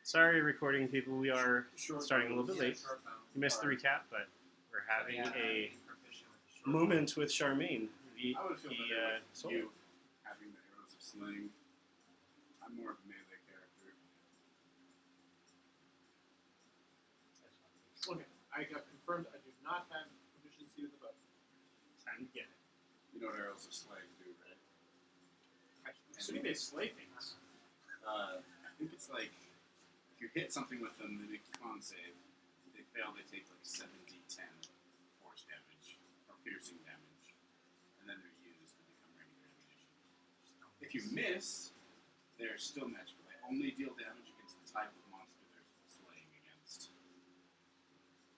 Sorry, recording people. We are Short starting a little bit late. You missed the recap, but we're having a moment with Charmaine. I would feel better with soul. you having the arrows of slaying. I'm more of a melee character. Okay, I got confirmed I do not have proficiency with the bow. Time to get it. You know what arrows of slaying do, right? I'm assuming they slay things. I think it's like if you hit something with them, they make a con save. If they fail, they take like 7d10 force damage or piercing damage, and then they're used to become regular ammunition. If you miss, they're still magical. They only deal damage against the type of monster they're slaying against.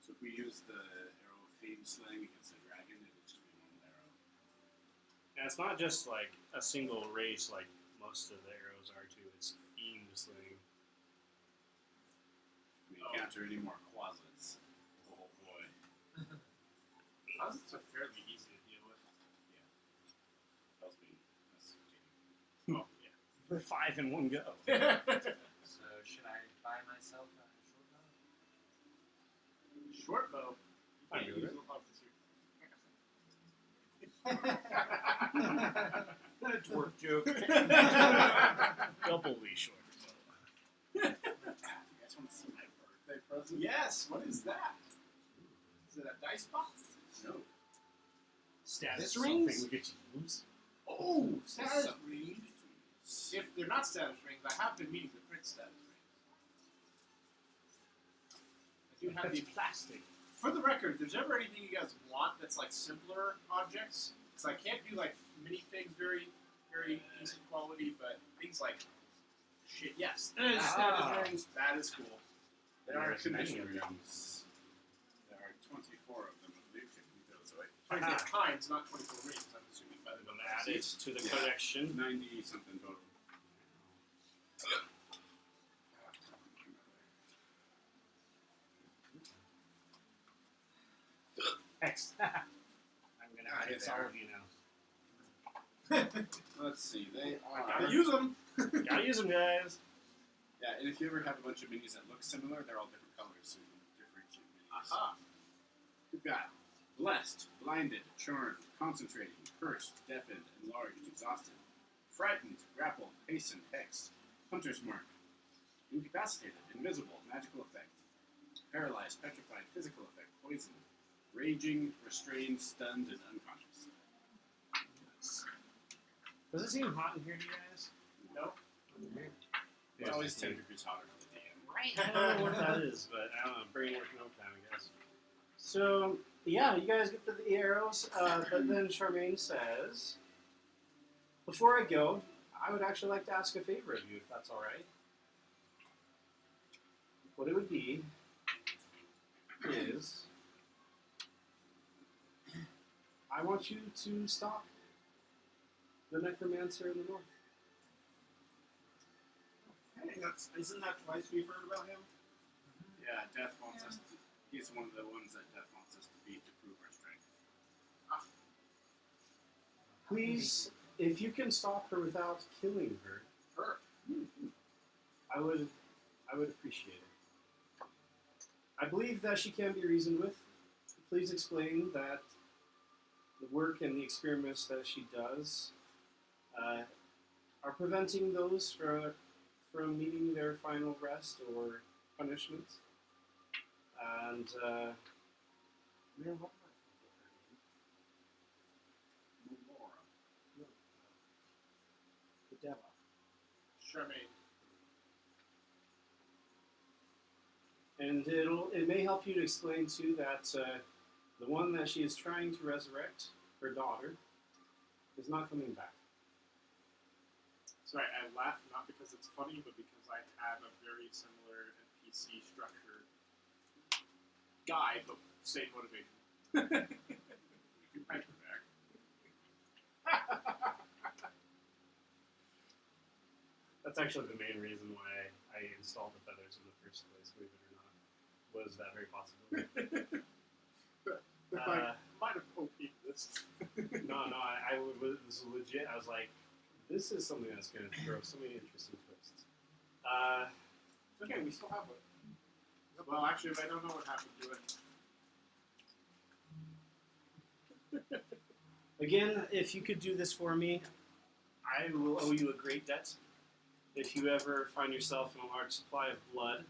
So if we use the arrow of Thieves slaying against a dragon, it would just be one arrow. And it's not just like a single race like most of the arrows are too. It's themed slaying. We encounter any more quaslets. Oh boy. Closets are fairly easy to deal with. Tells me that's kidding. Oh, yeah. We're 5 in one go. So should I buy myself a short bow? Short bow. You I can't knew use it. the officer. Dwarf joke. Doubly short. You guys want to see my birthday present? Yes, what is that? Is it a dice box? No. Status Something rings we get to use. Oh, status Some rings. If they're not status rings, I have been meaning to print status rings. I do have That's the plastic. For the record, if there's ever anything you guys want that's like simpler objects, because I can't do like minifigs very, very decent quality, but things like shit, yes, Ah. that is cool. There are There's many condition of them. rings. There are 24 of them, I believe. Can you those away? 24 kinds, not 24 rings, I'm assuming. By the I'm way, gonna add it to the collection. 90 something total. X. I'm gonna Ah, add it to there. all of you now. Let's see, they I are. gotta use them. Gotta use them, guys. Yeah, and if you ever have a bunch of minis that look similar, they're all different colors, so you can differentiate minis. Aha. We've got blessed, blinded, charmed, concentrating, cursed, deafened, enlarged, exhausted, frightened, grappled, hastened, hexed, hunter's mark, incapacitated, invisible, magical effect, paralyzed, petrified, physical effect, poisoned, raging, restrained, stunned, and unconscious. Does it seem hot in here to you guys? No. It's always 10 degrees hotter for the DM. I don't know what that is, but I don't know. Brain working overtime, I guess. So, yeah, you guys get the arrows, but then Charmaine says, before I go, I would actually like to ask a favor of you, if that's alright. What it would be is, I want you to stop the necromancer in the north. Hey, isn't that twice we've heard about him? Yeah, Death wants us to. He's one of the ones that Death wants us to beat to prove our strength. Please, if you can stop her without killing her, Her. I would appreciate it. I believe that she can be reasoned with. Please explain that the work and the experiments that she does are preventing those from meeting their final rest or punishment. And the devil. Charmaine. And it may help you to explain too that the one that she is trying to resurrect, her daughter, is not coming back. Sorry, I laugh not because it's funny, but because I have a very similar NPC structure guy, but same motivation. You can bring her back. That's actually the main reason why I installed the feathers in the first place, believe it or not, was that very possibility. Might have OP'd this. No, I was legit. I was like, this is something that's going to throw so many interesting twists. Okay, okay. We still have it. Well, actually, I don't know what happened to it. Again, if you could do this for me, I will owe you a great debt. If you ever find yourself in a large supply of blood,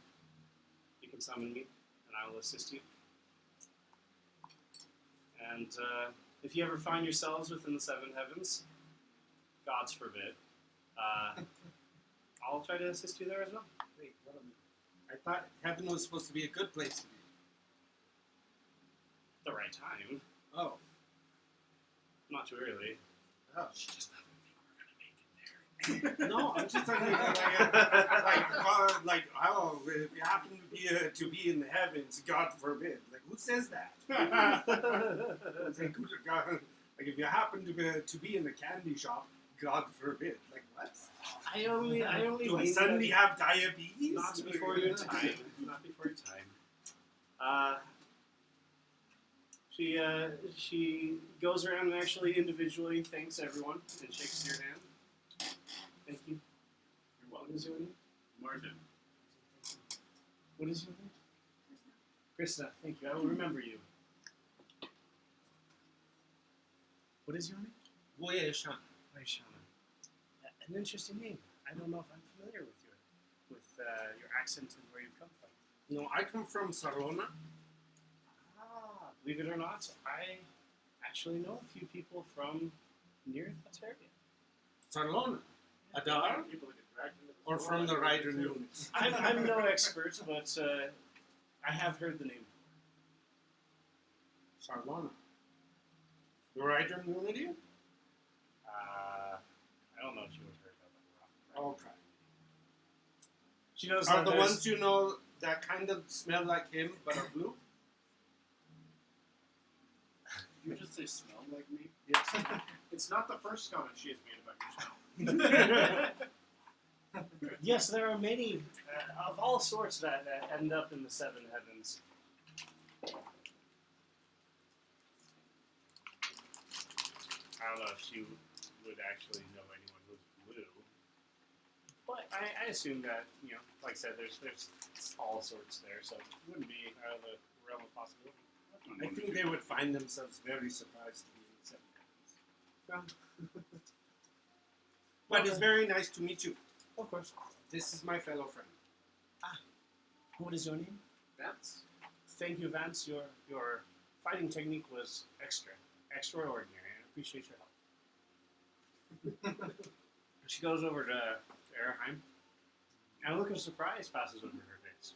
you can summon me, and I will assist you. And if you ever find yourselves within the seven heavens, God's forbid, I'll try to assist you there as well. Wait, what a minute. I thought heaven was supposed to be a good place to be. At the right time, Oh. not too early. Oh. She just doesn't think we're gonna make it there. No, I'm just talking like, oh, if you happen to be in the heavens, God forbid. Like, who says that? It's like, God, like, if you happen to be in the candy shop, God forbid. Like, what? I only Do I mean suddenly have diabetes? not before your time. Not before your time. She goes around and actually individually thanks everyone and shakes your hand. Thank you. You're What welcome. is your name? Martin. What is your name? Krista. Thank you. I will remember you. What is your name? Voyage. Vaishana. An interesting name. I don't know if I'm familiar with your accent and where you come from. No, I come from Sarona. Ah, believe it or not, I actually know a few people from near that area. Sarona? Adar? People that get dragged into the Or store, from the like, Rider too. units? I'm no expert, but I have heard the name. Sarona. The Rider Unity? I don't know if you have heard of it. Okay. She knows Are that the there's- ones you know that kind of smell like him but are blue? Did you just say smell like me? Yes. It's not the first comment she has made about yourself. Yes, there are many of all sorts that end up in the seven heavens. I don't know if she would actually know anyone who's blue, but I assume that, you know, like I said, there's all sorts there, so it wouldn't be out of the realm of possibility. I think they would find themselves very surprised to be in Seven Heavens. But it's very nice to meet you. Of course. This is my fellow friend. What is your name? That's Thank you, Vance. Your fighting technique was extraordinary. I appreciate your help. She goes over to Eraheim, and a look of surprise passes over her face.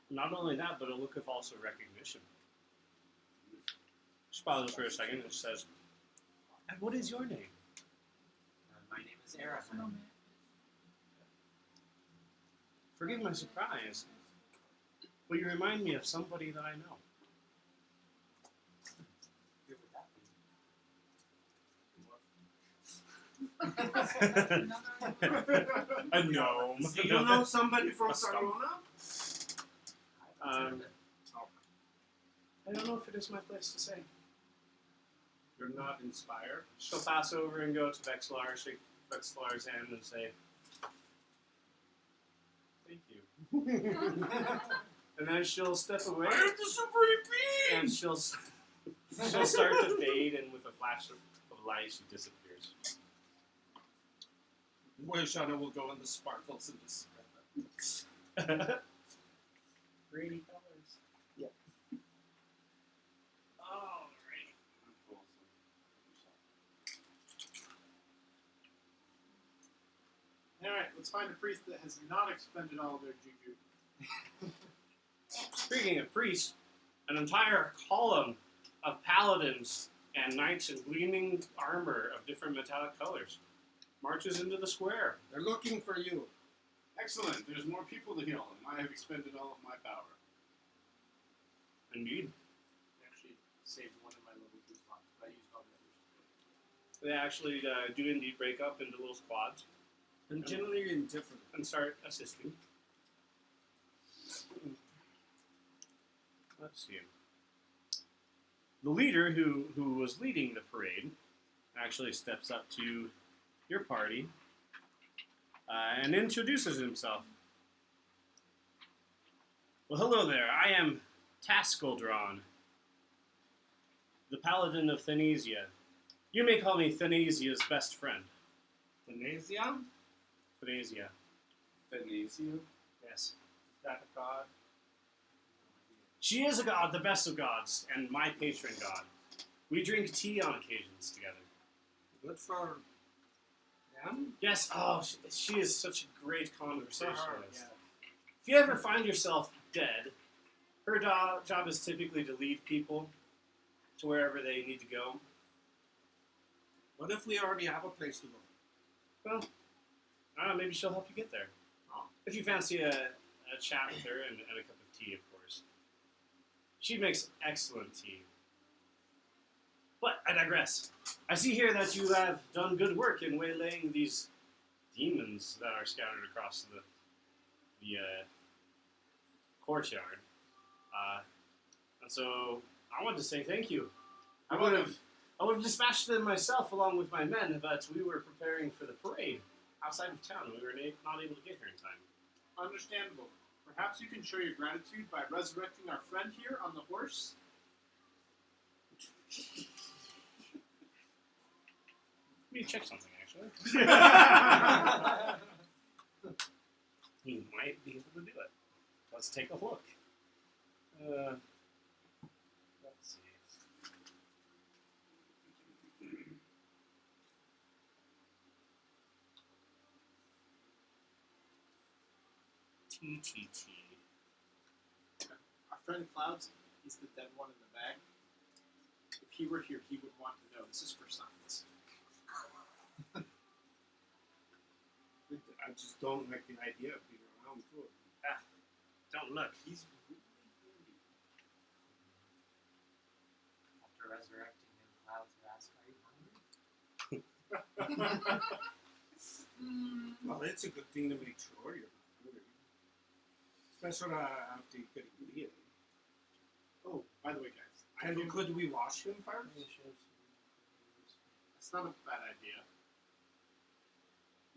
Not only that, but a look of also recognition. She pauses for a second and says, "And what is your name?" My name is Arcanum. Forgive my surprise, but you remind me of somebody that I know. Who would that be? A gnome. Do you know somebody from A stump. Sarona? I don't know if it is my place to say. You're not inspired. She'll pass over and go to Vexlar, shake Vexlar's hand, and say, "Thank you." And then she'll step away, I am the Supreme and Being! she'll start to fade, and with a flash of light, she disappears. Moishana will go in the sparkles in this. Pretty colors. Yep. Alright. I'm full, so Alright, let's find a priest that has not expended all of their juju. Speaking of priests, an entire column of paladins and knights in gleaming armor of different metallic colors marches into the square. They're looking for you. Excellent. There's more people to heal, and I have expended all of my power. Indeed. Actually, saved one in my level 2 slots, but I used all the others. They actually do indeed break up into little squads And generally indifferent. and start assisting. Let's see. The leader who was leading the parade actually steps up to your party and introduces himself. Well, hello there. I am Taskeldron, the Paladin of Thanasia. You may call me Thanasia's best friend. Thanasia? Thanasia. Venezia? Yes. Is that a god? She is a god, the best of gods, and my patron god. We drink tea on occasions together. Good for them? Yes, she is such a great conversationalist. Yeah. If you ever find yourself dead, her job is typically to lead people to wherever they need to go. What if we already have a place to go? Well, I don't know, maybe she'll help you get there. Oh. If you fancy a chat with her and a cup of tea, of course. She makes excellent tea. But I digress. I see here that you have done good work in waylaying these demons that are scattered across the courtyard. And so I wanted to say thank you. I would have dispatched them myself along with my men, but we were preparing for the parade outside of town. We were not able to get here in time. Understandable. Perhaps you can show your gratitude by resurrecting our friend here on the horse. Let me check something, actually. He might be able to do it. Let's take a look. Let's see. TTT. Our friend Clouds, he's the dead one in the bag. If he were here, he would want to know. This is for science. I just don't like the idea of being around too. Don't look. He's really handy. After resurrecting him, Clouds would ask, "Are you hungry?" Well, it's a good thing to make sure you're not hungry. Especially after you get immediately. Oh, by the way, guys, And could we wash him first? that's not a bad idea.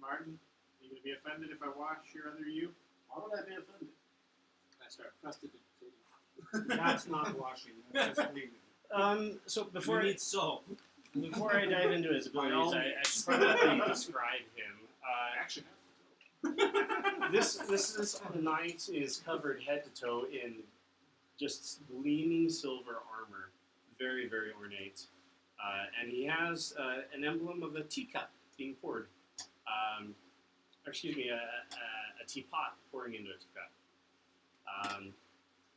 Martin, are you going to be offended if I wash your other you? Why would I be offended? I start crusted in That's not washing. That's just cleaning. So Before you need soap. before I dive into his abilities, I should probably describe him. I actually This knight is covered head to toe in just gleaming silver armor, very, very ornate, and he has an emblem of a teacup being poured, or excuse me, a teapot pouring into a teacup.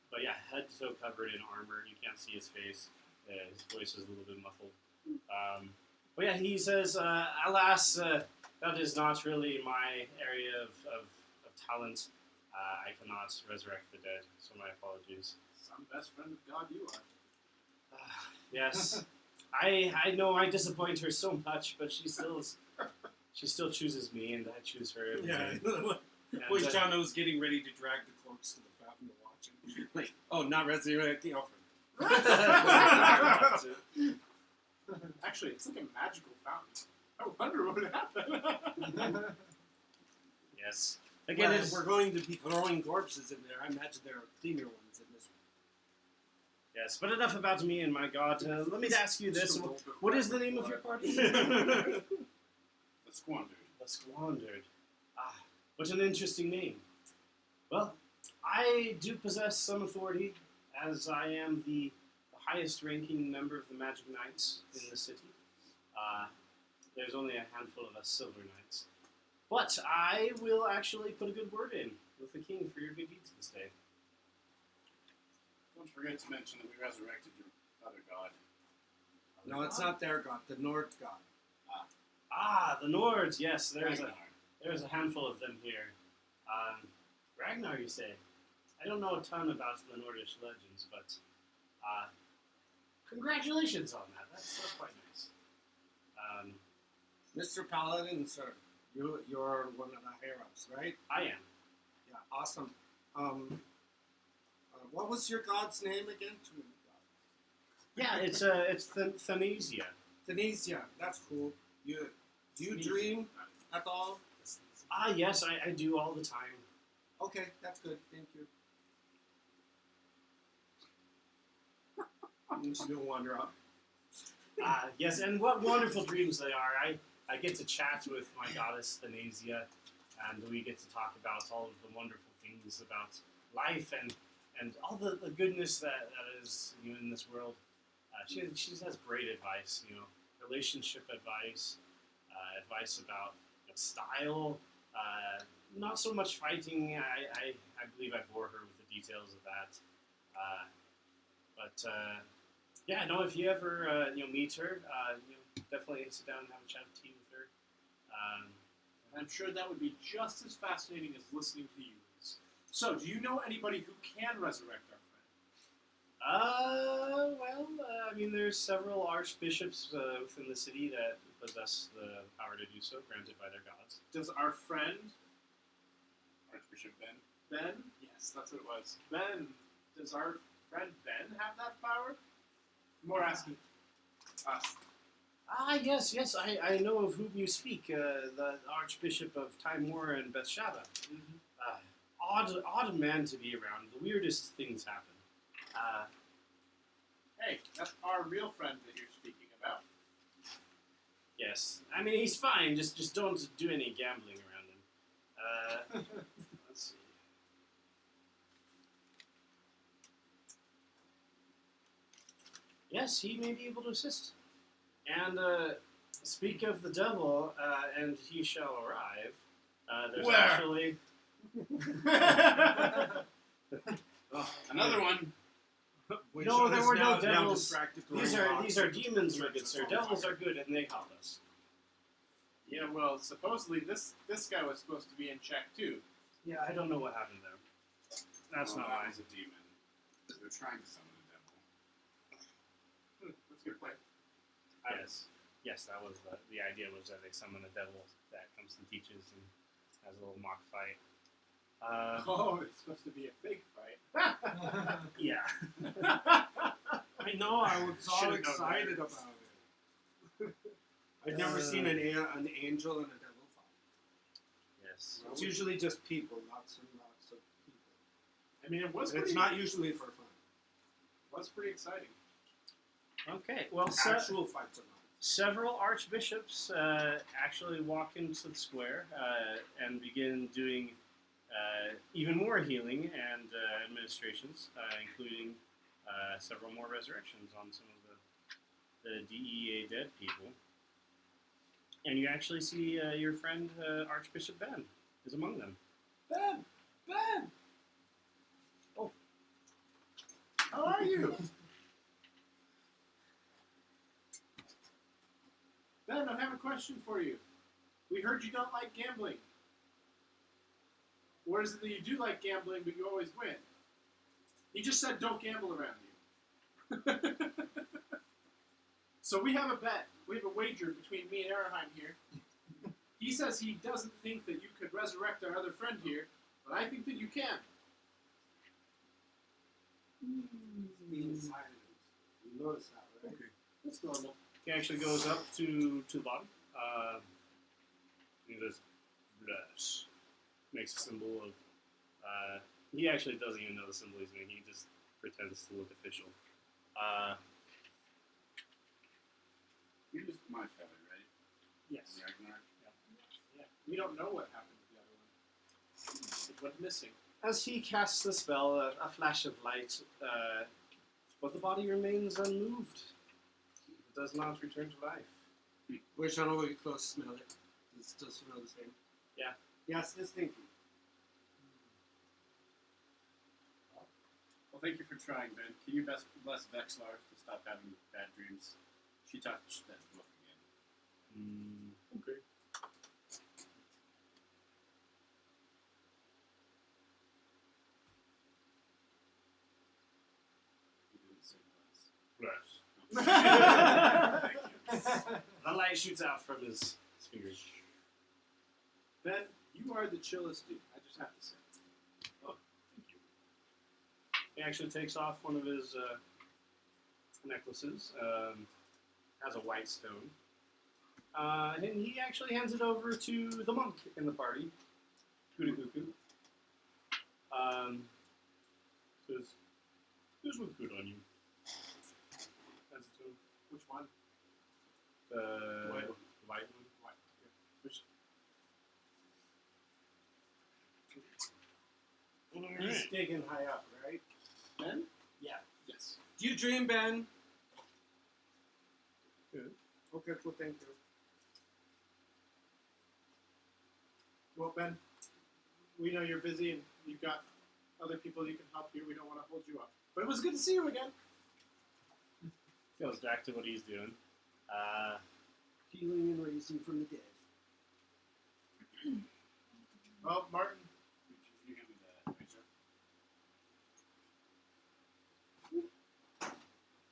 But yeah, head to toe covered in armor. You can't see his face. His voice is a little bit muffled. But yeah, he says, "Alas, that is not really my area of talent. I cannot resurrect the dead, so my apologies." some best friend of God you are. Yes, I know I disappoint her so much, but she still chooses me, and I choose her every Yeah. day. And, Poichano was getting ready to drag the corpse to the fountain to watch him. Like, oh, not resurrecting. Oh, Actually, it's like a magical fountain. I wonder what would happen. yes. Again, well, if we're going to be throwing corpses in there, I imagine there are cleaner ones in this one. yes. But enough about me and my god. Let me ask you this: what is the name of your party? The Squandered. The Squandered. Ah, what an interesting name. Well, I do possess some authority, as I am the highest-ranking member of the Magic Knights in the city. There's only a handful of us Silver Knights. But I will actually put a good word in with the king for your good deeds this day. Don't forget to mention that we resurrected your other god. No, it's not their god, the North god. Ah, the Nords. Yes, there's Ragnar. a handful of them here. Ragnar, you say? I don't know a ton about the Nordish legends, but congratulations on that. That's quite nice. Mr. Paladin, sir, you're one of the higher-ups, right? I am. Yeah, awesome. What was your god's name again? Too many gods. Yeah, it's Thanasia. Tunisia, that's cool. Do you dream at all? Ah, yes, I do all the time. Okay, that's good. Thank you. She don't wander off. Yes, and what wonderful dreams they are. I get to chat with my goddess Thanasia, and we get to talk about all of the wonderful things about life and all the goodness that is in this world. She has great advice, relationship advice, advice about style. Not so much fighting. I believe I bore her with the details of that. But yeah, no. If you ever meet her, definitely sit down and have a chat of tea with her. I'm sure that would be just as fascinating as listening to you. So, do you know anybody who can resurrect our friend? There's several archbishops within the city that possess the power to do so, granted by their gods. Does our friend Archbishop Ben. Ben? Yes, that's what it was. Ben, does our friend Ben have that power? More asking us. Yes, I know of whom you speak, the Archbishop of Timor and Bethsheba. Odd man to be around. The weirdest things happen. Hey, that's our real friend that you're speaking about. Yes, he's fine. Just don't do any gambling around him. Let's see. Yes, he may be able to assist. And speak of the devil, and he shall arrive. There's Where? actually. Another one. No, there were no now devils. distracted to These running are off. demons, my good sir. Devils are good, and they help us. Yeah, well, supposedly this guy was supposed to be in check too. Yeah, I don't know what happened there. That's Well, not that mine. was a demon. They're trying to summon a devil. That's a good point. Yes, that was the idea. Was that they summon a devil that comes and teaches and has a little mock fight. Oh, it's supposed to be a fake fight. Yeah. I know. I was all Should've known excited better. about it. I've never seen an angel and a devil fight. Yes. It's usually just people, lots and lots of people. I mean, it was And pretty, it's not usually for fun. was pretty exciting. Okay. Well, Actual fights are not. several archbishops actually walk into the square and begin doing even more healing and administrations, including several more resurrections on some of the DEA dead people. And you actually see your friend Archbishop Ben is among them. Ben! Oh. How are you? Ben, I have a question for you. We heard you don't like gambling. Or is it that you do like gambling, but you always win? He just said don't gamble around you. So we have a bet. We have a wager between me and Araheim here. He says he doesn't think that you could resurrect our other friend here, but I think that you can. Being silent. You notice that, right? Okay. That's normal. He actually goes up to the bottom. He just bless. Makes a symbol of. He actually doesn't even know the symbol he's making. He just pretends to look official. You just my feather, right? Yes. Ragnar. Yeah. We don't know what happened to the other one. It went missing. As he casts the spell, a flash of light, but the body remains unmoved. It does not return to life. Wish I know we close smell it. Does it still smell the same? Yeah. Yes, it's stinky. Well, thank you for trying, Ben. Can you bless Vexlar to stop having bad dreams? She touched that book again. Okay. You didn't say bless. Bless. Thank you. The light shoots out from his fingers. Ben, you are the chillest dude. I just have to say. Oh, thank you. He actually takes off one of his necklaces. Has a white stone. And he actually hands it over to the monk in the party, Kudakuku. Says, "This looks good on you." White one. White. Which, He's digging high up, right? Ben? Yeah. Yes. Do you dream, Ben? Good. Okay, well, thank you. Well, Ben, we know you're busy and you've got other people you can help here. We don't want to hold you up. But it was good to see you again. Goes back to what he's doing. Healing and raising from the dead. Well, Martin, You hand me the razor.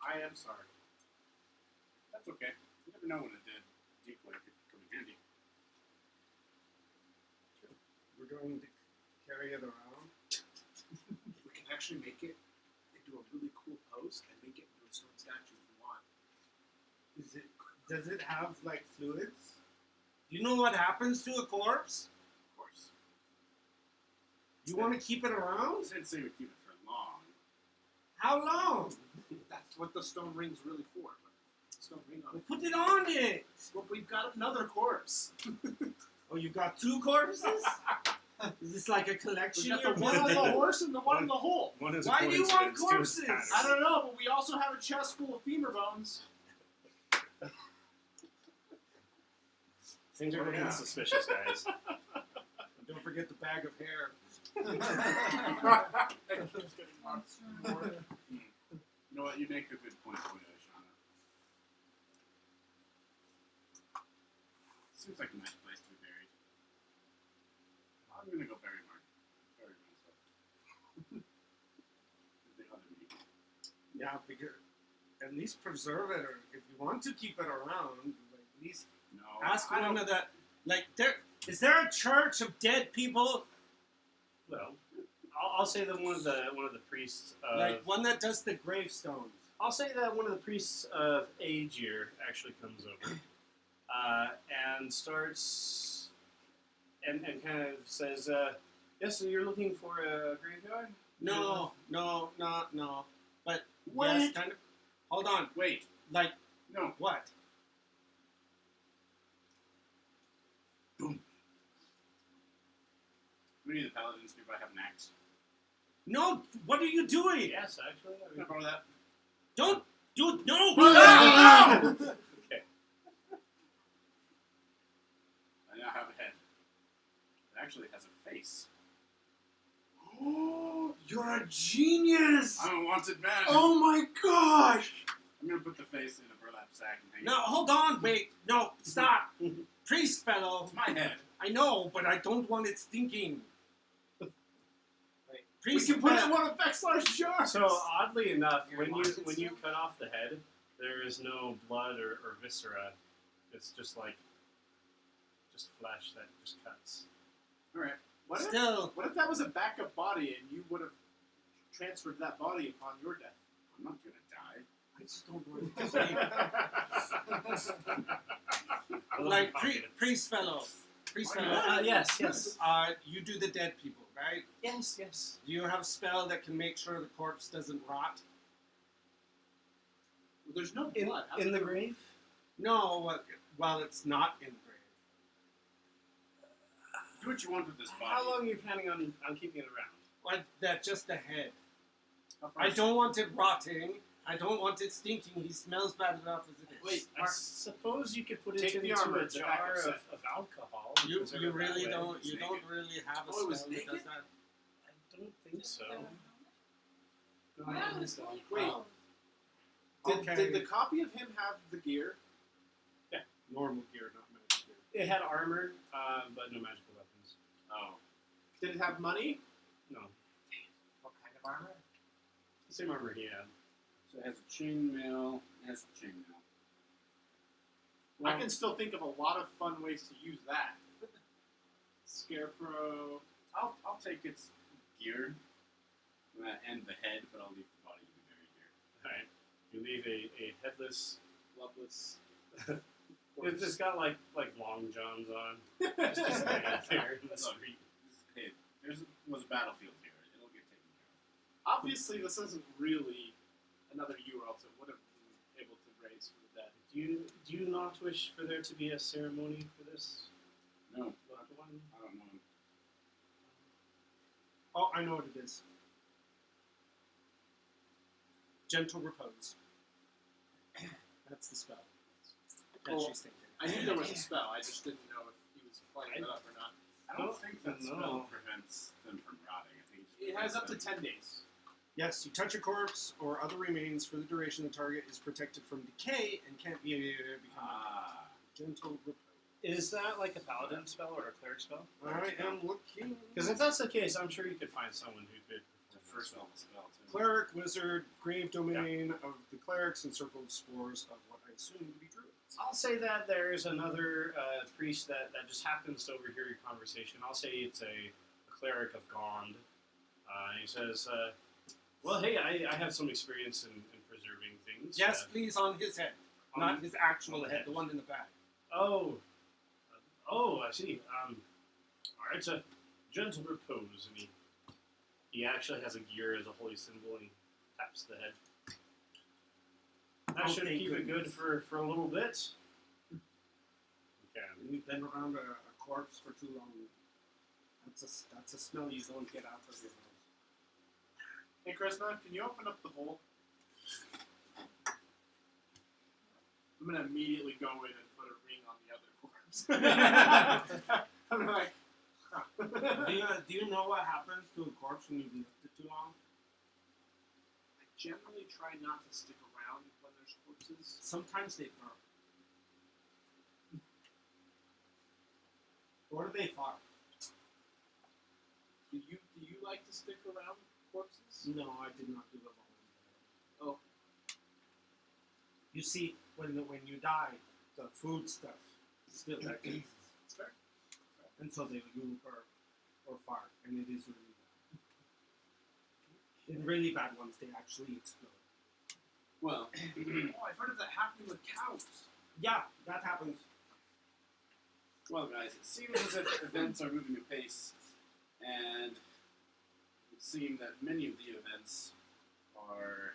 I am sorry. That's okay. You never know when a dead decoy could come in handy. We're going to carry it around. We can actually make it into a really cool pose and make it into a stone statue if we want. Does it have like fluids? Do you know what happens to a corpse? Of course. You want to keep it I around? didn't say we'd keep it for long. How long? That's what the stone ring's really for. Stone ring on Well, it. put it on it. Well, we've got another corpse. Oh, you got two corpses? Is this like a collection? We got you're the one on the building? horse and the one in the hole. One is Why a do you want coincidence, two is corpses? pattern. I don't know, but we also have a chest full of femur bones. Things are Oh, getting yeah. suspicious, guys. And don't forget the bag of hair. It keeps getting more. You know what? You make a good point, Shauna. Seems like a nice place to be buried. I'm gonna go bury myself. The other me. Yeah, because at least preserve it, or if you want to keep it around, like, at least No. ask I one don't- of the is there a church of dead people? Well, I'll say that one of the priests of Like one that does the gravestones. I'll say that one of the priests of Aegir actually comes over and starts and kind of says, "Yes, so you're looking for a graveyard?" No. But Wait. yes, kind of. Hold on. Wait. Like No. what? Do any of the paladins nearby have an axe? No. What are you doing? Yes, actually. Can I borrow that? Don't do it. No. Okay. I now have a head. It actually has a face. You're a genius! I'm a wanted man. Oh my gosh! I'm gonna put the face in a burlap sack and hang No. Hold on. Wait. No. Stop. Priest fellow. It's my head. I know, but I don't want it stinking. We Priest can put it in fellow. one of Vexlar's jars! So oddly enough, Your when wanted you stuff? cut off the head, there is no blood or viscera. It's just flesh that just cuts. Alright. What if, Still. what if that was a backup body and you would have transferred that body upon your death? I'm not gonna die. I just don't want to see. Like priest fellow. Priest fellow. Yes. You do the dead people, right? Yes. Do you have a spell that can make sure the corpse doesn't rot? Well, there's no In, blood. How's in it the gonna- grave? No, well, it's not in the grave. Do what you want with this body. How long are you planning on keeping it around? Like that, just the head. How far I is- don't want it rotting. I don't want it stinking. He smells bad enough as it is. Wait, I suppose you could put Take it the into armor, a it's a jar backup set. of alcohol. and you preserve you it that really way. don't It's you naked. don't really have a Oh, it was spell that does naked? that. I don't think so. No, I don't think Wait. so. Okay. Did the copy of him have the gear? Normal gear, not magic gear. It had armor, but no magical weapons. Oh. Did it have money? No, What kind of armor? the same armor he had. So it has a chainmail. It has a chainmail. I can still think of a lot of fun ways to use that. Scarecrow. I'll take its gear and the head, but I'll leave the body to be buried here. All right, you leave a headless. Loveless. It's got like long johns on. Just laying there in the street. Hey, was a battlefield here. It'll get taken care of. Obviously, this isn't really another you, or else it would have been able to raise from the dead. Do Do you not wish for there to be a ceremony for this No, loved one? I don't know. Oh, I know what it is. Gentle repose. That's the spell that Well, she's thinking. I knew there was a spell. I just didn't know if he was playing it up or not. I don't Don't think that know. spell prevents them from rotting. I think It has up to 10 days. Yes, you touch a corpse or other remains for the duration. The target is protected from decay and can't be become Ah. gentle repose. Is that like a paladin spell or a cleric spell? I am looking. Because if that's the case, I'm sure you could find someone who could The perform first that level spell, too. Cleric, wizard, grave domain of the clerics, encircled spores of what I assume to be druids. I'll say that there's another priest that just happens to overhear your conversation. I'll say it's a cleric of Gond. He says, well, hey, I have some experience in preserving things. Yes, please, on his head. Not his actual head, the one in the back. Oh, I see. All right, it's a gentle repose, and he actually has a gear as a holy symbol, and he taps the head. That Oh, should thank keep it good goodness. for a little bit. Okay. You've been around a corpse for too long. That's a smell you don't get out of your nose. Hey, Krishna, can you open up the hole? I'm gonna immediately go in and put a ring on the other corpse. I'm like, Do you know what happens to a corpse when you've left it too long? I generally try not to stick around when there's corpses. Sometimes they burn. Or they fart. Do you like to stick around corpses? No, I did not do it voluntarily. Oh. You see, when you die, the food stuff still exists. It's fair. And so they goop or fart, and it is really bad. In really bad ones, they actually explode. Well, Oh, I've heard of that happening with cows. Yeah, that happens. well, guys, it seems as if events are moving apace, and it would seem that many of the events are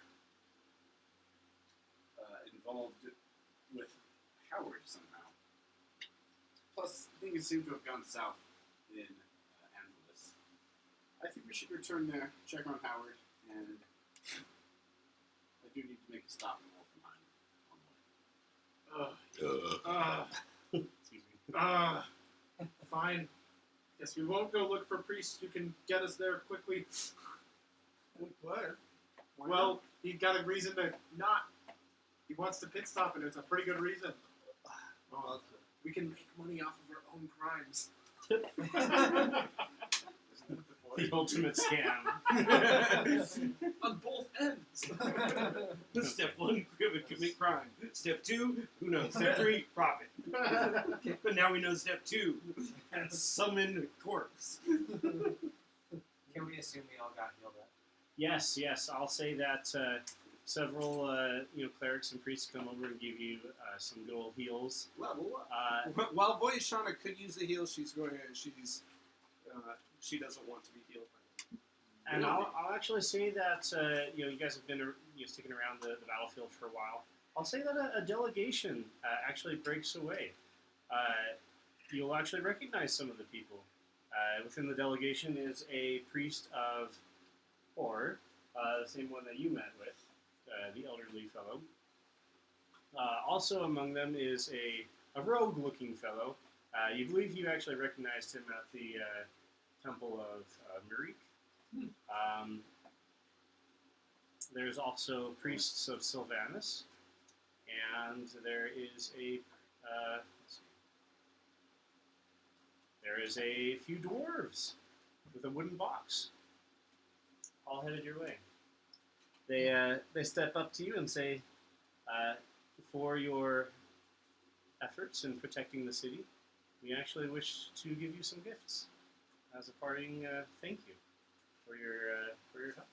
involved with Howard somehow. Plus, things seem to have gone south in Anvillion. I think we should return there, check on Howard, and I do need to make a stop in Wolfenheim. Excuse me. Fine. Guess we won't go look for priests who can get us there quickly. What? Well, he got a reason to not. He wants to pit stop, and it's a pretty good reason. Oh, We can make money off of our own crimes. The ultimate scam. On both ends. Step 1, commit crime. Step 2, who knows? Step 3, profit. But now we know step 2, and summon a corpse. Can we assume we all got healed up? Yes. I'll say that several clerics and priests come over and give you some good old heals. Level up. While Voice Shauna could use the heal, she doesn't want to be healed by them. And I'll actually say that you guys have been sticking around the battlefield for a while. I'll say that a delegation actually breaks away. You'll actually recognize some of the people. Within the delegation is a priest of Or, the same one that you met with, the elderly fellow. Also among them is a rogue-looking fellow. You believe you actually recognized him at the Temple of Murik. There's also priests of Sylvanus, and there is a few dwarves with a wooden box, all headed your way. They step up to you and say, for your efforts in protecting the city, we actually wish to give you some gifts as a parting thank you for your help.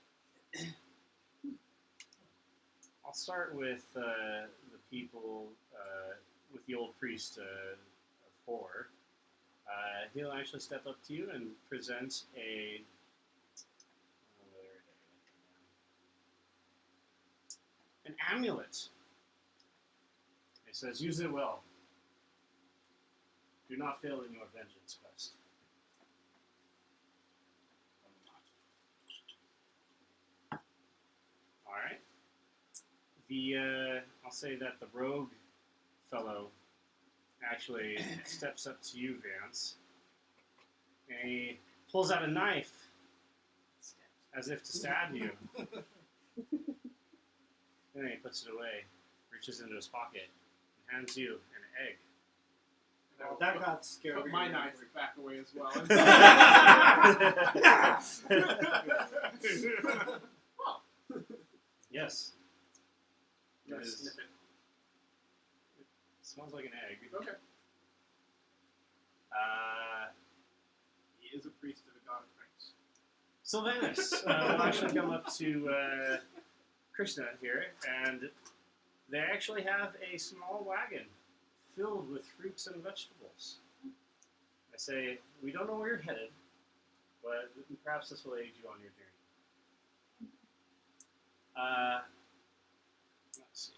I'll start with the people with the old priest of Four. He'll actually step up to you and present an amulet. He says, use it well. Do not fail in your vengeance quest. Alright. I'll say that the rogue fellow actually steps up to you, Vance. And he pulls out a knife as if to stab you. And then he puts it away, reaches into his pocket, and hands you an egg. And I'll That got scary. put my knife back away as well. Yes. It Yes. is. Sniff it. Smells like an egg. Okay. Uh, He is a priest of the god of pranks. Sylvanus will actually come up to Krishna here, and they actually have a small wagon filled with fruits and vegetables. I say, we don't know where you're headed, but perhaps this will aid you on your journey. Let's see.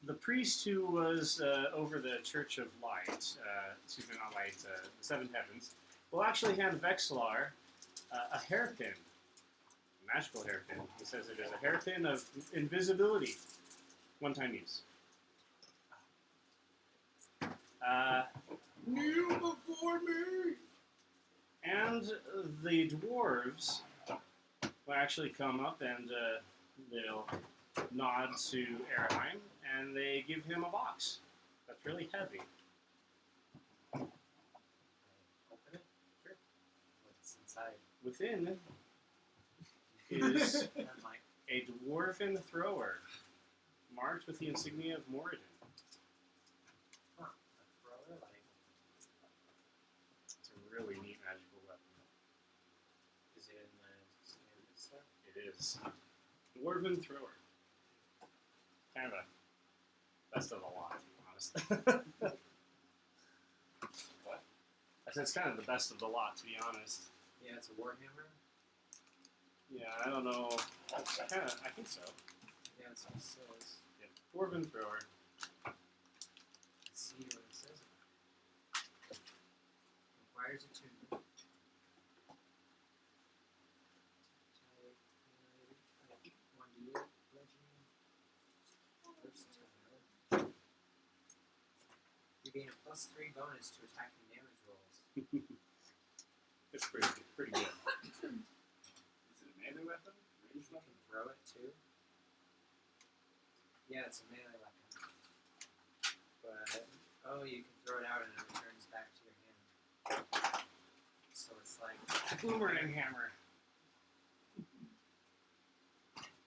The priest who was over the Church of Light, excuse me, not Light, the Seven Heavens, will actually hand Vexlar a hairpin, a magical hairpin. He says it is a hairpin of invisibility, one-time use. Kneel before me! And the dwarves will actually come up and they'll nod to Erheim, and they give him a box that's really heavy. Open it? Sure. What's inside? Within is I'm like, a dwarven thrower, marked with the insignia of Moradin. huh, a thrower? Like, It's a really neat magical weapon. is it in the standard stuff? It is. Dwarven thrower. Kind of a best of the lot, to be honest. What? I said it's kind of the best of the lot, to be honest. Yeah, it's a warhammer. Yeah, I don't know. I think so. Yeah, that's what it says. Yeah. Dwarven thrower. Let's see what it says. Requires attunement. One D8 legend. Versatile. You gain a +3 bonus to attacking damage rolls. It's pretty good. Is it a melee weapon? You Ranged can weapon? throw it too. Yeah, it's a melee weapon. But you can throw it out and it returns back to your hand. So it's like Boomerang hammer.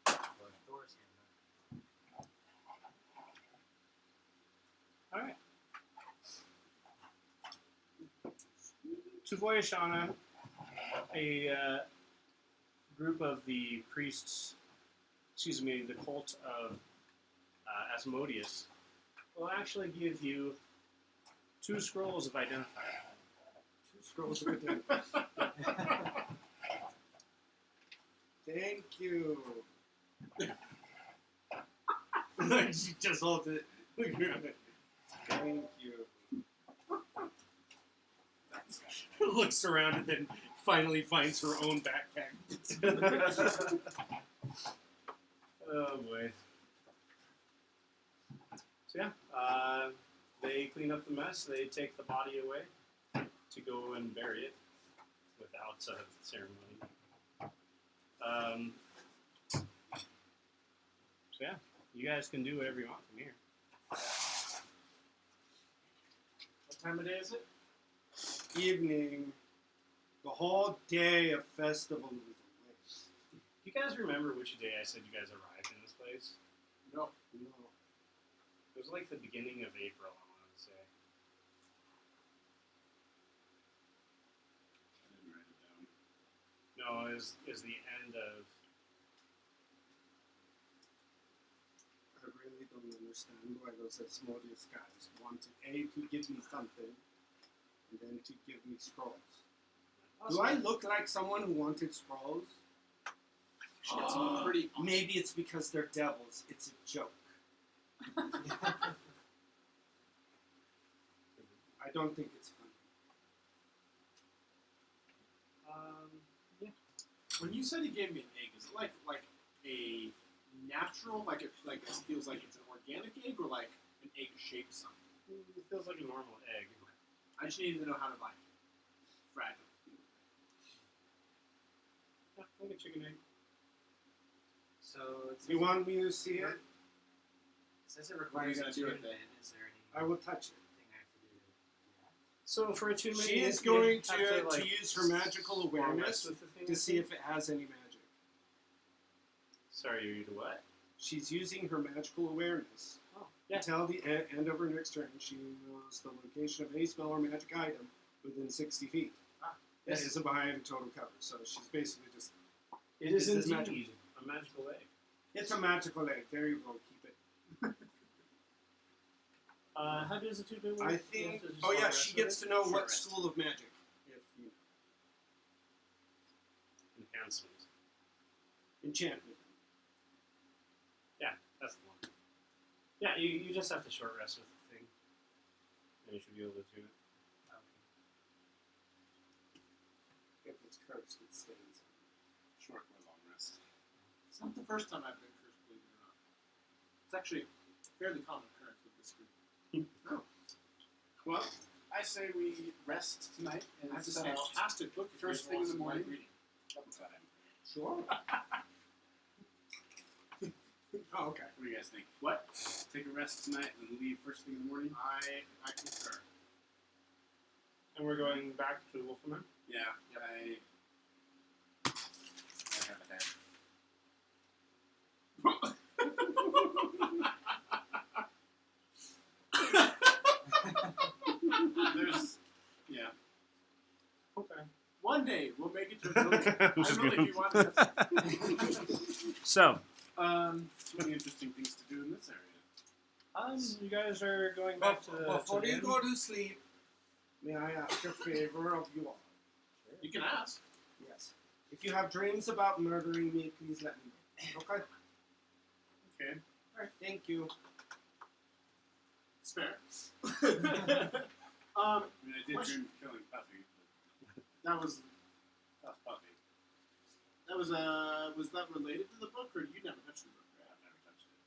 or Thor's hammer. Alright. To Voyashana, a group of the priests, the cult of Asmodeus, will actually give you 2 scrolls of identifier. 2 scrolls of identity. Thank you. She just holds it. Thank you. Looks around and then finally finds her own backpack. Oh boy. So yeah, they clean up the mess. They take the body away to go and bury it without ceremony. So yeah, you guys can do whatever you want from here. What time of day is it? Evening. The whole day of festival was a waste. Do you guys remember which day I said you guys arrived in this place? No. No. It was like the beginning of April, I want to say. I didn't write it down. No, it was the end of. I really don't understand why those Asmodeus guys wanted to give me something and then to give me scrolls. Do I look like someone who wanted scrolls? She got some pretty awesome. Maybe it's because they're devils. It's a joke. I don't think it's funny. Yeah. When you said he gave me an egg, is it like a natural, like it feels like it's an organic egg, or like an egg shaped something? It feels like a normal egg. I just needed to know how to like fragile. Yeah, like a chicken egg. So it's. You want me to see it? Says it requires gonna do it attunement. Is there I will touch it. anything I have to do to do that? So for attunement, She is you going have to use her magical awareness with the thing, to I see think? if it has any magic. Sorry, you do what? She's using her magical awareness. Oh, yeah. Until the end of her next turn, she knows the location of any spell or magic item within 60 feet. Ah, That yes. isn't behind total cover, so she's basically just... It is This is indeed a magical egg. It's a magical egg. There you go. Keep it. How does attunement work? I You think... have to just Oh yeah, rest she with gets it? to know Short what rest. school of magic. If you Enhancement. enchantment. That's the one. Yeah, you just have to short rest with the thing. And you should be able to do it. If it's cursed, it stays. Short or long rest. It's not the first time I've been cursed, believe it or not. It's actually a fairly common occurrence with this group. Well, I say we rest tonight and That's a set out fantastic book. if you first ever thing in want the some light morning. reading. double time. Sure. Oh, okay. What do you guys think? What? Take a rest tonight and leave first thing in the morning? I concur. And we're going back to Wolfman? Yeah, I have a head. There's, yeah. Okay. One day we'll make it to a village. I I'm just don't know if kidding. you want to. So, So many interesting things to do in this area. you guys are going back to the... Before to you the go to sleep, may I ask a favor of you all? You can ask. Yes. If you have dreams about murdering me, please let me know. Okay? Okay. Alright, thank you. It's fair. I mean, I did Question. dream of killing Puffy, but that was Puffy. was that related to the book, or you never touched the book? Yeah, I've never touched it.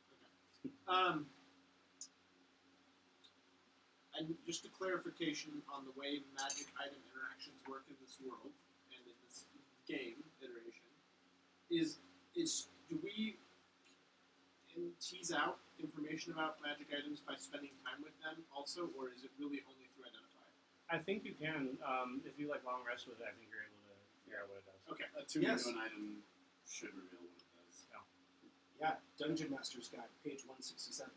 And just a clarification on the way magic item interactions work in this world and in this game iteration is do we tease out information about magic items by spending time with them also, or is it really only through identify? I think you can. If you like long rest with it, I think you're able to figure out what it does. Okay. Attuning Yes. to an item should reveal what it does. Yeah, Dungeon Master's Guide, page 167.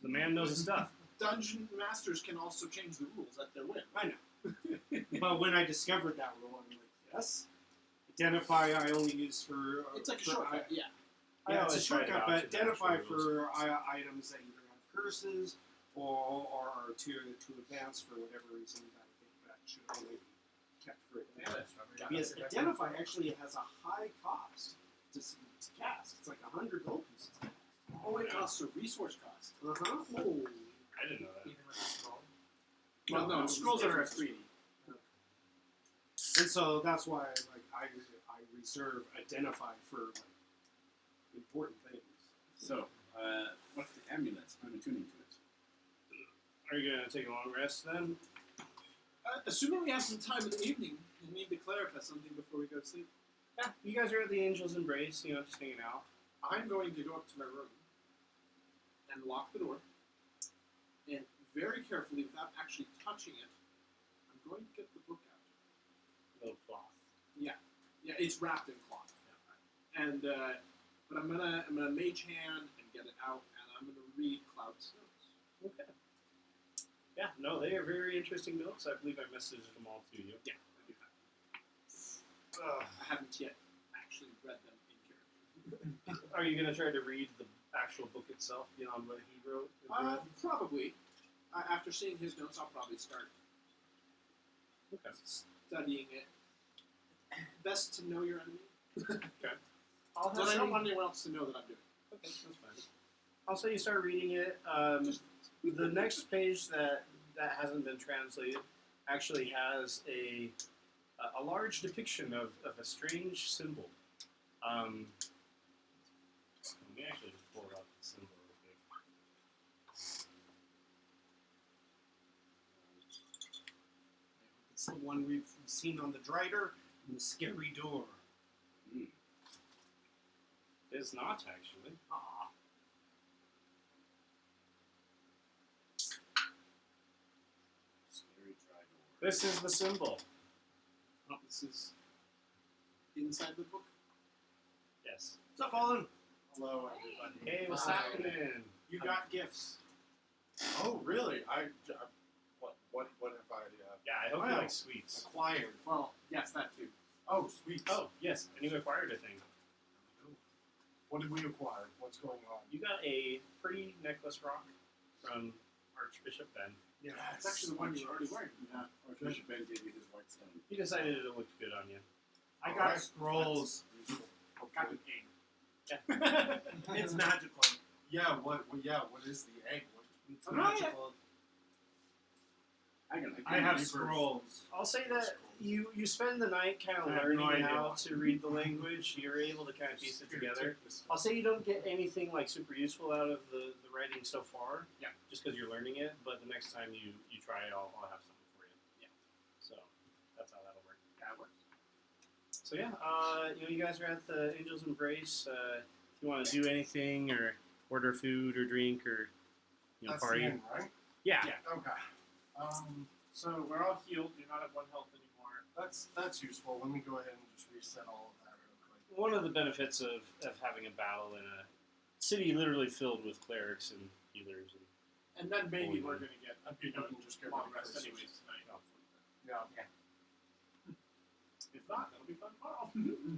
The man knows his stuff. Dungeon masters can also change the rules at their whim. I know. But when I discovered that rule, I'm like, yes. Identify I only use for... It's like a for shortcut, yeah. I Yeah, it's a always try to shortcut, vouch but for the identify actual for items that either have curses or to advance for whatever reason that I think that should only be kept for identify. Because identify actually has a high cost to cast. It's like 100 gold pieces. Oh, it costs a resource cost. Uh-huh. Oh. I didn't know that. Even with the scroll. Well, no, it's scrolls are different. free. And so that's why I reserve identify for important things. So, what's the amulet? I'm attuning to it. Are you going to take a long rest then? Assuming we have some time in the evening, we need to clarify something before we go to sleep. Yeah. You guys are at the Angel's Embrace, just hanging out. I'm going to go up to my room and lock the door, and very carefully, without actually touching it, I'm going to get the book out. Little cloth. Yeah, it's wrapped in cloth. And but I'm gonna mage hand and get it out, and I'm gonna read Cloud's notes. Okay. Yeah, no, they are very interesting notes. I believe I messaged them all to you. Yeah, that'd be fine. I haven't yet actually read them in character. Are you going to try to read the actual book itself beyond what he wrote? Probably. After seeing his notes, I'll probably start Okay. studying it. Best to know your enemy. I'll But I say, don't want anyone else to know that I'm doing it. okay, that's fine. I'll say you start reading it. The next page that hasn't been translated actually has a large depiction of a strange symbol. Let me actually just pull up the symbol real quick. It's the one we've seen on the Drider and the scary door. It's not actually. Ah. Scary dry door. This is the symbol. This is inside the book. Yes. What's up, Olin? Hello, everybody. Hey, what's Hi. happening? You got gifts. Oh, really? What have I Yeah, I hope you Wow. like sweets. acquired? Well, yes, that too. Oh, sweet. Oh, yes, and you acquired a thing. What did we acquire? What's going on? You got a pretty necklace rock from Archbishop Ben. Yes. It's actually the one you were already wearing. Yeah, Archbishop Ben gave you his white stone. He decided it looked good on you. I got Alright. scrolls. Got an egg. It's magical. Yeah. What is the egg? It's Oh, no, yeah. magical. I I have scrolls. I'll say that you spend the night kind of I have no learning idea how what. to read the language. You're able to kind of piece it together. I'll say you don't get anything like super useful out of the writing so far. Yeah. Just because you're learning it, but the next time you try it, I'll have something for you. Yeah. So that's how that'll work. That works. So yeah, you guys are at the Angel's Embrace. If you want to do anything or order food or drink or That's party. the end, right? Yeah. Okay. So we're all healed. You're not at 1 health anymore. That's useful. Let me go ahead and just reset all of that real quick. One of the benefits of having a battle in a city literally filled with clerics and healers And then maybe Oh, we're yeah. going to get And people can just get long rid of rest curses. anyways tonight. Yeah. If not, that'll be fun tomorrow.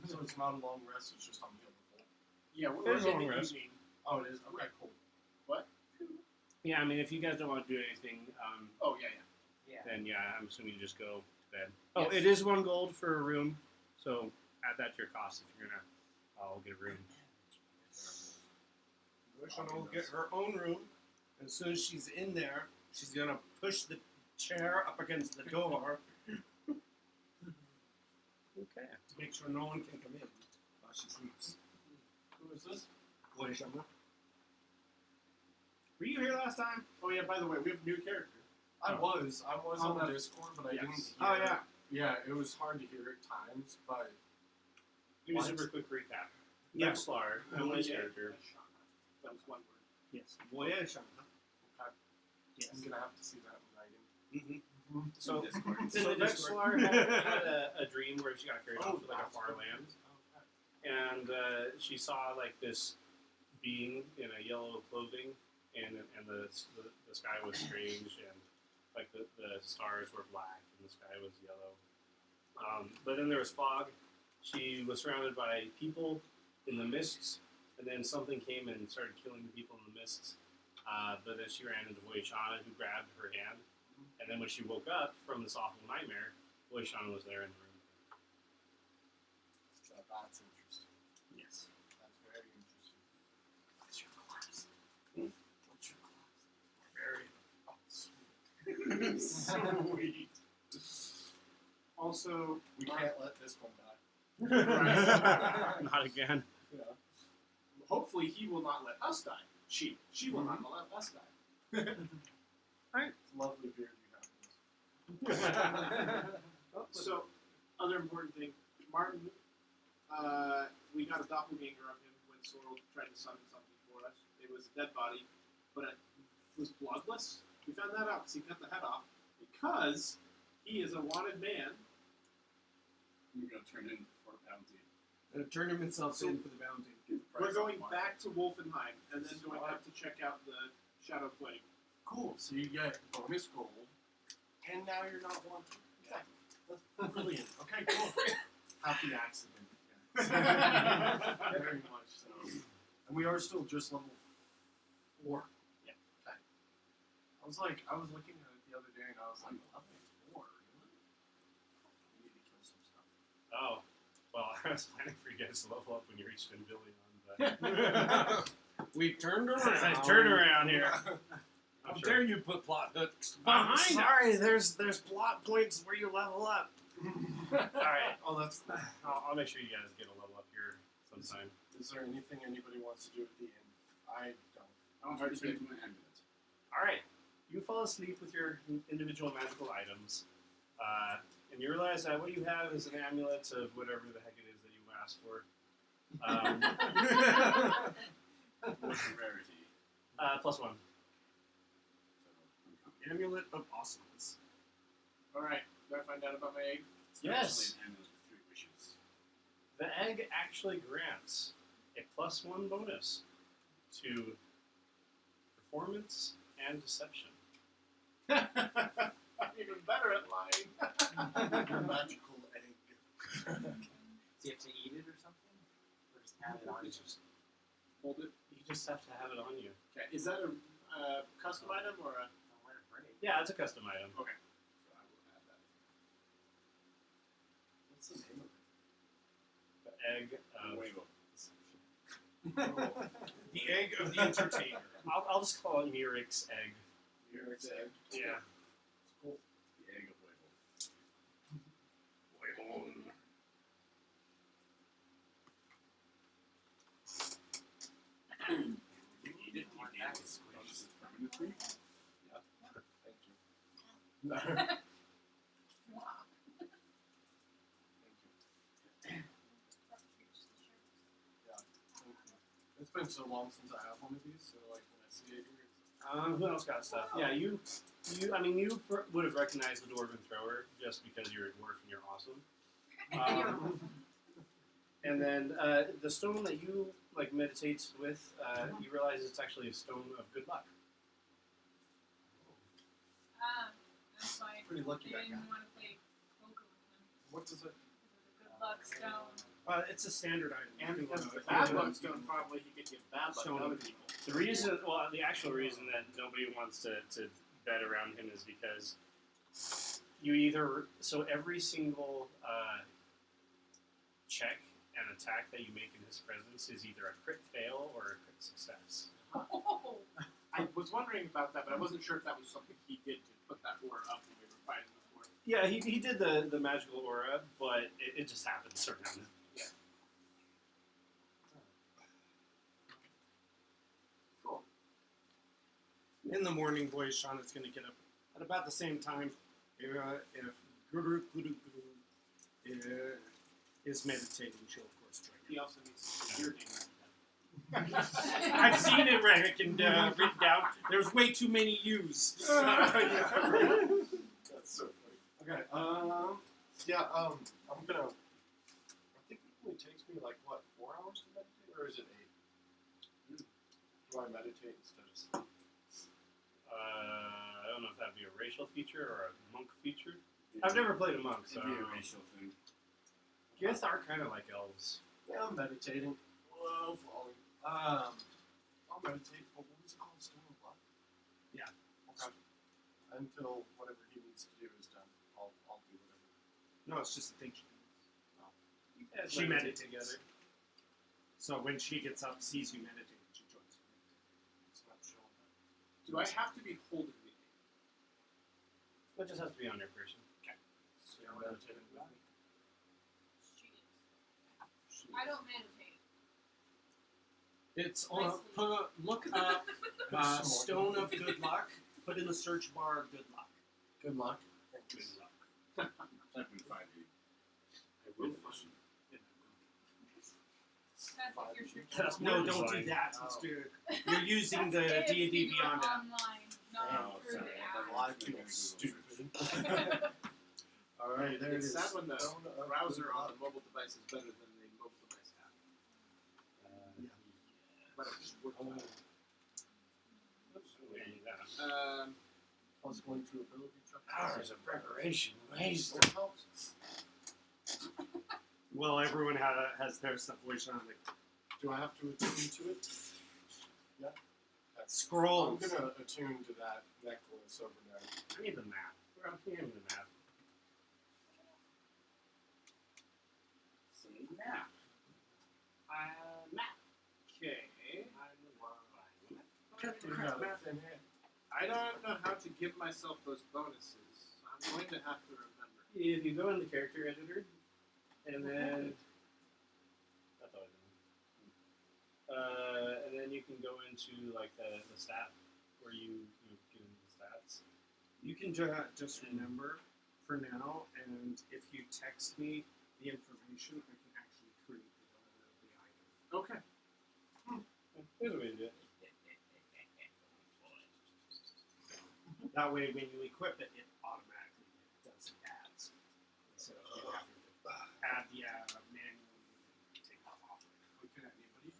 So it's not a long rest. It's just I'm healed before. Yeah, we're There's a in long the rest. evening. Oh, it is. Okay, cool. Yeah, I mean, if you guys don't want to do anything, Oh, yeah. then yeah, I'm assuming you just go to bed. Oh, Yes. it is 1 gold for a room, so add that to your cost if you're gonna. I'll get a room. Oishana will get her own room. As soon as she's in there, she's gonna push the chair up against the door Okay. to make sure no one can come in while she sleeps. Who is this? Oishana. Were you here last time? Oh, yeah, by the way, we have a new character. I was On on the- Discord, but I Yes. didn't hear. Oh yeah. Yeah, it was hard to hear at times, but Give me a What? super quick recap. Yeah. Vexlar, Oh, Emily's yeah. character. That was 1 word. Yes. Oishana. okay. Yes. I'm gonna have to see that in writing. Mm-hmm. So, Discord. so Vexlar had a dream where she got carried off to like a that's far what it land. is. Okay. And she saw like this being in a yellow clothing, and the sky was strange, and like the stars were black and the sky was yellow. But then there was fog. She was surrounded by people in the mists, and then something came and started killing the people in the mists. But then she ran into Oishana, who grabbed her hand, and then when she woke up from this awful nightmare, Oishana was there in the room. So that's interesting. Yes. That's very interesting. What's your class? What's your class? Very. Oh, sweet. Also, We can't let this one die. Not again. Yeah. hopefully he will not let us die. She will not let us die. It's a lovely beard you have. So, other important thing, Martin, we got a doppelganger of him when Sorrel tried to summon something for us. It was a dead body, but it was bloodless. We found that out because he cut the head off. Because he is a wanted man. We're gonna turn it into for a bounty. And turn himself So- in for the bounty. Get the We're price going up. back to Wolfenheim and then going up to check out the Shadow Plague. Cool. So you get bonus gold, and now you're not wanted. Exactly. That's brilliant. Okay, cool. Happy accident. Very much so. And we are still just level 4. Yeah. Okay. I was looking at it the other day, and I was like, level 4, really? We need to kill some stuff. Oh, well, I was planning for you guys to level up when you reached Anvillion, but We've turned around. turn around here. How I'm dare you put plot hooks I'm behind sorry. There's plot points where you level up. All right, Oh, that's cool. I'll make sure you guys get a level up here sometime. Is there anything anybody wants to do at the end? I don't. I want to return to my amulet. All right, you fall asleep with your individual magical items, and you realize that what you have is an amulet of whatever the heck it is that you asked for. What's the rarity? +1. So, uncommon. Amulet of Awesomeness. Alright, do I find out about my egg? It's Yes. actually an amulet with 3 wishes. The egg actually grants a +1 bonus to performance and deception. I'm even better at lying. Magical egg. Do you have to eat it or something? Or just have it on you? Just hold it. You just have to have it on you. Okay, is that a custom item or a... Don't let it break. Yeah, it's a custom item. Okay. So I will add that. What's the name of The egg of... Wait, The egg of the entertainer. I'll just call it Muric's egg. it? Your egg. Yeah. It's cool. the egg of Wiggle. Wiggle. You eat it, you gain bonuses permanently. Thank you. Thank you. It's been so long since I have one of these, so like when I see it here, Who else got stuff? Yeah, you would have recognized the Dwarven Thrower just because you're a dwarf and you're awesome. And then the stone that you like meditate with, you realize it's actually a stone of good luck. That's why Pretty lucky I that didn't guy. want to play poker with him. what does it? Good luck stone. It's a standard item. And because Everyone it's knows bad it. luck stone, probably he could give bad luck to Stone. other people. The reason, the actual reason that nobody wants to bet around him is because you every single check and attack that you make in his presence is either a crit fail or a crit success. Oh, I was wondering about that, but I wasn't sure if that was something he did to put that aura up when we were fighting before. Yeah, he did the magical aura, but it just happens around. Cool. In the morning, boys, Sean is going to get up at about the same time. If Guru is meditating, she'll of course join He also needs to hear things. I've seen it, Rick, and written down. There's way too many U's. That's so funny. Okay. Yeah. I'm gonna. I think it only takes me like what 4 hours to meditate, or is it 8? Do I meditate instead of sleep? I don't know if that'd be a racial feature or a monk feature. I've never played a monk, so It'd be a racial thing. Guess are kind of like elves. Yeah, I'm meditating. Whoa, falling. I'll meditate. But what is it called? Stone of Luck? Yeah. Okay. Until whatever he needs to do is done, I'll do whatever. No, it's just a thing. Yeah, She meditates together. So when she gets up, sees you meditating, she joins you. It's not showing that. Do I have to be holding the egg? It just has to be on your person. So you're meditating with me? I don't meditate. It's on. Look up Stone of Good Luck. Put in the search bar Good Luck. Good luck. Good luck. Type in 5e. I will find That's if you're That's No, more don't design. do that. Oh. You're using the That's if D&D you were Beyond app. online, not Oh, through sorry. the app. Live people stupid. All right, there it It's is. sad when the Stone of browser Good on Luck. the mobile device is better than the mobile device app. But it just works better. Plus 1 to ability check. Hours of preparation. Waste. What helps? Well, everyone has their stuff voiced on it. Do I have to attune to it? Yeah. I'm Scrolls. gonna attune to that necklace over there. I need the map. Where else do you have the map? Say now. Came out of thin air. I don't know how to give myself those bonuses. I'm going to have to remember. If you go in the character editor, and then that's all I know. And then you can go into like the stat where you get into the stats. You can just remember for now, and if you text me the information, I can actually create the item. Okay. There's a way to do it. That way, when you equip it, it automatically does the ads. So you have to add the manually and take that off. Can anybody?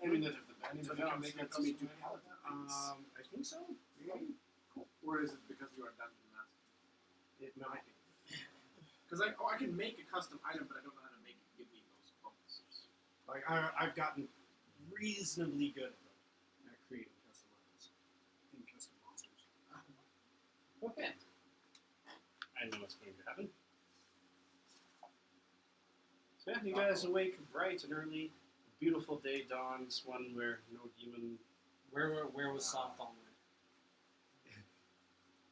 I mean, if the Anybody can can make make it to me custom do paladins. I think so. Maybe. Or is it because you are dungeon master? It might be. Because I can make a custom item, but I don't know how to make it give me those bonuses. Like I've gotten reasonably good at them, at creating custom items and custom monsters. Okay. I know what's going to happen. So yeah, you guys awake bright and early. A beautiful day dawns, one where no demon. Where was Softball?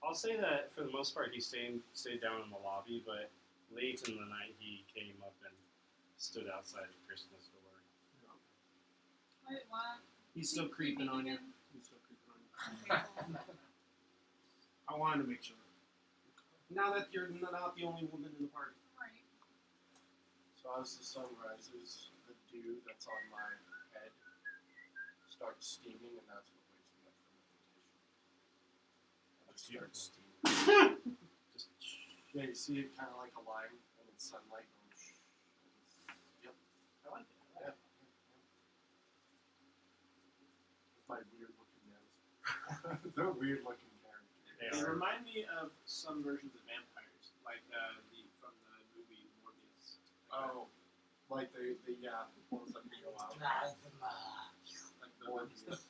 I'll say that for the most part he stayed down in the lobby, but late in the night he came up and stood outside the Christmas door. Wait, what? He's still creeping on you. Again? He's still creeping on you. Okay, cool. I wanted to make sure. Now that you're not the only woman in the party. Right. So as the sun rises, the dew that's on my head starts steaming, and that's what wakes me up from meditation. And it starts steaming. Just Yeah, you see it kind of like a line, and it's sunlight going. Yep. I like it. Yeah. With my weird looking nose. They're weird looking characters. They They are. remind me of some versions of vampires, like from the movie Morbius. Oh, like the ones that can go out.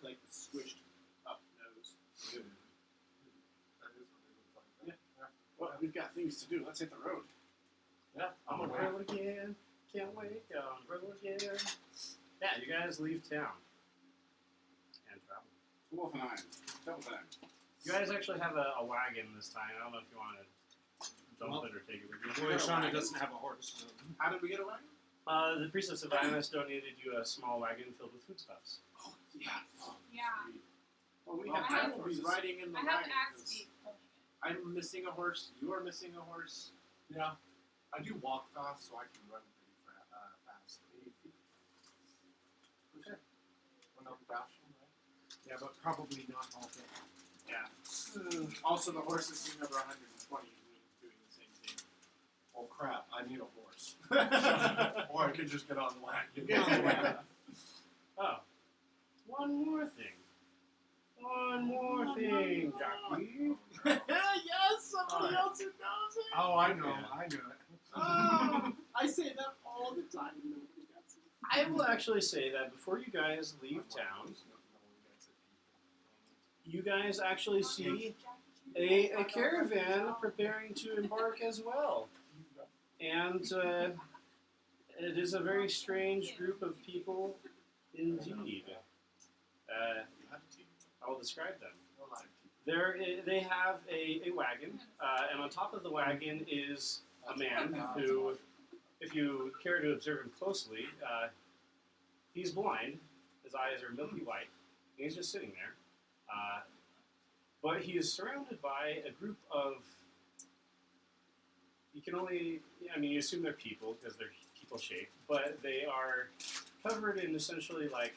Like the squished up nose. That is what they look like. Yeah. Well, we've got things to do. Let's hit the road. Yeah, On the road again. Can't wait. On the road again. Yeah, you guys leave town and travel. Wolf and I. Double time. You guys actually have a wagon this time. I don't know if you want to dump it or take it with you. Boy, Shauna doesn't have a horse. So. How did we get away? The priest of Sylvanus donated you a small wagon filled with foodstuffs. Oh, yeah. Yeah. Well, we Well, have I time will be horses. riding in the I have wagon. axe 'cause feet pulling it. I'm missing a horse. You are missing a horse. Yeah. I do walk fast, so I can run pretty fast. 80 feet. Okay. When I'm dashing, right? Yeah, but probably not all day. Yeah. Also, the horse is sitting over 120 doing the same thing. Oh crap! I need a horse. Or I could just get on the wagon. Get on the wagon. Oh, one more thing. One more thing, Jackie. Yes, somebody Alright. else who knows it. Oh, I know. Yeah. I know it. Oh, I say that all the time and nobody gets it. I will actually say that before you guys leave town, you guys actually see a caravan preparing to embark as well. And it is a very strange group of people indeed. I will describe them. They have a wagon, and on top of the wagon is a man who, if you care to observe him closely, he's blind. His eyes are milky white. And he's just sitting there. But he is surrounded by a group of, you assume they're people because they're people-shaped, but they are covered in essentially like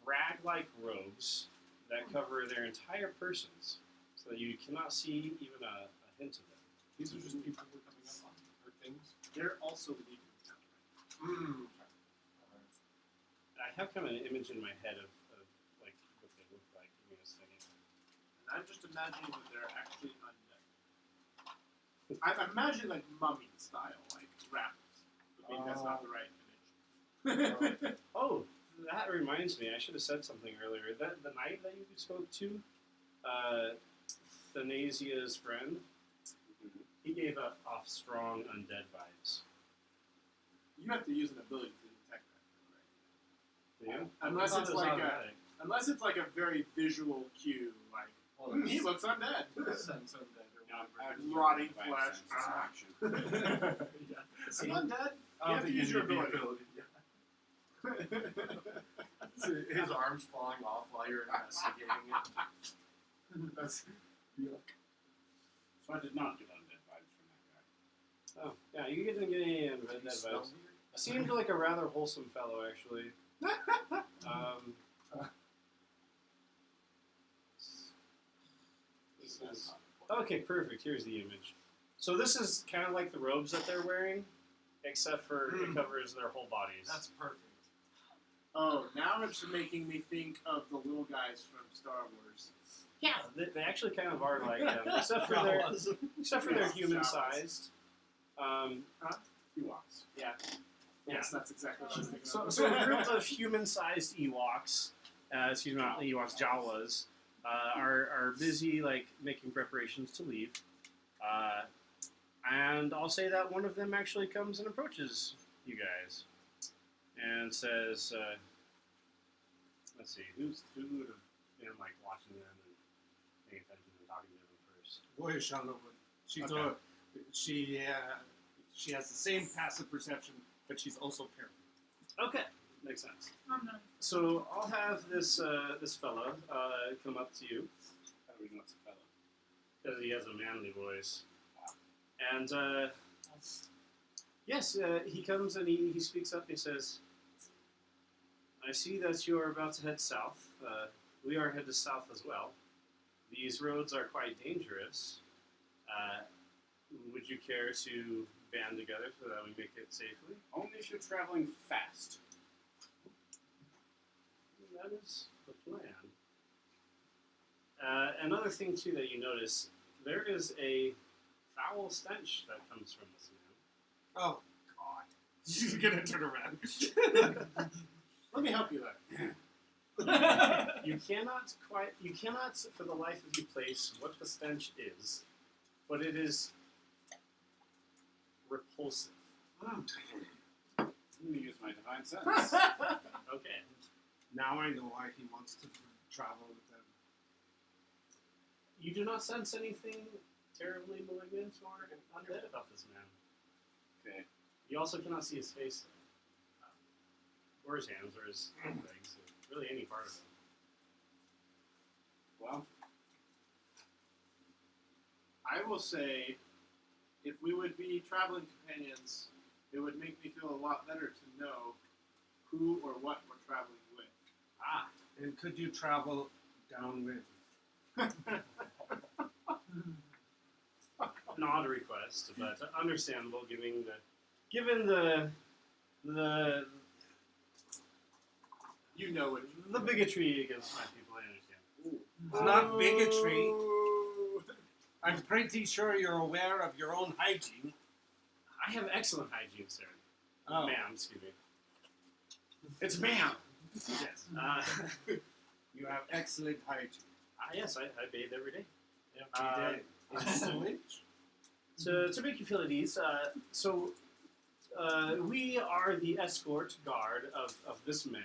rag-like robes that cover their entire persons, so that you cannot see even a hint of them. These are just people we're coming up on, or things. They're also leaving town. I have kind of an image in my head of like what they look like. Give me a second. And I'm just imagining that they're actually undead. I'm imagining like mummy style, like wrapped. But maybe that's not the right image. Oh, that reminds me. I should have said something earlier. That the knight that you spoke to, Thanasia's friend, he gave off strong undead vibes. You have to use an ability to detect that, right? Do you? Unless I thought it's it was like automatic. Unless it's like a very visual cue, like he looks undead. Sense undead or Yeah, whatever. Rotting by flesh. sense of action. Yeah. Is he undead? I You don't have to think use your you need the ability. His arms falling off while you're investigating it. That's So I did not get undead vibes from that guy. Oh, yeah, you didn't get any red dead vibes. Seemed like a rather wholesome fellow, actually. This is, okay, perfect. Here's the image. So this is kind of like the robes that they're wearing, except for it covers their whole bodies. That's perfect. Oh, now it's making me think of the little guys from Star Wars. Yeah, they actually kind of are like them, except for their human sized. Ewoks. Yeah. Yes, that's exactly what I was thinking So, of. so a group of human-sized Ewoks, excuse me, not Ewoks, Jawas, are busy like making preparations to leave. And I'll say that one of them actually comes and approaches you guys and says, "Let's see, who would have been like watching them and paying attention and talking to them first?" Boy, Shana would. She's Okay. she has the same passive perception, but she's also paranoid. Okay, makes sense. I'm not. So I'll have this this fella come up to you. How do we know it's a fellow? Because he has a manly voice. And, yes, he comes and he speaks up and he says, "I see that you are about to head south. We are headed south as well. These roads are quite dangerous. Would you care to band together so that we make it safely?" Only if you're traveling fast. That is the plan. Another thing, too, that you notice, there is a foul stench that comes from this man. Oh God! She's gonna turn around. Let me help you there. You cannot for the life of you place what the stench is, but it is repulsive. I'm going to use my divine sense. Okay. Now I know why he wants to travel with them. You do not sense anything terribly malignant or undead about this man. Okay. You also cannot see his face, or his hands, or his legs, or really any part of him. Well, I will say, if we would be traveling companions, it would make me feel a lot better to know who or what we're traveling with. Ah, And could you travel downwind? an odd request, but understandable given the You know it. the bigotry against my people. I understand. It's not bigotry. Ooh. I'm pretty sure you're aware of your own hygiene. I have excellent hygiene, sir. Oh. Ma'am, excuse me. It's ma'am. Yes. You have excellent hygiene. Yes, I bathe every day. Every day. In sewage? To make you feel at ease, we are the escort guard of this man.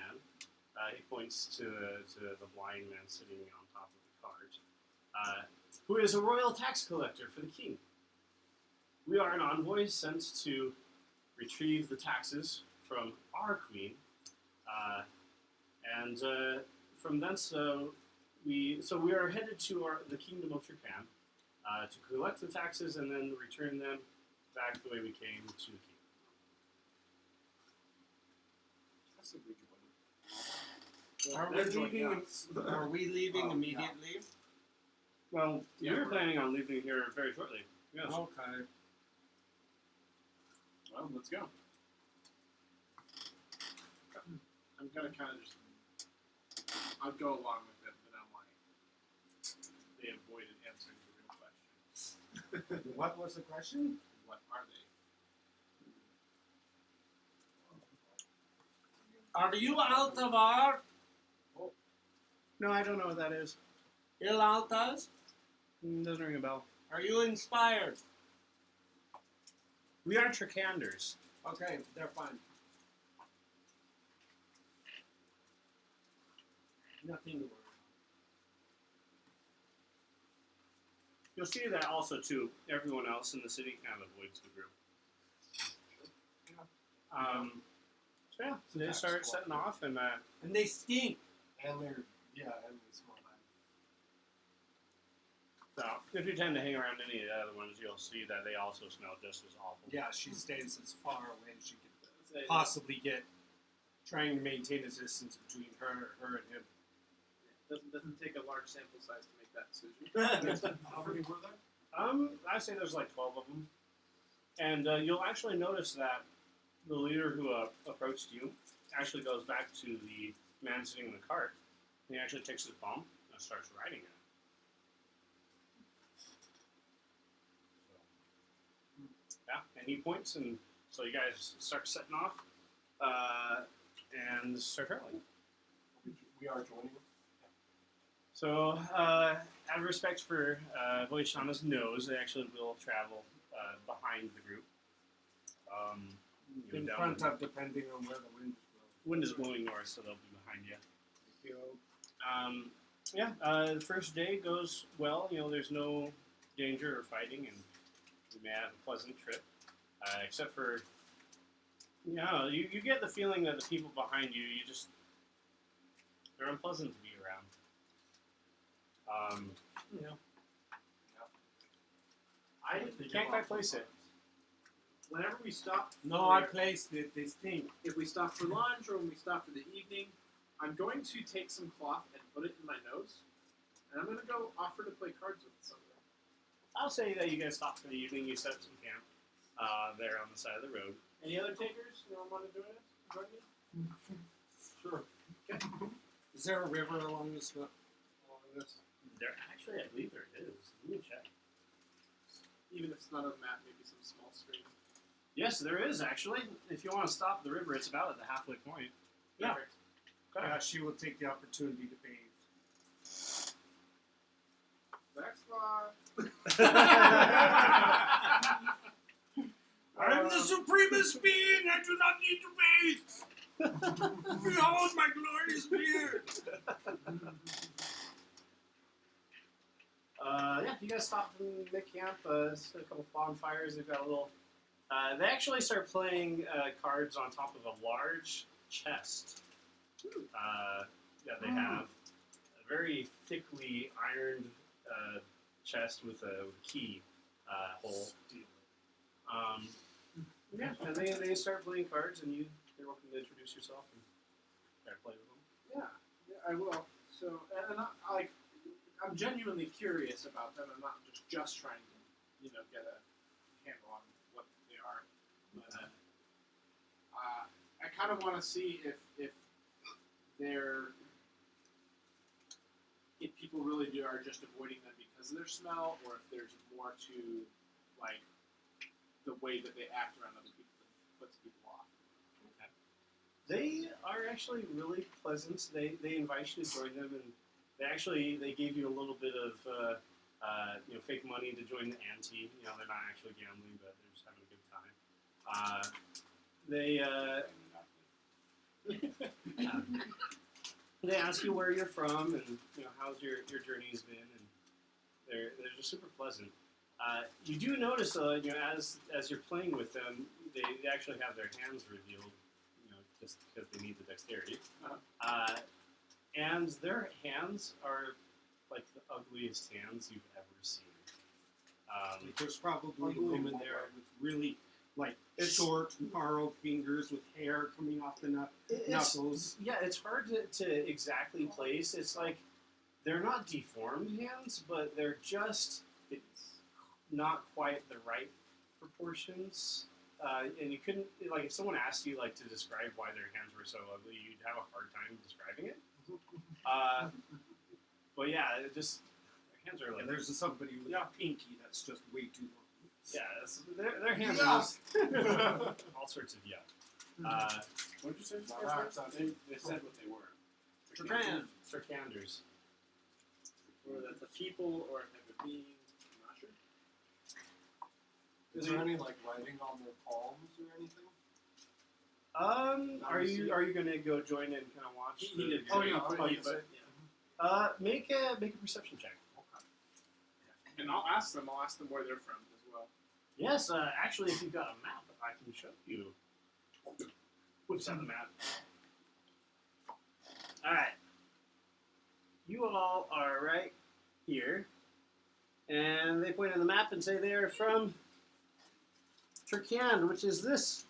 He points to the blind man sitting on top of the cart, who is a royal tax collector for the king. We are an envoy sent to retrieve the taxes from our queen, and from thence we are headed to the kingdom of Turkan to collect the taxes and then return them back the way we came to the king. That's a good one. Are we leaving immediately? Well, Yeah, we're we're- planning on leaving here very shortly. Yes. Okay. well, let's go. I'm gonna kind of just. I'll go along with it, but I'm like. They avoided answering the real question. What was the question? What are they? Are you Altavar? No, I don't know what that is. Il Altas? Doesn't ring a bell. Are you inspired? We are Tricanders. Okay, they're fine. Nothing to worry about. You'll see that also too. Everyone else in the city kind of avoids the group. So yeah, so they start setting off, and And they stink. And they're and they smell bad. so if you tend to hang around any of the other ones, you'll see that they also smell just as awful. Yeah, she stays as far away as she can Say, possibly get, trying to maintain a distance between her and him. doesn't take a large sample size to make that decision. How many were there? I say there's like 12 of them, and you'll actually notice that the leader who approached you actually goes back to the man sitting in the cart. And he actually takes his bump and starts riding it. So, yeah, and he points, and so you guys start setting off and start traveling. We are joining. So, out of respect for Voishana's nose, they actually will travel behind the group. In Down front the- of, depending on where the wind is blowing. Wind is blowing north, so they'll be behind you. You The first day goes well. There's no danger or fighting, and you may have a pleasant trip. Except for, you get the feeling that the people behind you, they're unpleasant to be around. You can't quite place it. Whenever we stop, No, I placed it. They stink. if we stop for lunch or when we stop for the evening, I'm going to take some cloth and put it in my nose, and I'm going to go offer to play cards with somebody. I'll say that you guys stop for the evening. You set up some camp there on the side of the road. Any other takers? You want to join us? Join me? Sure. Is there a river along this? There, actually, I believe there is. Let me check. Even if it's not on the map, maybe some small stream. Yes, there is actually. If you want to stop the river, it's about at the halfway point. Yeah. Perfect. She will take the opportunity to bathe. Next one. I'm the supremest being. I do not need to bathe. Behold my glorious beard. You guys stop and make camp. Just a couple bonfires. They've got a little. They actually start playing cards on top of a large chest. They have a very thickly ironed chest with a key hole. And they start playing cards, and you're welcome to introduce yourself and try to play with them. Yeah, I will. So, and I'm genuinely curious about them. I'm not just trying to, get a handle on what they are. But I kind of want to see if people really are just avoiding them because of their smell, or if there's more to the way that they act around other people that puts people off. They are actually really pleasant. They invite you to join them, and they gave you a little bit of fake money to join the ante. They're not actually gambling, but they're just having a good time. They ask you where you're from and how's your journey's been, and they're just super pleasant. You do notice as you're playing with them, they actually have their hands revealed, just because they need the dexterity. And their hands are like the ugliest hands you've ever seen. There's probably a woman there with really short, gnarled fingers with hair coming off the knuckles. Yeah, it's hard to exactly place. It's like they're not deformed hands, but they're just not quite the right proportions. And you couldn't, if someone asked you to describe why their hands were so ugly, you'd have a hard time describing it. But yeah, their hands are And there's somebody with a pinky that's just way too long. yeah, their hands are just all sorts of yuck. What did you say? They said what they were. Circanders. Or that's a people or a type of being. I'm not sure. Is there any writing on their palms or anything? Are you gonna go join in and kind of watch? He did. Oh, yeah, But, okay. Make a perception check. And I'll ask them where they're from as well. Yes, actually, if you've got a map, I can show you. Whips out the map. Alright. You all are right here. And they point on the map and say they are from Turkiand, which is this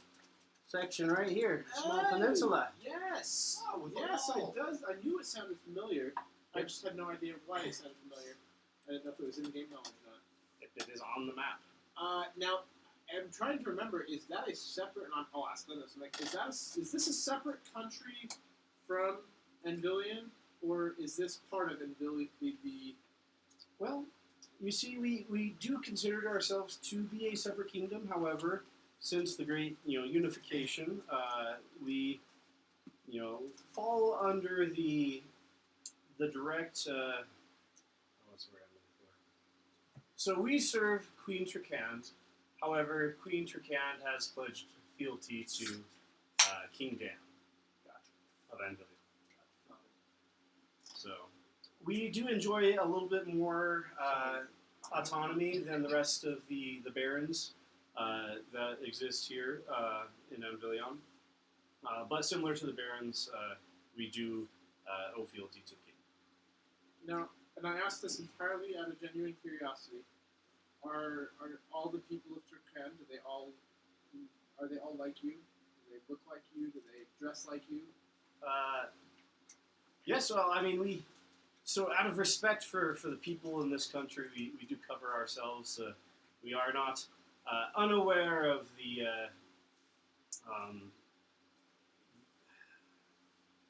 section right here. Small peninsula. Yes. Oh, with the Yes, wall. I knew it sounded familiar. I just had no idea why it sounded familiar. I didn't know if it was in-game knowledge or not. It is on the map. Now, I'm trying to remember, is that a separate, and I'll ask them this, like, is this a separate country from Anvillion, or is this part of Anvillion, Well, you see, we do consider ourselves to be a separate kingdom. However, since the great unification, we fall under the direct. What's the word I'm looking for? So we serve Queen Tricand. However, Queen Tricand has pledged fealty to King Dan of Anvillion. So we do enjoy a little bit more autonomy than the rest of the barons that exist here in Anvillion. But similar to the barons, we do owe fealty to the king. Now, and I ask this entirely out of genuine curiosity. Are all the people of Turkan, are they all like you? Do they look like you? Do they dress like you? Yes, well, I mean, so out of respect for the people in this country, we do cover ourselves. We are not unaware of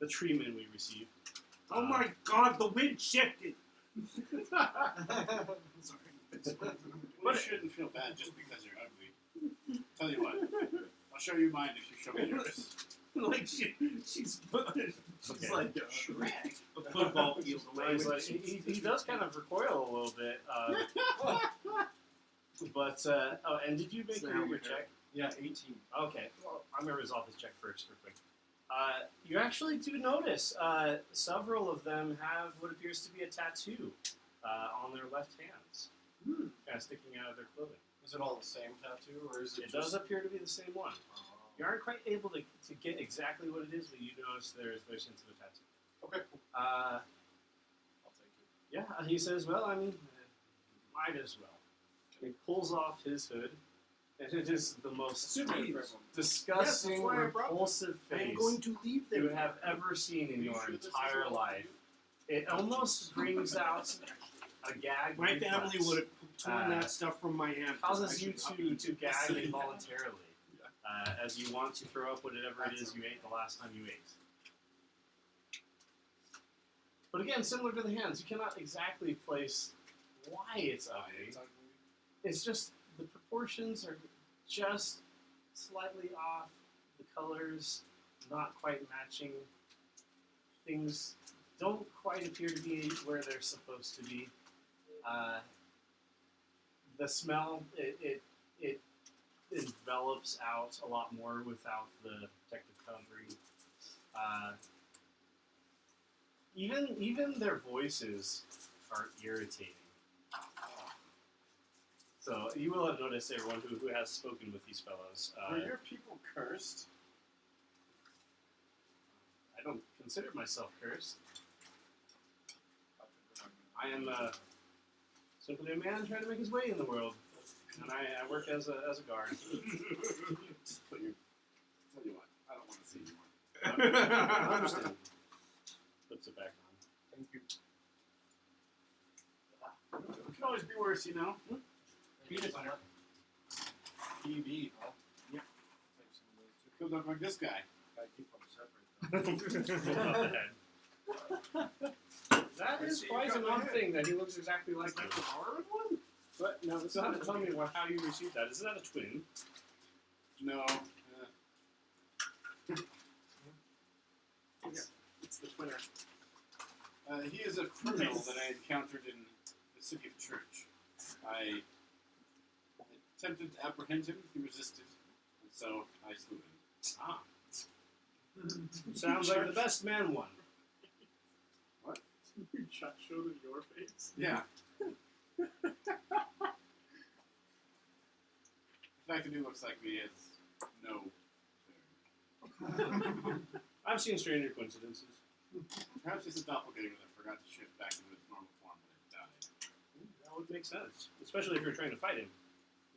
the treatment we receive. Oh my God, the wind shifted. You shouldn't feel bad just because you're ugly. Tell you what, I'll show you mine if you show me yours. Like she's Okay. like a football field away. He's like, he does kind of recoil a little bit. But, and did you make your check? Yeah, 18. Okay, well, I'm going to resolve this check first real quick. You actually do notice several of them have what appears to be a tattoo on their left hands, kind of sticking out of their clothing. Is it all the same tattoo, or is it It just... does appear to be the same one. You aren't quite able to get exactly what it is, but you notice there's hints of a tattoo. Okay, cool. Uh, I'll take it. yeah, he says, well, I mean, might as well. And he pulls off his hood, and it is the most disgusting, Yes, that's why I brought repulsive I am face going to leave you them. have ever seen in your sure this is entire all life. It almost brings out a gag. My reflex. family would have torn that stuff from my hand. Causes I you should not be to gag saying that. involuntarily as you want to throw up whatever it is you ate the last time you ate. But again, similar to the hands, you cannot exactly place why it's ugly. It's just the proportions are just slightly off. The colors not quite matching. Things don't quite appear to be where they're supposed to be. The smell, it envelops out a lot more without the protective covering. Even their voices are irritating. So you will have noticed, everyone who has spoken with these fellows. Were your people cursed? I don't consider myself cursed. I am simply a man trying to make his way in the world, and I work as a guard. Just put your... Tell you what, I don't want to see anymore. I understand. Puts it back on. Thank you. It could always be worse, you know? Peanut butter. PB, huh? Yeah. Take some of those too. Could look like this guy. Gotta keep them separate, though. That is quite an odd thing that he looks exactly like you. But no, it's not to tell me how you received that. Is that a twin? No. It's the twinner. He is a criminal that I encountered in the city of Church. I attempted to apprehend him. He resisted, and so I slew him. Ah. Sounds like the best man one. What? Shot showed in your face. Yeah. The fact that he looks like me is no. I've seen stranger coincidences. Perhaps it's a doppelganger that forgot to shift back into its normal form when it died. That would make sense, especially if you're trying to fight him.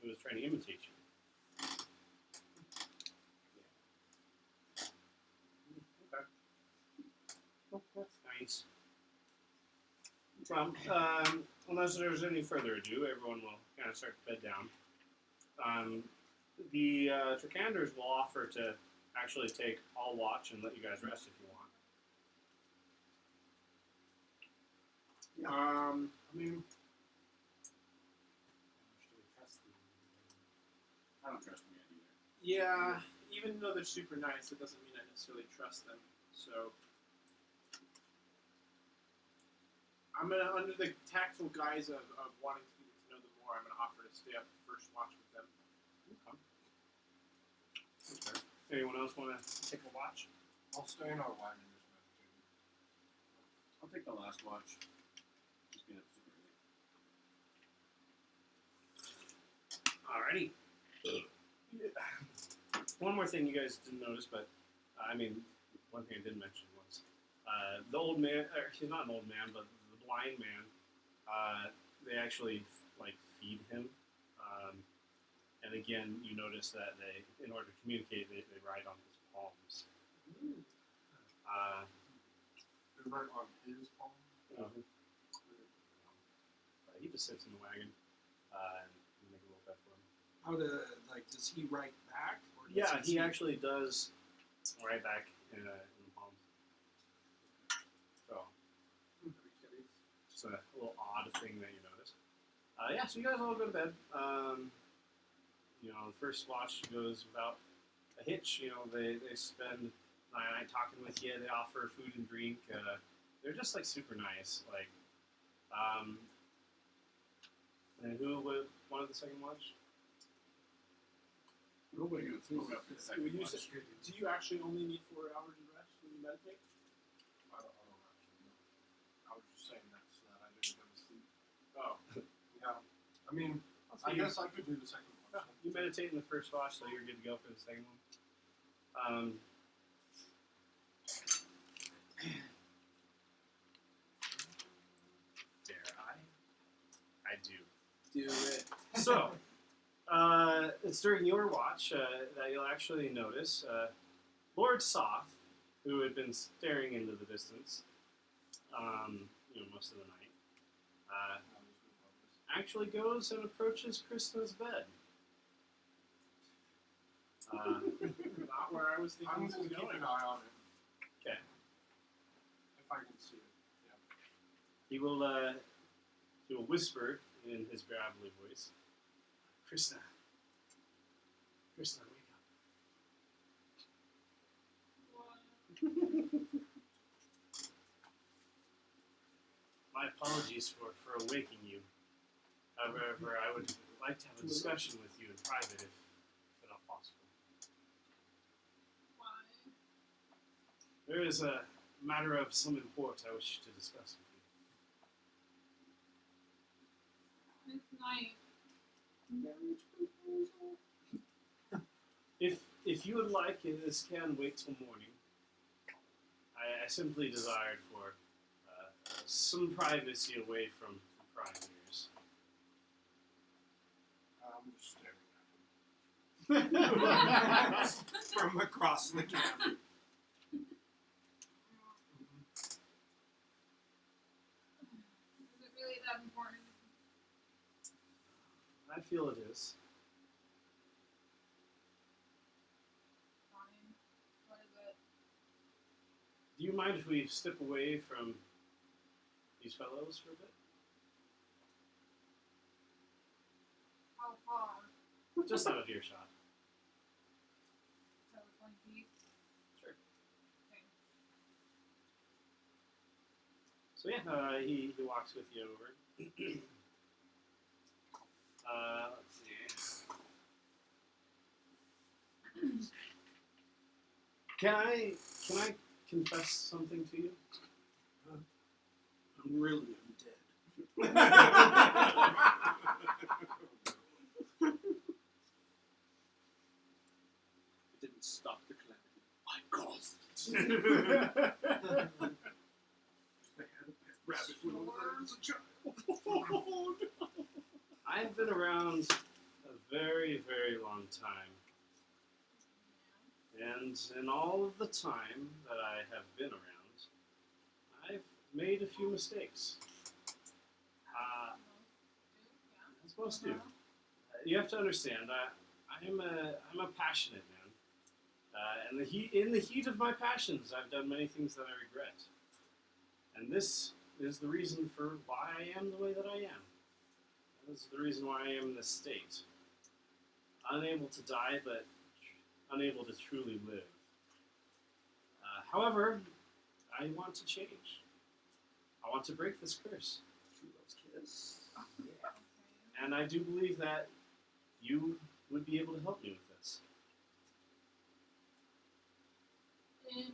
He was trying to imitate you. Okay. Oh, that's nice. Well, unless there's any further ado, everyone will kind of start to bed down. The Tricanders will offer to actually take all watch and let you guys rest if you want. I mean, I don't trust him yet either. Yeah, even though they're super nice, it doesn't mean I necessarily trust them. So I'm gonna, under the tactful guise of wanting to know them more, I'm gonna offer to stay up first watch with them. Okay. Anyone else want to take a watch? I'll stay in our wagon and just meditate. I'll take the last watch. Just being up super early. Alrighty. One more thing you guys didn't notice, but I mean, one thing I did mention was the old man. Or he's not an old man, but the blind man. They actually like feed him, and again, you notice that they, in order to communicate, they ride on his palms. They're right on his palm. He just sits in the wagon and we make a little bed for him. Does he write back? Or does Yeah, he speak? actually does right back in the palms. So, just a little odd thing that you notice. Yeah, so you guys all go to bed. You know, the first watch goes without a hitch. You know, they spend the night talking with you. They offer food and drink. They're just like super nice. Like, and who would wanted the second watch? Nobody gonna smoke up for the second Would you watch. say, do you actually only need 4 hours of rest when you meditate? I don't actually know. I was just saying that so that I didn't go to sleep. Oh, Yeah. I mean, So I you, guess I could do the second one. you meditate in the first watch, so you're good to go for the second one. Dare I do. do it. So, it's during your watch that you'll actually notice Lord Soth, who had been staring into the distance, most of the night, actually goes and approaches Krishna's bed. Not where I was thinking I'm this going was to keep going. an eye on it Okay. if I can see it. He will whisper in his gravelly voice, Krishna, wake What? up. My apologies for awaking you. However, I would like to have a discussion with you in private if at all possible. Why? There is a matter of some import I wish to discuss with you. It's night. If you would like, this can wait till morning. I simply desired for some privacy away from prying ears. I'm just staring at him. From across the camp. Is it really that important? I feel it is. Fine. What is it? Do you mind if we step away from these fellows for a bit? How far? Just out of earshot. So 20 feet? Sure. Okay. So yeah, he walks with you over. Let's see. Can I confess something to you? I'm really undead. It didn't stop the calamity. My ghost. Rabbit when I was a child. Oh, no. I've been around a very, very long time. And in all of the time that I have been around, I've made a few mistakes. As most do. You have to understand, I'm a passionate man. And in the heat of my passions, I've done many things that I regret. And this is the reason for why I am the way that I am. This is the reason why I am in this state. Unable to die, but unable to truly live. However, I want to change. I want to break this curse. True love's kiss. And I do believe that you would be able to help me with this. In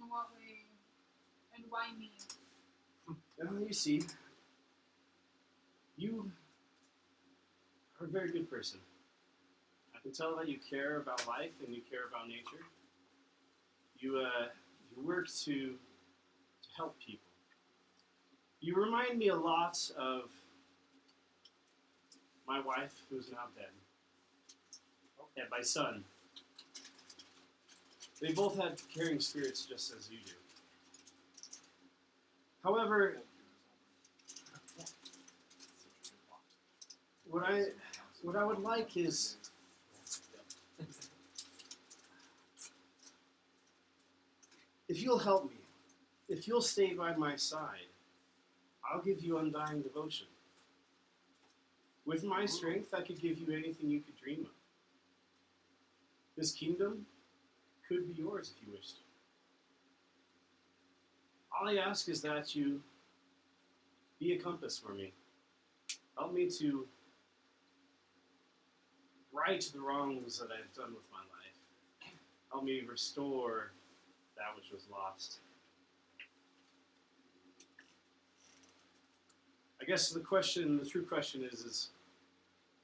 what way? And why me? You see, you are a very good person. I can tell that you care about life and you care about nature. You work to help people. You remind me a lot of my wife, who's now dead, and my son. They both had caring spirits just as you do. However, what I would like is if you'll help me, if you'll stay by my side, I'll give you undying devotion. With my strength, I could give you anything you could dream of. This kingdom could be yours if you wished. All I ask is that you be a compass for me. Help me to right the wrongs that I've done with my life. Help me restore that which was lost. I guess the true question is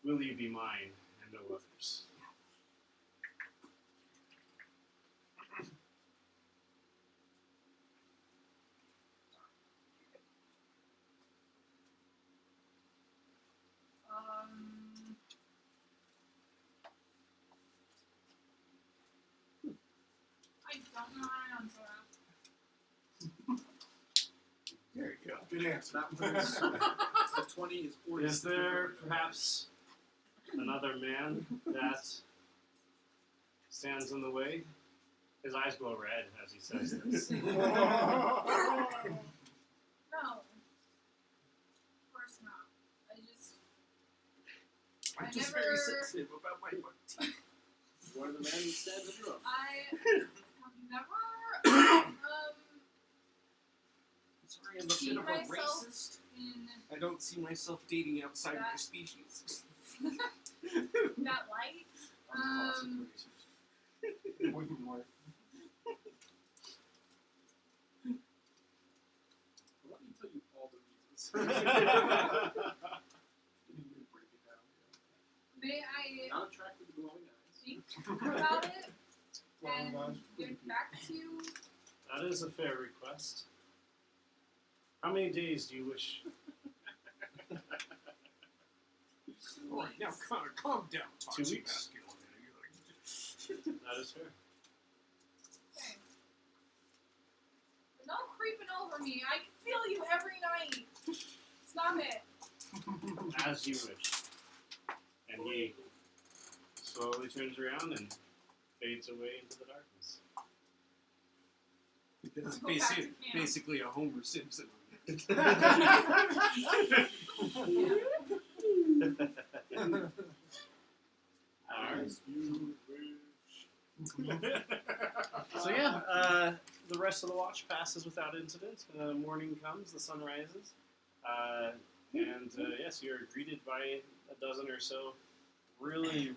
will you be mine and no others? I don't know how to answer that. There you go. Good answer. That was the 20 is 40. Is there perhaps another man that stands in the way? His eyes glow red as he says this. No. Of course not. I'm I just never- very sensitive about my teeth. You are the man who stands in your own. I have never Sorry, I'm a bit seen of a myself racist. in I don't see myself dating outside of That- your species. that light. Wouldn't work. Let me tell you all the reasons. Break it down. May I Not attracted to glowing eyes. think about it Well, and guys, get back to you? That is a fair request. How many days do you wish? Alright, now calm down, 2 toxic weeks? masculinity. That is fair. Okay. You're not creeping over me. I can feel you every night. Stop it. As you wish. And he slowly turns around and fades away into the darkness. That's Go back to camp. basically a Homer Simpson. Alright. So yeah, the rest of the watch passes without incident. Morning comes, the sun rises, and yes, you are greeted by a dozen or so really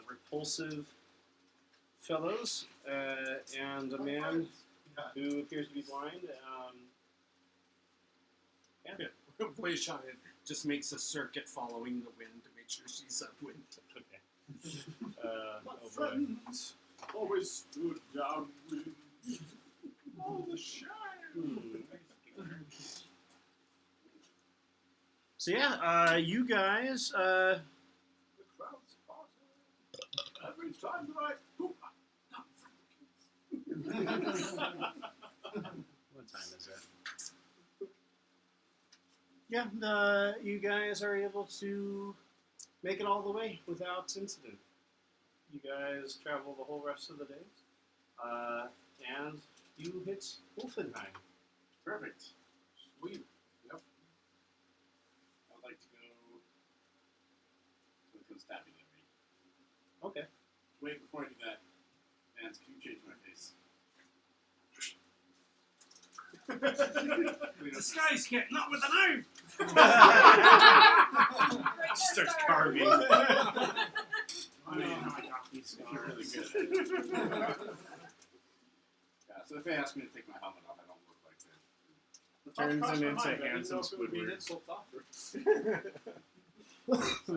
repulsive fellows, and a man who appears to be blind, Boy shot it. Just makes a circuit following the wind to make sure she's upwind. Okay. My Oh boy. friends always stood downwind. Oh, the shine. So yeah, you guys, The crowd's party. Every time that I poop, what time is it? Yeah, you guys are able to make it all the way without incident. You guys travel the whole rest of the day, and you hit Wolfenheim. Perfect. Sweet. I would like to go to the constabulary. Okay. Wait, before I do that, Vance, can you change my face? Disguise kit, not with a knife! Starts carving. I mean, I got these you're scars. really good at it. Yeah, so if they ask me to take my helmet off, I don't look like that. Turns him into I didn't handsome know if it would be an Squidward. insult offer. So,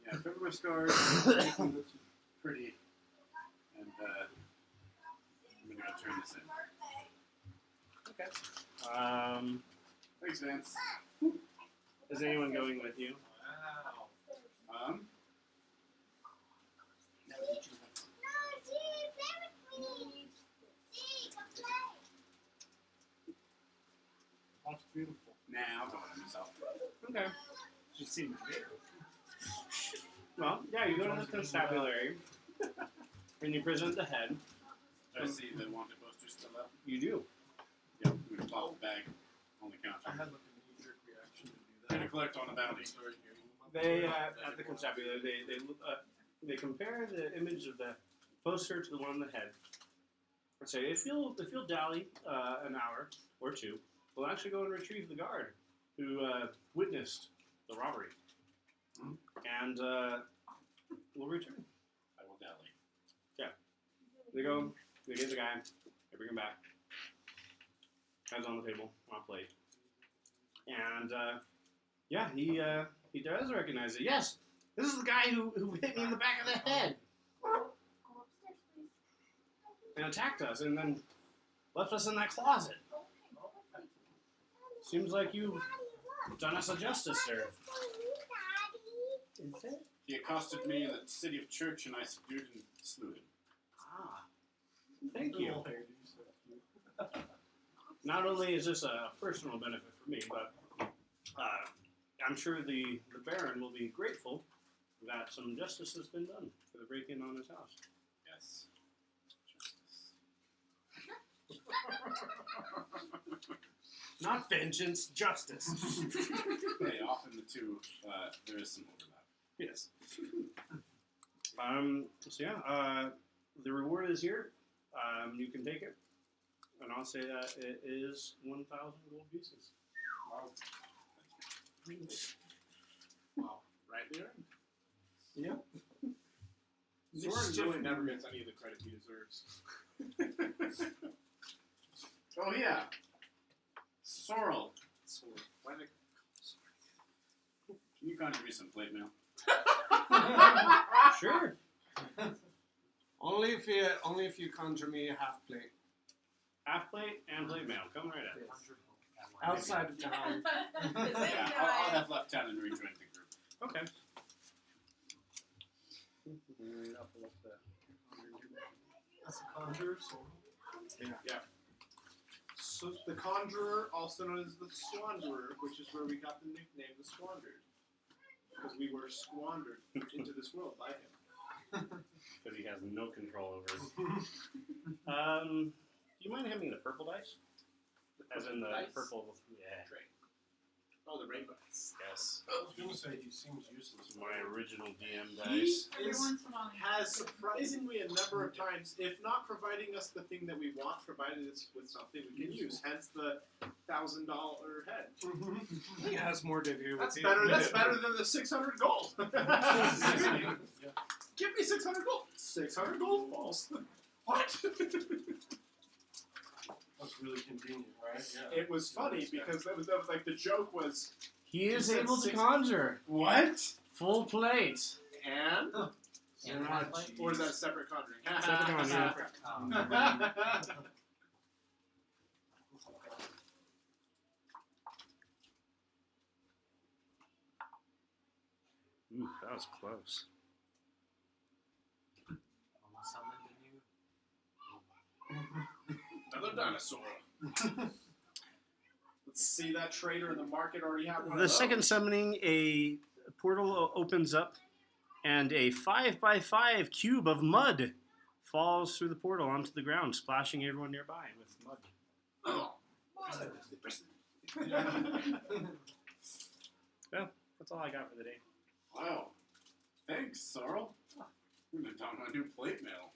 yeah, cover my scars, make them look pretty, and I'm gonna go turn this in. Okay. Thanks, Vance. Is anyone going with you? Um, That's beautiful. nah, I'll go by myself. Okay. Just seemed weird. Well, yeah, you go to the constabulary, and you present the head. Do I see the wanted poster still up? You do. Yep, I'm gonna plop the bag on the I counter. had like a knee-jerk reaction to do Gonna that. collect on a bounty. They at the constabulary they compare the image of the poster to the one on the head. And say if you'll dally an hour or two, we'll actually go and retrieve the guard who witnessed the robbery, and we'll return. I will dally. They go, they get the guy, they bring him back. Head's on the table, on a plate, and yeah, he does recognize it. Yes, this is the guy who hit me in the back of the head and attacked us, and then left us in that closet. Seems like you've done us a justice, sir. Is it? He accosted me in the city of Church, and I subdued and slew him. Ah, thank you. Not only is this a personal benefit for me, but I'm sure the Baron will be grateful that some justice has been done for the break-in on his house. Yes. Not vengeance, justice. Hey, often the two, there is some overlap. Yes. So yeah, the reward is here. You can take it, and I'll say that it is 1,000 gold pieces. Wow. Right there? Yeah. Soren really never gets any of the credit he deserves. Oh yeah. Sorrel. Soren. Why did Can you conjure me some plate mail? Sure. Only if you conjure me a half plate. Half plate and plate mail. Come right at it. Outside of town. Yeah, I'll have left town and rejoin the group. Okay. That's a conjurer, so. Yeah. So the conjurer, also known as the squanderer, which is where we got the nickname the squandered. Because we were squandered into this world by him. Because he has no control over it. Do you mind having the purple dice? As in the Dice? purple, yeah. Oh, the rainbow dice. Yes. I was gonna say he seems useless. My original DM He dice. Every once in a while. has surprisingly a number of times, if not providing us the thing that we want, provided us with something we can use. Hence the $1,000 head. He has more to do with That's it. better. That's better than the 600 gold. Give me 600 gold. 600 gold falls. What? That's really convenient, right? Yeah. It was funny because that was like the joke was He is said able to 60. conjure. What? Full plate. and And Ah, half life? or is that separate conjuring? Separate conjuring. Ooh, that was close. Almost summoned a new. Another dinosaur. Let's see that trader in the market already have one The of second those. summoning, a portal opens up, and a 5x5 cube of mud falls through the portal onto the ground, splashing everyone nearby with mud. Oh. Well, that's all I got for the day. Wow. Thanks, Sorrel. We're gonna talk about new plate mail.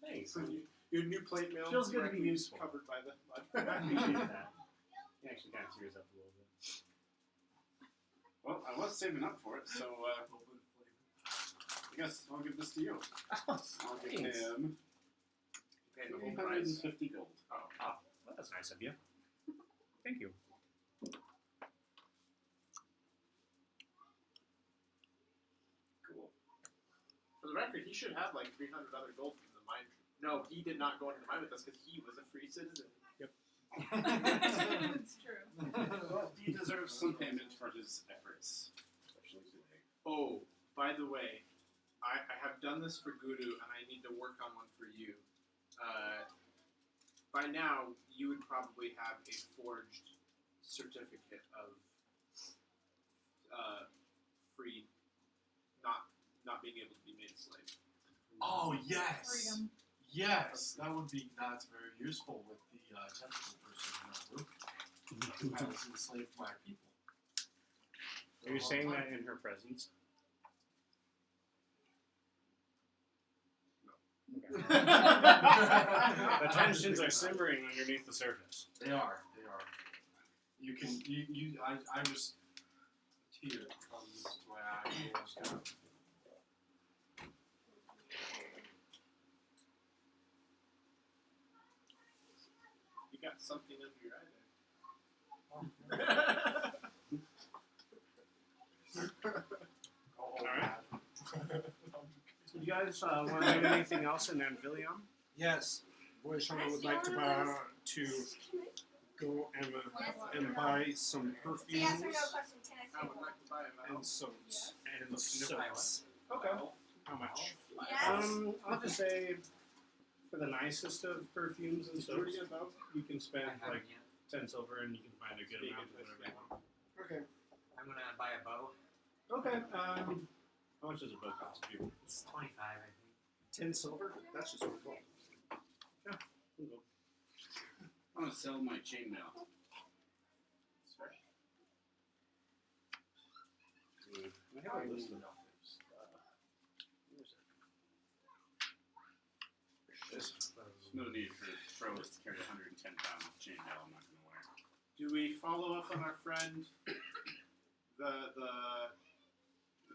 Thanks. So your new plate mail Feels good to be directly useful. covered by the I appreciate that. It actually kind of tears up a little bit. Well, I was saving up for it, so I guess I'll give this to you. I'll give Thanks. him Okay, the whole price. 350 gold. Oh, well, that's nice of you. Thank you. Cool. For the record, he should have like 300 other gold from the mine. No, he did not go into the mine with us because he was a free citizen. It's true. Well, he deserves some payment for his efforts, especially today. Oh, by the way, I have done this for Guru, and I need to work on one for you. By now, you would probably have a forged certificate of free, not being able to be made a slave. Oh yes, Freedom. yes, that's very useful with the tentacle person who has enslaved my people. Are you saying that in her presence? The tensions are simmering underneath the surface. They are. You can I just a tear comes to my eye and just kind of. You got something under your eye Alright. So you guys want to do anything else in Anvillion? Yes, Boy Shana would like to go and buy some perfumes Yes or no question. Can I I say would one? like to buy a and vowel. soaps and Looking to buy soaps. Okay. How much? Yes. I'll just say for the nicest of perfumes and soaps, you can spend I haven't like yet. 10 silver and you can find a good amount of whatever you want. Okay. I'm gonna buy a bow. Okay. How much does a bow cost you? It's 25, I think. 10 silver? That's just one gold. I'm gonna sell my chainmail. Sorry. I have a list of There's no need for Trolls to carry 110 pound chainmail. I'm not gonna wear. Do we follow up on our friend, the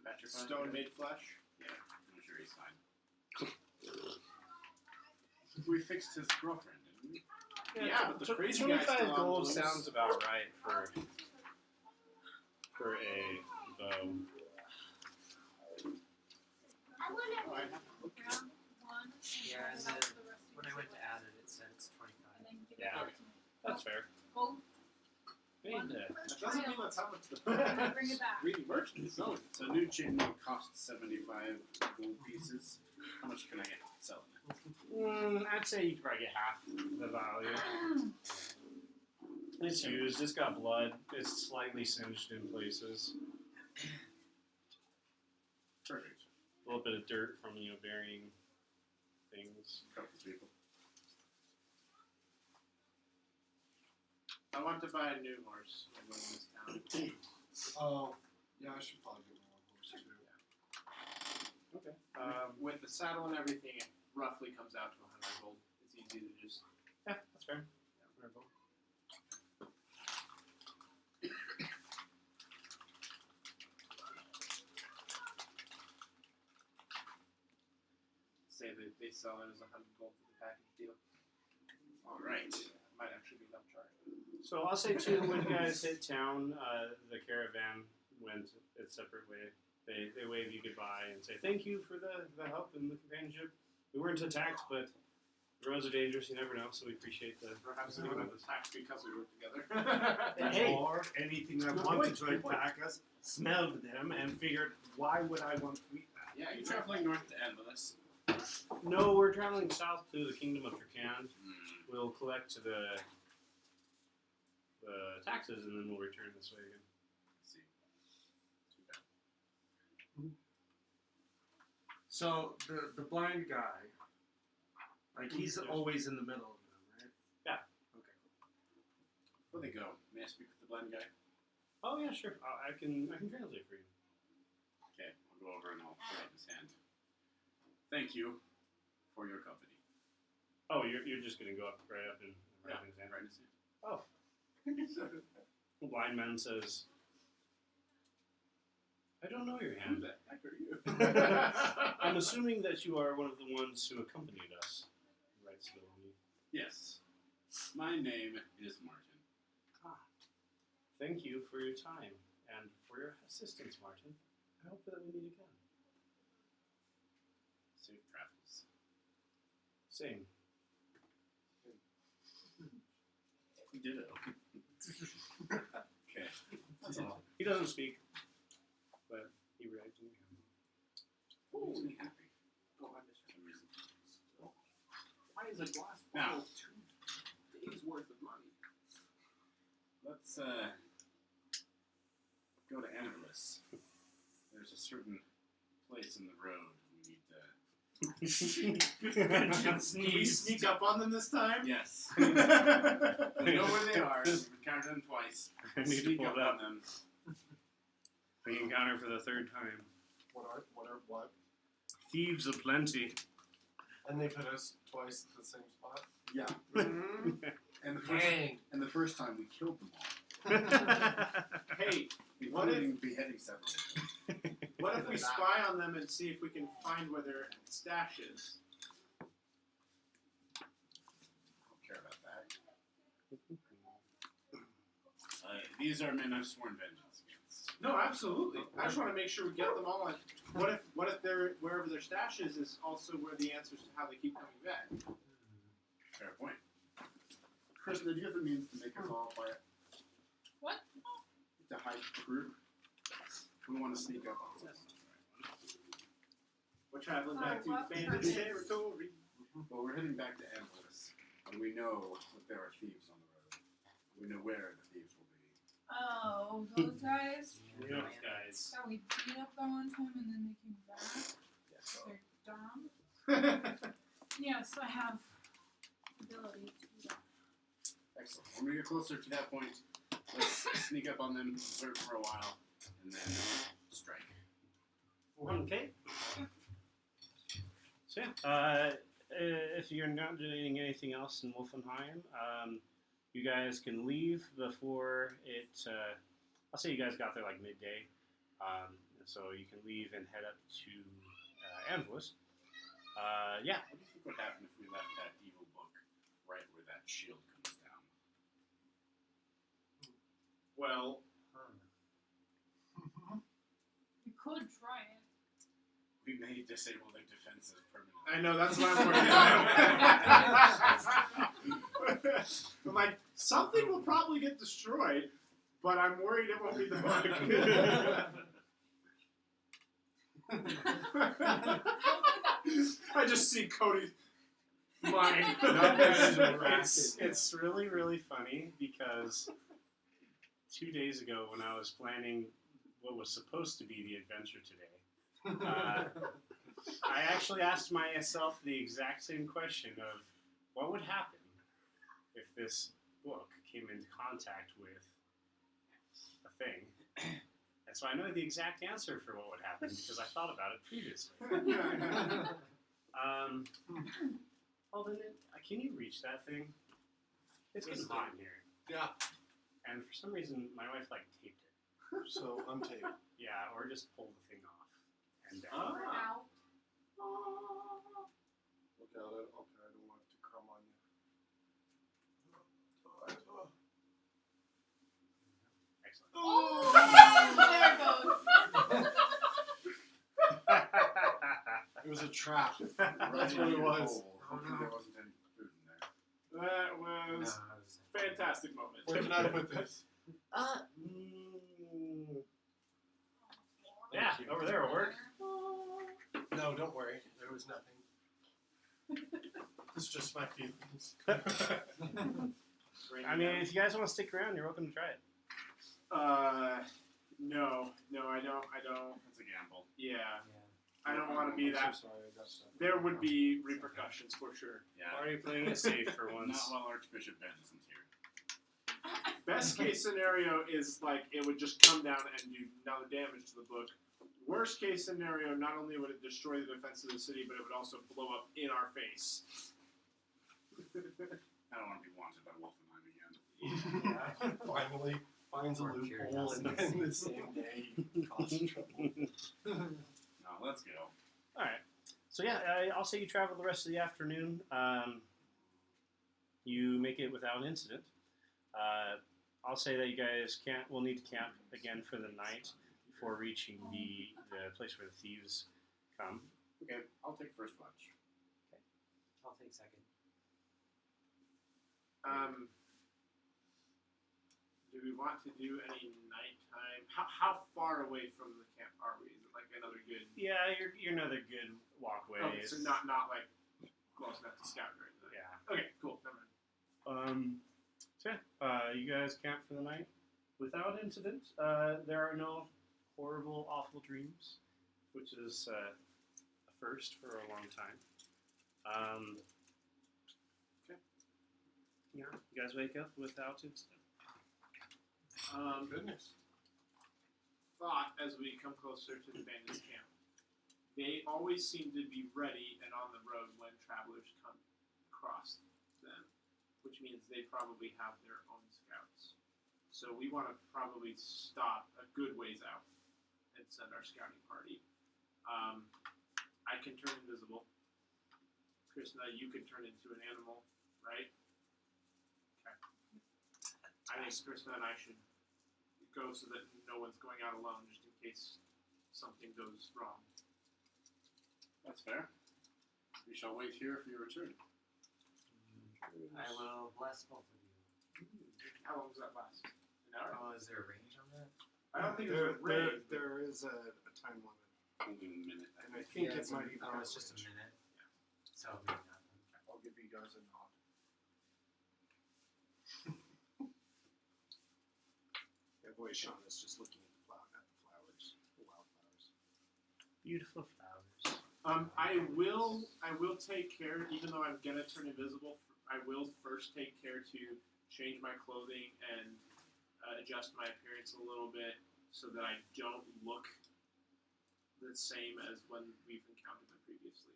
Petrified stone guy? made flesh? Yeah, I'm sure he's fine. We fixed his girlfriend, didn't we? Yeah, but the crazy guy's 25 still on gold loose. sounds about right for a bow. I would have Oh, I have- round one. Yeah, and roll then out the rest of when your I went to silver, add it, it said it's 25. and then give Yeah. it back to me. That's fair. Gold. I need to. That doesn't mean that's how much the And then bring it back. greedy merchants. No, So a new chainmail costs 75 gold pieces. How much can I get selling it? I'd say you could probably get half the value. It's used. It's got blood. It's slightly singed in places. Perfect. A little bit of dirt from burying things. Couple people. I want to buy a new horse when I'm in this town. Oh, yeah, I should probably get my own horse too. Okay. With the saddle and everything, it roughly comes out to 100 gold. It's easy to just. Yeah, that's fair. Whatever. Say that they sell it as 100 gold for the package deal. All right. might actually be left charged. So I'll say too, when you guys hit town, the caravan went its separate way. They wave you goodbye and say thank you for the help and the companionship. We weren't attacked, but the roads are dangerous. You never know, so we appreciate the. Perhaps we sticking were with us. attacked because we work together. Hey. Or anything that Good wanted point, to good point. attack us, smelled them, and figured, why would I want to eat that? Yeah, you're traveling north to Anvillion. No, we're traveling south to the kingdom of Trakan. We'll collect the taxes and then we'll return this way again. Let's see. Too bad. So the blind guy, like he's always in the middle of them, right? Yeah. Okay. Before they go, may I speak with the blind guy? Oh yeah, sure. I can translate for you. Okay, I'll go over and I'll put out his hand. Thank you for your company. Oh, you're just gonna go up right up and right in his hand. Right in his hand. Oh. The blind man says, "I don't know your Who hand. the heck are you? I'm assuming that you are one of the ones who accompanied us." Right slowly. Yes. My name is Martin. Thank you for your time and for your assistance, Martin. I hope that we meet again. Safe travels. Same. Ditto. Okay. That's all. He doesn't speak, but he reacts in the camera. Makes me happy. Go ahead, Mr. For some reason. Why is a glass Now. bottle 2 days worth of money? Let's go to Anvillion. There's a certain place in the road we need to. Can we sneak up on them this time? Yes. We know where they are. We've encountered them twice. I need to Sneak pull up it on up. them. We encounter for the third time. What? Thieves aplenty. And they put us twice at the same spot? Yeah. Mm-hmm. And the first time we killed them all, Hey, what including beheading several of them. what if we spy on them and see if we can find where their stash is? I don't care about that. These are men I've sworn vengeance against. No, absolutely. I just want to make sure we get them all. And what if they're wherever their stash is also where the answers to how they keep coming back? Fair point. Kristen, did you have the means to make us all quiet? What? To hide the group? We want to sneak up on them. We're traveling back to what bandit purpose? territory. Well, we're heading back to Anvillion, and we know that there are thieves on the road. We know where the thieves will be. Oh, those guys Yeah, guys. that we beat up that one time and then they came back. Yes. They're dumb. Yes, I have ability to do that. Excellent. When we get closer to that point, let's sneak up on them, observe for a while, and then strike. Okay. So yeah, if you're not doing anything else in Wolfenheim, you guys can leave before it. I'll say you guys got there like midday, so you can leave and head up to Anvillion. Yeah. What do you think would happen if we left that evil book right where that shield comes down? Well, You could try it. We may disable their defenses permanently. I know that's what I'm worried about. I'm like, something will probably get destroyed, but I'm worried it won't be the book. I just see Cody's mind. It's really, really funny because 2 days ago when I was planning what was supposed to be the adventure today, I actually asked myself the exact same question of what would happen if this book came into contact with a thing. And so I know the exact answer for what would happen because I thought about it previously. Holden, can you reach that thing? It's getting hot in here. Yeah. And for some reason, my wife taped it. So untape. Yeah, or just pull the thing off and down. Oh. We're out. Look at it. Okay, I don't want it to come on you. Excellent. Oh, there it goes. It was a trap. Right That's in what it your was. hole. Hopefully there wasn't any food in there. That No, was I was fantastic moment. Where can I put this? Yeah, Thank you. over there will work. No, don't worry. There was nothing. It's just my feelings. I mean, if you guys want to stick around, you're welcome to try it. No, I don't. That's a gamble. Yeah, Yeah. I don't want to be I'm that. so sorry. I got stuff. There would be repercussions for sure. Yeah. Why are you playing it safe for once? Not while Archbishop Ben isn't here. Best case scenario is like it would just come down and do no damage to the book. Worst case scenario, not only would it destroy the defense of the city, but it would also blow up in our face. I don't want to be wanted by Wolfenheim again. Finally finds a More loophole and curiosity. then the same day causes trouble. No, let's go. All right. So yeah, I'll say you travel the rest of the afternoon. You make it without incident. I'll say that you guys will need to camp again for the night before reaching the place where the thieves come. Okay, I'll take first watch. I'll take second. Do we want to do any nighttime? How far away from the camp are we? Is it like another good? Yeah, you're another good walkway. Okay, so not like close enough to scout or anything. Yeah. Okay, cool. Never mind. So yeah, you guys camp for the night without incident. There are no horrible, awful dreams, which is a first for a long time. Okay. Yeah, you guys wake up without incident. Goodness. Thought as we come closer to the bandits' camp. They always seem to be ready and on the road when travelers come across them, which means they probably have their own scouts. So we want to probably stop a good ways out and send our scouting party. I can turn invisible. Krishna, you can turn into an animal, right? Okay. I think Krishna and I should go so that no one's going out alone, just in case something goes wrong. That's fair. We shall wait here for your return. I will bless both of you. How long does that last? An hour? Oh, is there a range on that? I don't think there's a raid. There is a time limit, Only a minute. and I think Yeah, it it's might even oh, have it's a just a range. minute. So maybe nothing. I'll give you guys a nod. Yeah, boy, Sean is just looking at the flowers, the wildflowers. Beautiful flowers. I will take care, even though I'm gonna turn invisible. I will first take care to change my clothing and adjust my appearance a little bit so that I don't look the same as when we've encountered them previously.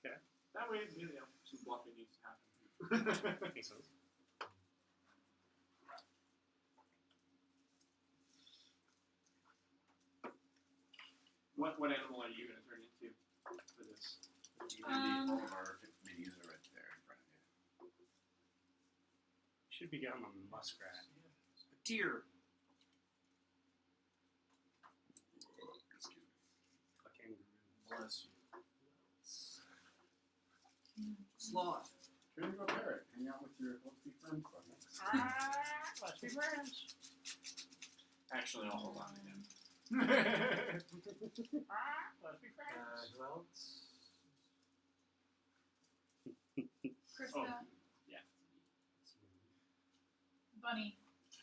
Okay. That way, some bluffing needs to happen. Makes sense. What animal are you gonna turn into for this? All of our minis are right there in front of you. Should become a muskrat. A deer. Excuse me. A kangaroo. Bless you. Sloth. Turn into a parrot. Hang out with your Let's Be Friends buddies. Let's be friends. Actually, I'll hold on to him. Let's be friends. Who else? Krista, Oh, yeah. Bunny.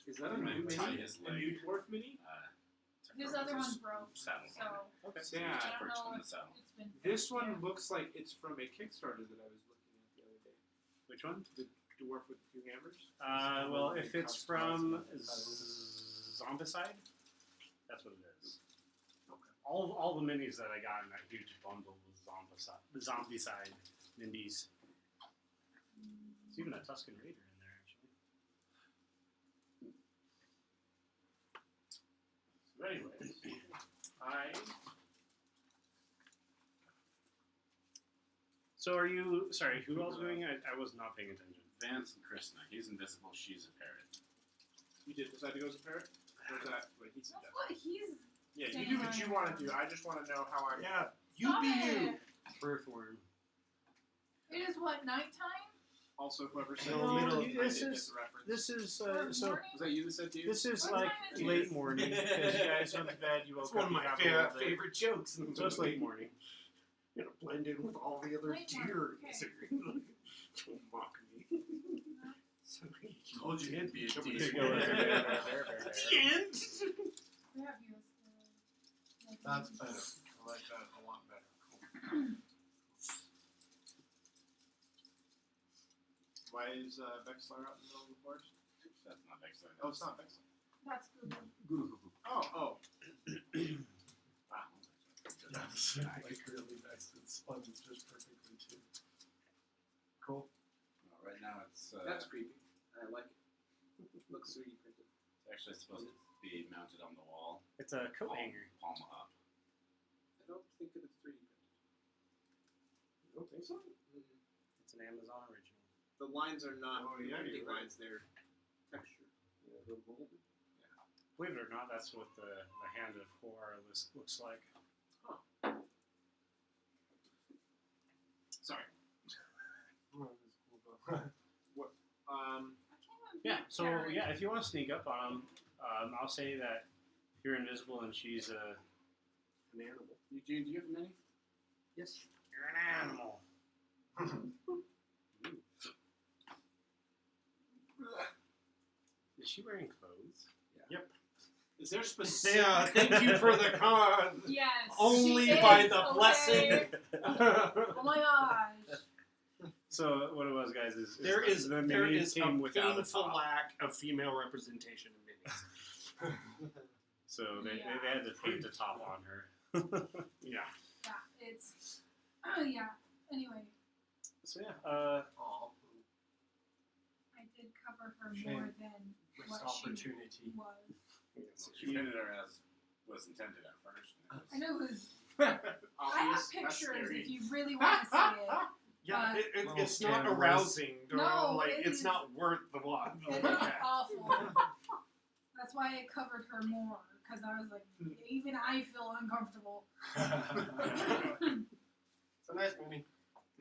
Is that a I'm new gonna tie mini? his A leg. new dwarf mini? His to other his one broke, saddle so on it. Yeah. I Just don't perched know on if the saddle. it's been This fixed one yet. looks like it's from a Kickstarter that I was looking at the other day. Which one? The dwarf with two hammers. Well, if it's from Zombicide, that's what it is. Okay. All the minis that I got in that huge bundle was Zombicide. The Zombicide Mindies. There's even a Tuscan Raider in there, actually. So anyways, So are you, sorry, who else doing it? I was not paying attention. Vance and Krishna. He's invisible. She's a parrot. You did decide to go as a parrot? Or is that what he That's suggested? what he's. Yeah, you Saying do what I you am. want to do. I just want to know how I'm. Yeah, you Stop be you. it. Earthworm. It is what, nighttime? Also, whoever said No, middle, you- I this did get is- the reference. This is Or so. morning? Was that you that said Thieves? This is What like time is it? late morning because you guys went to bed. You woke That's one up. of You my have a little bit. favorite jokes. So it's late morning. Gonna blend in with all the other Late deer. morning, okay. Don't mock me. So Told you it'd be a Somebody decent go one. there. There. The end. We have you as the. That's better. I like that a lot better. Why is Vexlar out in the middle of the forest? That's not Vexler. Oh, it's not Vexlar. That's good. Oh. Wow. Yes, like really nice. It spun just perfectly too. Cool. Well, right now it's That's creepy. I like it. Looks 3D printed. actually supposed to be mounted on the wall. It's a coat hanger. Palm up. I don't think it is 3D printed. You don't think so? It's an Amazon original. The lines are not Oh, yeah, printing you're right. lines, they're texture. Yeah, they're molded. Believe it or not, that's what the hand of Horror looks like. Sorry. Oh, that's cool though. I can't Yeah. even So picture it. yeah, if you want to sneak up on him, I'll say that you're invisible and she's An animal. Do you have many? yes, you're an animal. Is she wearing clothes? Is there specific? Yeah, thank you for the con. Yes. Only she by is, the okay? blessing. Oh my gosh. So what it was, guys, is There is the there mini is came a without a painful top. lack of female representation in minis. So they Yeah. had to paint the top on her. Yeah. Yeah, it's. Oh yeah. Anyway, So yeah, Aw. I did cover her Shame. more than Missed what opportunity. she was. She painted her as was intended at first. and it was- I know it was. I have Obvious. That's pictures scary. if you really want to see it. Yeah, But- it's not Little arousing. No, like it it's is- not worth the watch. It was awful. That's why I covered her more, because I was like, even I feel uncomfortable. It's a nice movie.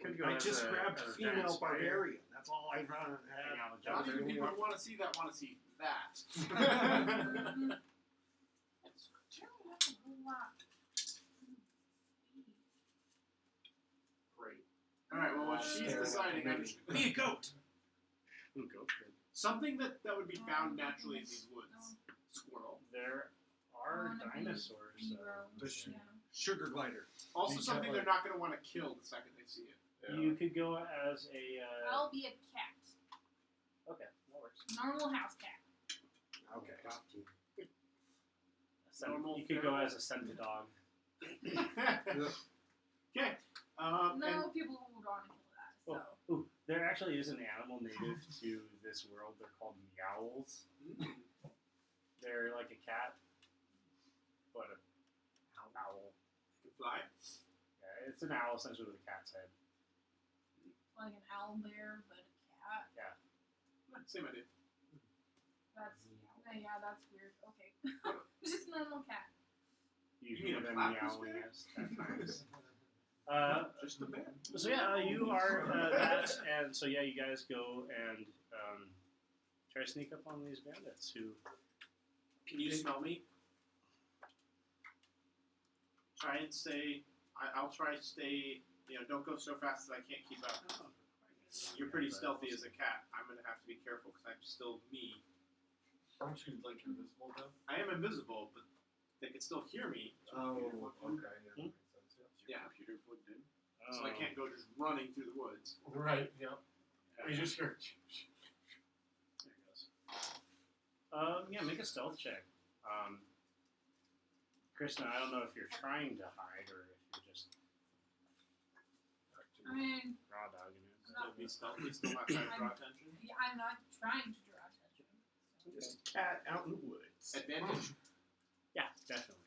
could go I as just a- grabbed as a female giant spider. barbarian. That's all I had. Hang out with How Johnson. many people who want to see that want to see that? Mhm. It's really not a whole lot. Great. All right. Well, while she's deciding, I'm just Be a goat. Ooh, goat good. something that would be found naturally in these woods. Squirrel. There are Wanna be dinosaurs. hero. Bush. Yeah. Sugar glider. Also, These something have, they're not going to want to kill the second they see it. You could go as a. I'll be a cat. Okay, that works. Normal house cat. Okay. Normal You could go as a scented dog. Okay. No And people would want to kill that. So. Ooh, there actually is an animal native to this world. They're called meowls. They're like a cat, but a owl. fly. Yeah, it's an owl essentially with a cat's head. Like an owl bear, but a cat. Same idea. That's yeah, that's weird. Okay, it's just a normal cat. You You hear mean a them platypus meowing bear? at times. Just a bear. So yeah, you are that, and so yeah, you guys go and try to sneak up on these bandits who. Can you smell me? Try and stay. I'll try to stay. Don't go so fast that I can't keep up. You're pretty stealthy as a cat. I'm gonna have to be careful because I'm still me. Aren't you like invisible though? I am invisible, but they can still hear me. Oh, okay. Yeah, that makes sense. Yeah. Computer plugged in. So I can't go just running through the woods. Right. Yeah. I just heard you. There it goes. Yeah, make a stealth check. Kristen, I don't know if you're trying to hide or if you're just I mean, raw dogging it. Still be stealthy, still not trying to draw attention. yeah, I'm not trying to draw attention. So. Just a cat out in the woods. Advantage. Yeah, definitely.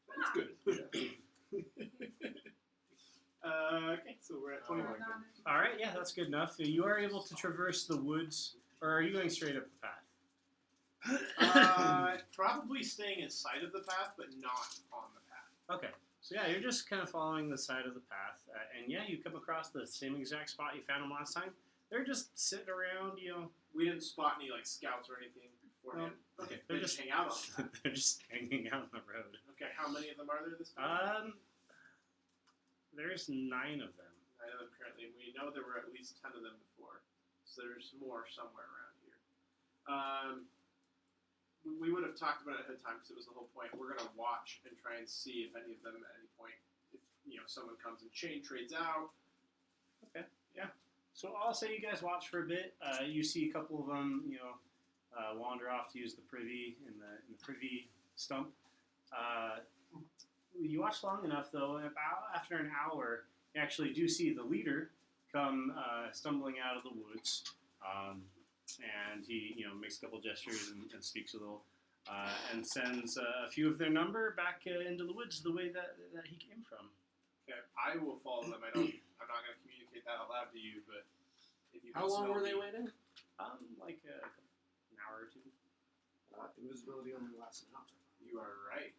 That's good. Okay, so we're We're at 21. All right, yeah, that's good enough. You are able to traverse the woods, or are you going straight up the path? Probably staying in sight of the path, but not on the path. Okay, so yeah, you're just kind of following the side of the path, and yeah, you come across the same exact spot you found them last time. They're just sitting around, We didn't spot any like scouts or anything beforehand. Okay, They they're just just hang out on the path. they're just hanging out on the road. Okay, how many of them are there this time? There's 9 of them. 9 of them currently, and we know there were at least 10 of them before, so there's more somewhere around here. We would have talked about it ahead of time because it was the whole point. We're gonna watch and try and see if any of them at any point, if someone comes and chain trades out. Okay, yeah. So I'll say you guys watch for a bit. You see a couple of them, wander off to use the privy in the privy stump. You watch long enough, though, and about after an hour, you actually do see the leader come stumbling out of the woods, and he, makes a couple gestures and speaks a little, and sends a few of their number back into the woods the way that he came from. Okay, I will follow them. I'm not gonna communicate that out loud to you, but if you How can long smell were they me- waiting? Like an hour or 2. Invisibility only lasts an hour. You are right.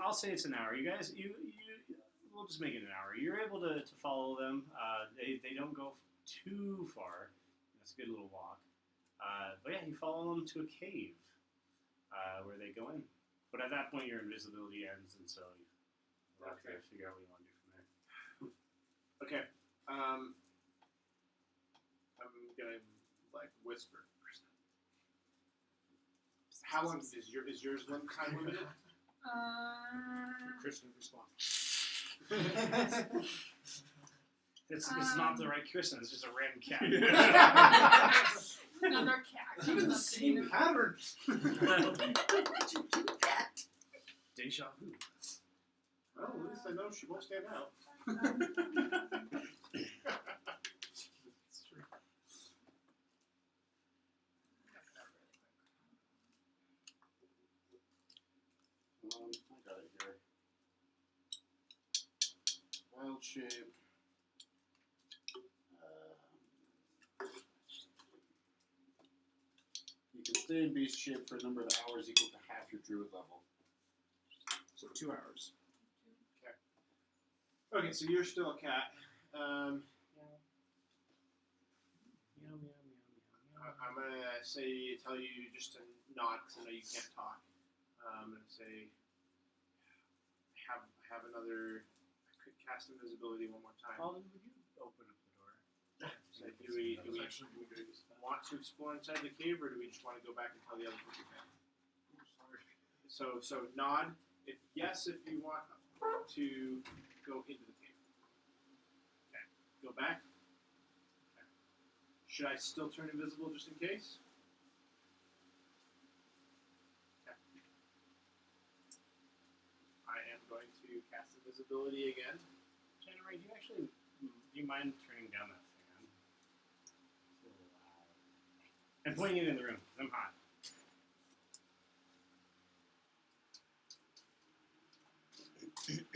I'll say it's an hour. You guys, we'll just make it an hour. You're able to follow them. They don't go too far. It's a good little walk. But yeah, you follow them to a cave where they go in. But at that point, your invisibility ends, and so you have to figure out what you want to do from there. Okay. I'm gonna whisper. How long is yours time limited? Christian response. It's not the right Kristen. It's just a random cat. Another cat. Even the comes up to same you. pattern. Deja vu. Well, at least I know she won't stand out. I got it here. Wild shape. You can stay in beast shape for a number of hours equal to half your druid level. So 2 hours. Okay, so you're still a cat. I'm gonna tell you just to nod because I know you can't talk. I'm gonna say, have another. I could cast invisibility one more time. Alden, would you open up the door? So do we want to explore inside the cave, or do we just want to go back and tell the other people that? So nod. If you want to go into the cave. Okay. Go back. Okay. Should I still turn invisible just in case? Okay. I am going to cast invisibility again. January, do you mind turning down that fan? It's a little loud. And pointing it in the room, 'cause I'm hot. Is that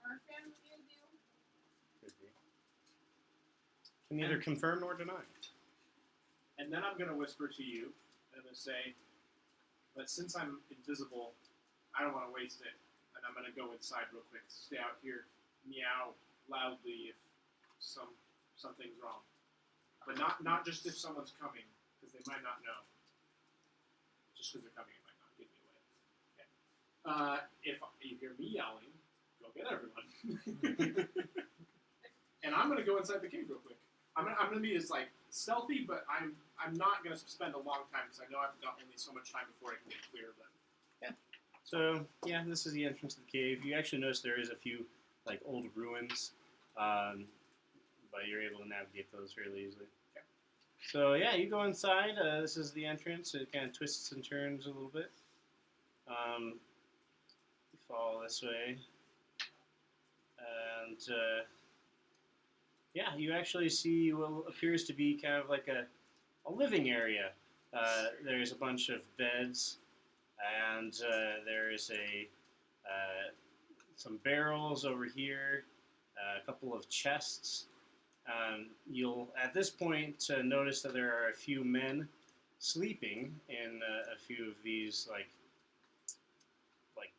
our family do? Could be. Can neither confirm nor deny. And then I'm going to whisper to you, and I'm going to say, but since I'm invisible, I don't want to waste it, and I'm going to go inside real quick to stay out here, meow loudly if something's wrong. But not just if someone's coming, because they might not know. Just because they're coming, it might not give me away. Okay. If you hear me yelling, go get everyone. And I'm going to go inside the cave real quick. I'm gonna be as stealthy, but I'm not gonna spend a long time because I know I've got only so much time before I can get clear of them. So, yeah, this is the entrance to the cave. You actually notice there is a few, old ruins, but you're able to navigate those fairly easily. Okay. So, yeah, you go inside. This is the entrance. It kind of twists and turns a little bit. You follow this way. And, yeah, you actually see what appears to be kind of like a living area. There's a bunch of beds, and there is a some barrels over here, a couple of chests. You'll at this point notice that there are a few men sleeping in a few of these like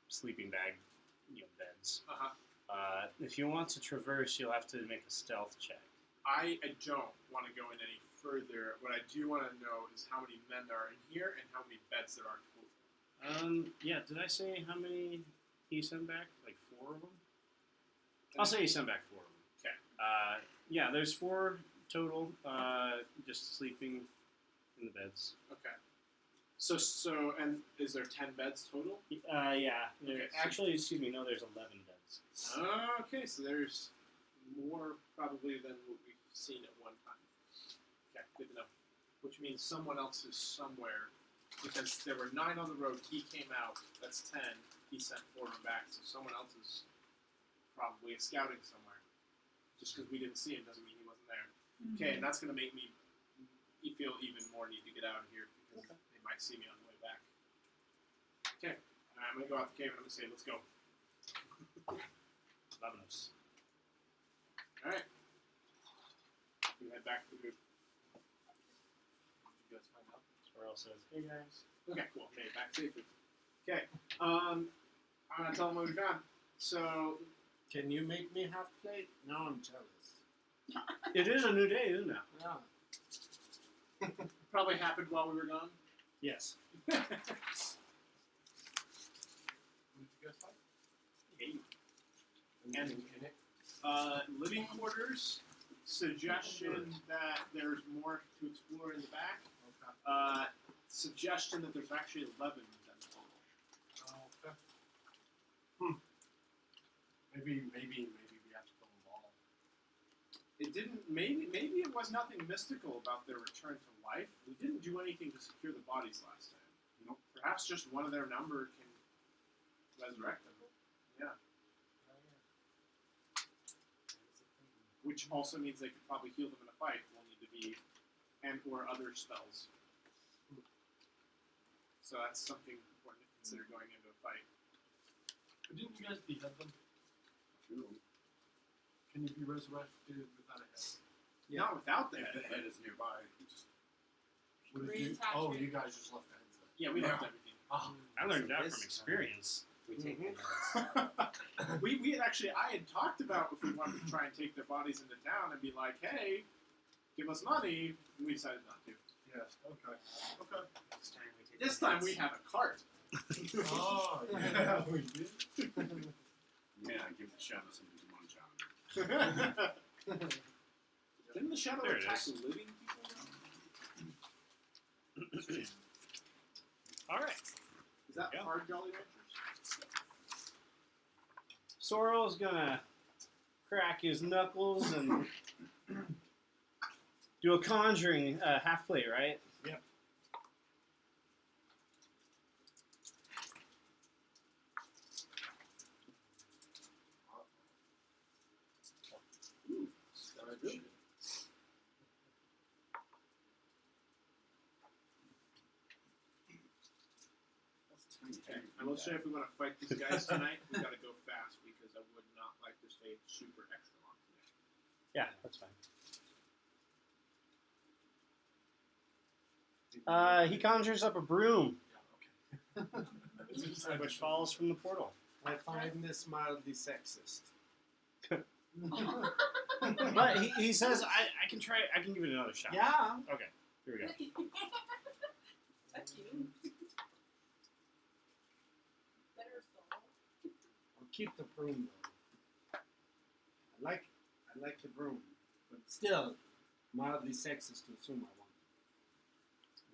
sleeping bag beds. If you want to traverse, you'll have to make a stealth check. I don't want to go in any further. What I do want to know is how many men there are in here and how many beds there are total. Yeah, did I say how many he sent back? Like 4 of them? I'll say he sent back 4 of them. Okay. Yeah, there's 4 total, just sleeping in the beds. Okay. So, and is there 10 beds total? Yeah. Okay, so- Actually, excuse me, no, there's 11 beds. Okay, so there's more probably than what we've seen at one time. Okay, good to know. Which means someone else is somewhere, because there were 9 on the road. He came out. That's 10. He sent 4 of them back. So someone else is probably scouting somewhere. Just because we didn't see him doesn't mean he wasn't there. Okay, and that's going to make me feel even more need to get out of here because they might see me on the way back. Okay, I'm going to go out the cave and I'm going to say, let's go. Vamonos. Alright. We head back to the group. What did you guys find out? Squirrel says, "Hey guys." Okay, cool. Made it back safely. Okay. I'm going to tell them what we found. So, Can you make me half plate? Now I'm jealous. It is a new day, isn't it? Yeah. probably happened while we were gone. Yes. What did you guys find? 8. And living quarters, suggestion that there's more to explore in the back. Suggestion that there's actually 11 than total. Okay. Maybe we have to kill them all. It didn't. Maybe it was nothing mystical about their return to life. We didn't do anything to secure the bodies last time. Nope. Perhaps just one of their number can resurrect them. Yeah. Which also means they could probably heal them in a fight. We'll need to be, and or other spells. So that's something important to consider going into a fight. But didn't you guys behead them? Can you be resurrected without a head? Not without the If the head. head is nearby, you just What did you? Reattach Oh, it. you guys just left the heads there. Yeah, we left everything. Oh, I learned So that this from time- experience. We take the Mm-hmm. notes. we had actually, I had talked about if we wanted to try and take their bodies into town and be like, hey, give us money. And we decided not to. yes. Okay. Next time we take This the time notes. we have a cart. Oh, yeah, we did. yeah, give the shadow something to munch on. Didn't the shadow There it attack is. living people? All right. Is that Yeah. hard Jolly Ranchers? Sorrel's gonna crack his knuckles and do a conjuring half plate, right? Yep. That's good. That's tiny. Okay. I will say if we want to fight these guys tonight, we gotta go fast because I would not like to stay super extra long today. Yeah, that's fine. He conjures up a broom, which falls from the portal. I find this mildly sexist. But he says, I can try, I can give it another shot. Yeah. Okay, here we go. That's you. Better soul. I'll keep the broom though. I like the broom, but still mildly sexist to assume I want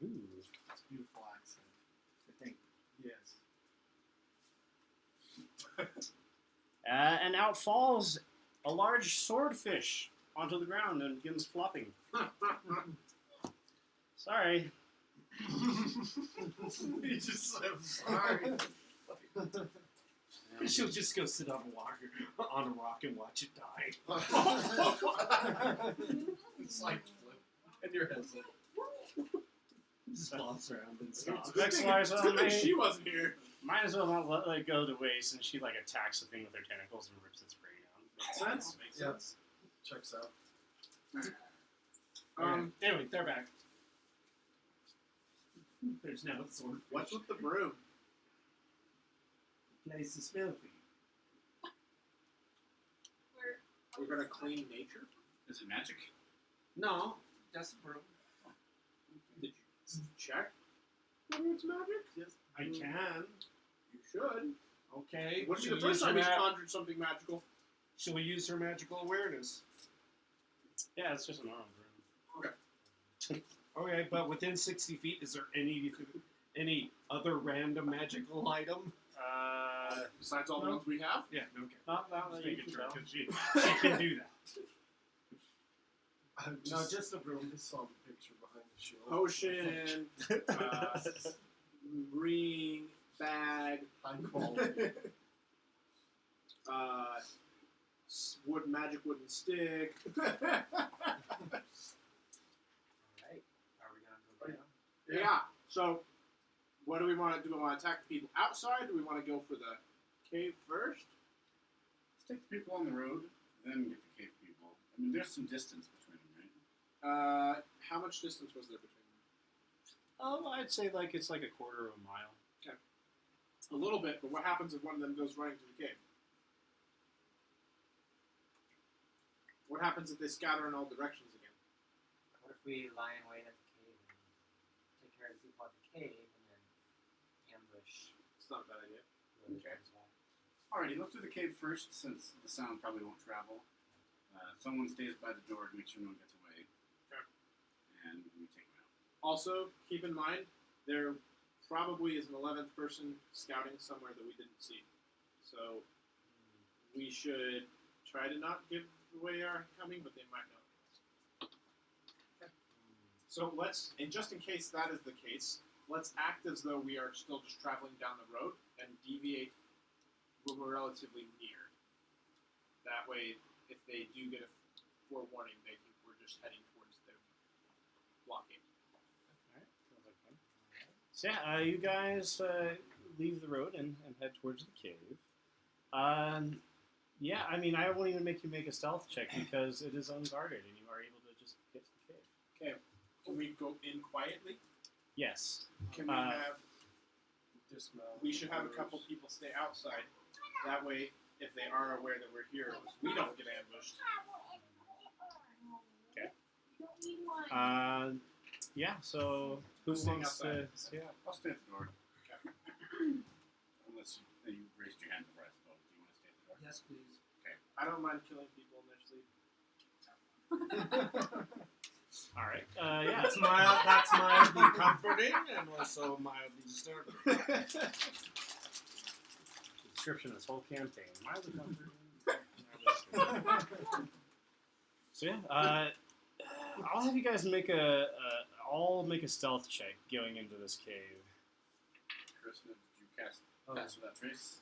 it. Ooh. That's a beautiful accent. I think. Yes. And out falls a large swordfish onto the ground and begins flopping. Sorry. He just said sorry. She'll just go sit on a rock and watch it die. It's like flip, and your head's like. Just flops around and stops. Vexlar's on Good thing me. she wasn't here. Might as well not let it go to waste, and she like attacks the thing with her tentacles and rips its brain out. Makes sense. Makes Yeah. sense. Checks out. Anyway, they're back. There's now a sword. What's with the broom? Place is filthy. We're gonna clean nature. Is it magic? No, just a broom. Did you check whether it's magic? Yes, I can. You should. Okay. Wouldn't be should the we first use time her he's ma- conjured something magical. Should we use her magical awareness? Yeah, it's just an arm broom. Okay, but within 60 feet, is there any other random magical item? Besides all the ones we have. Yeah, okay. Not that Just that you making can sure, tell. 'cause she can do that. No, just a broom. I saw the picture behind the shield. Potion, ring, bag, High quality. magic wooden stick. Alright. Are we gonna go down? Yeah. So, what do we want to do? Do we want to attack the people outside? Do we want to go for the cave first? Let's take the people on the road, then get the cave people. I mean, there's some distance between them, right? How much distance was there between them? Oh, I'd say like it's like a quarter of a mile. A little bit, but what happens if one of them goes running to the cave? What happens if they scatter in all directions again? What if we lie in wait at the cave and take care of the people at the cave and then ambush It's not a bad idea. whoever Okay. comes back? Alrighty, look through the cave first, since the sound probably won't travel. Someone stays by the door to make sure no one gets away. Okay. And we take them out. Also, keep in mind, there probably is an 11th person scouting somewhere that we didn't see. So, we should try to not give away our coming, but they might know. Okay. So let's, and just in case that is the case, let's act as though we are still just traveling down the road and deviate when we're relatively near. That way, if they do get a forewarning, they think we're just heading towards their blockade. So yeah, you guys leave the road and head towards the cave. Yeah, I mean, I won't even make you make a stealth check because it is unguarded and you are able to just get to the cave. Okay, can we go in quietly? Yes. Can we have? Dismount. We should have a couple people stay outside. That way, if they are aware that we're here, we don't get ambushed. Yeah, so who Who's staying wants to outside? stay out? I'll stay at the door. Unless you raised your hand before I spoke. Do you want to stay at the door? Yes, please. I don't mind killing people in their sleep. All right. Yeah. That's mildly comforting and also mildly disturbing. Description of this whole campaign. Mildly comforting. So yeah, I'll have you guys make I'll make a stealth check going into this cave. Chris, did you cast Pass Without Trace?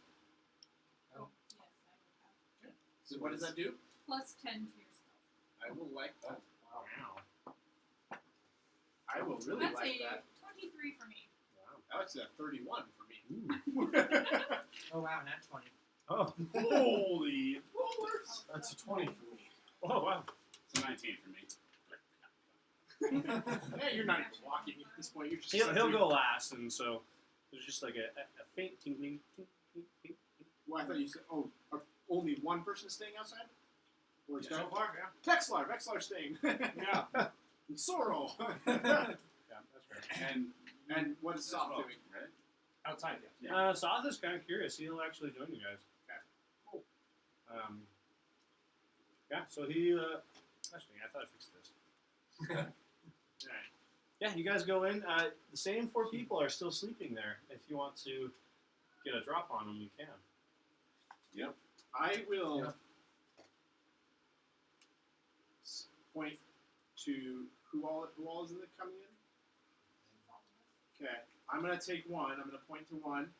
So what does that do? Plus 10 to your stealth. I will like that. Wow. I will really That's like a that. 23 for me. That's a 31 for me. Ooh. Oh wow, not 20. Oh. Holy rollers! That's a 20 for me. Oh wow. It's a 19 for me. Hey, you're not even walking at this point. You're just. He'll go last, and so there's just like a faint tingling. Ting, ting, ting, ting. Well, I thought you said, only one person staying outside? Or So far, yeah. Vexlar staying. Yeah. And Sorrel. Yeah, that's right. And what is Soft Well, doing? Right? Outside, yeah. Soth is kind of curious. He'll actually join you guys. Okay. Cool. Yeah. So he. Actually, I thought I fixed this. Alright. Yeah, you guys go in. The same 4 people are still sleeping there. If you want to get a drop on them, you can. Yep. I will Yeah. point to who all is it coming in? Okay. I'm going to take one. I'm going to point to one.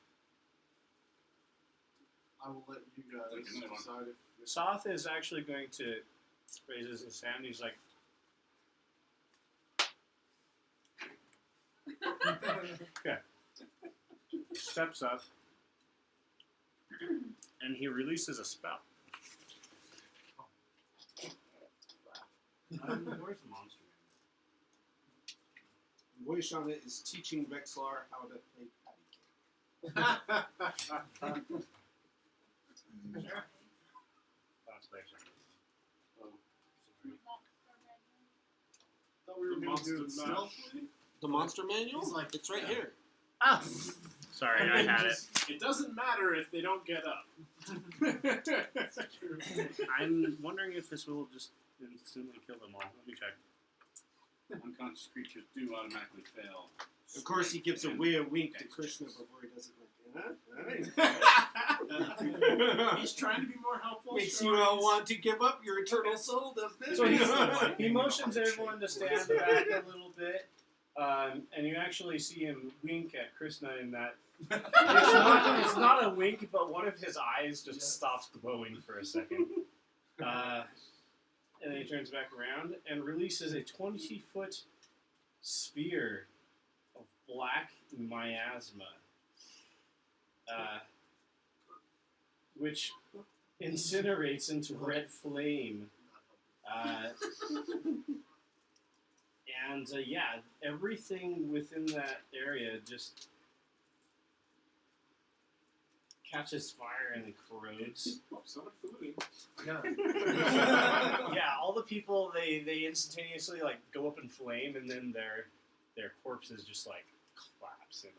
I will let you guys Take another one. decide if Soth is actually going to raise his hand. He's like, okay. Steps up, and he releases a spell. Where's the monster? Moishana is teaching Vexlar how to play patty cake. That's Vexlar. Thought we were going to do it stealthily. The monster manual? He's like, it's right here. Ah! Sorry, I had it. It doesn't matter if they don't get up. I'm wondering if this will just instantly kill them all. Let me check. Unconscious creatures do automatically fail. Of course, he gives a weird wink to Krishna before he does it. He's trying to be more helpful. Makes sure. you all want to give up your eternal soul, doesn't it? So he motions everyone to stand back a little bit, and you actually see him wink at Krishna in that. It's not a wink, but one of his eyes just stops glowing for a second. And then he turns back around and releases a 20-foot sphere of black miasma, which incinerates into red flame. Yeah, everything within that area just catches fire and corrodes. Oh, so much food. Yeah, all the people they instantaneously like go up in flame, and then their corpses just like collapse in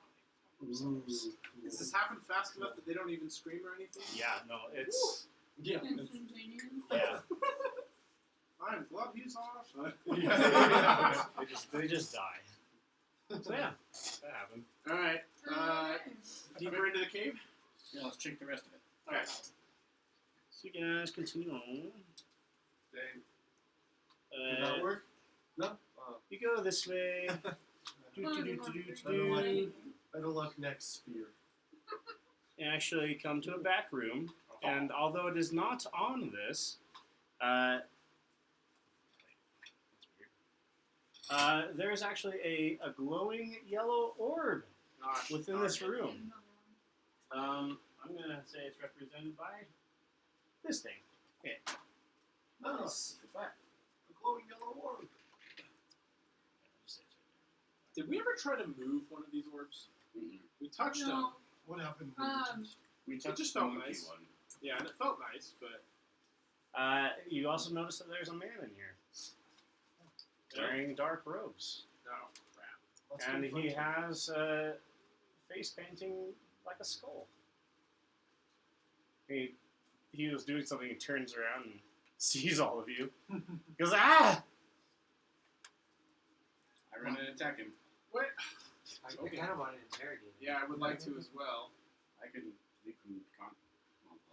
on themselves. Does this happen fast enough that they don't even scream or anything? Yeah, no, it's Yeah. Instantaneous. yeah. I'm glad he's off. They just die. So yeah, that happened. All right. Deeper into the cave. Yeah, let's check the rest of it. Okay. So you guys continue on. Did that work? No? You go this way. Better luck next sphere. You actually come to a back room, and although it is not on this, there is actually a glowing yellow orb within this room. I'm gonna say it's represented by this thing. Okay. Nice. A glowing yellow orb. Did we ever try to move one of these orbs? Mm-mm. We touched them. No. What happened? We It touched just the felt monkey nice. one. Yeah, and it felt nice, but You also notice that there's a man in here wearing dark robes, no crap. Let's and confront he him. has a face painting like a skull. He was doing something. He turns around and sees all of you. He goes, ah! I run and attack him. Wait. I kind of want to interrogate him. Yeah, I would like to as well. I can leave him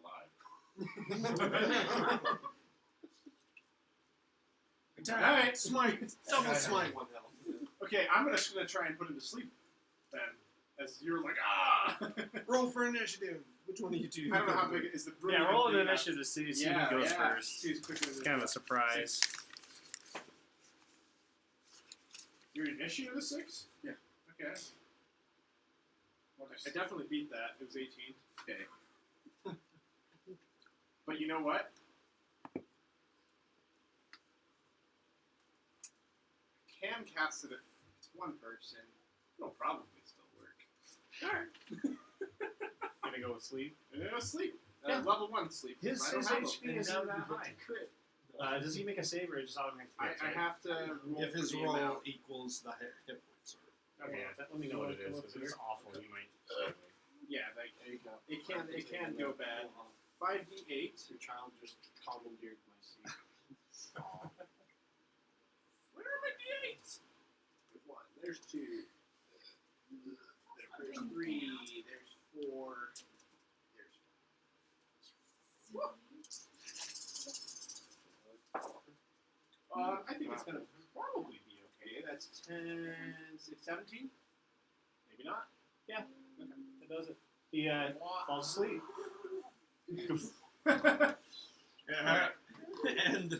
alive. All right. Smite. Double smite. One health. Okay, I'm just gonna try and put him to sleep then. As you're like, ah! Roll for initiative. Which one do you do? I don't know how big it is. The room Yeah, even roll an big enough? initiative to see Yeah, who goes yeah. first. See who's quicker It's than kind of a surprise. Your initiative is 6? Yeah. Okay. I definitely beat that. It was 18. Okay. But you know what? Can cast it if it's one person. It'll probably still work. Alright. Gonna go with sleep. And then sleep. Yeah. Level 1 sleep. His I don't have HP a- is not that high. Crit. Does he make a save or just automatically? I have to roll If his for the roll amount. equals the hit points. Okay, let me know what it is. If it's awful, you might. Yeah, like, it can go bad. 5d8. Your child just commandeered my seat. Where are my d8s? There's 1. There's 2. There's 3. There's 4. There's 5. I think it's gonna probably be okay. That's 10, 6, 17. Maybe not. Yeah, that does it. He falls asleep. And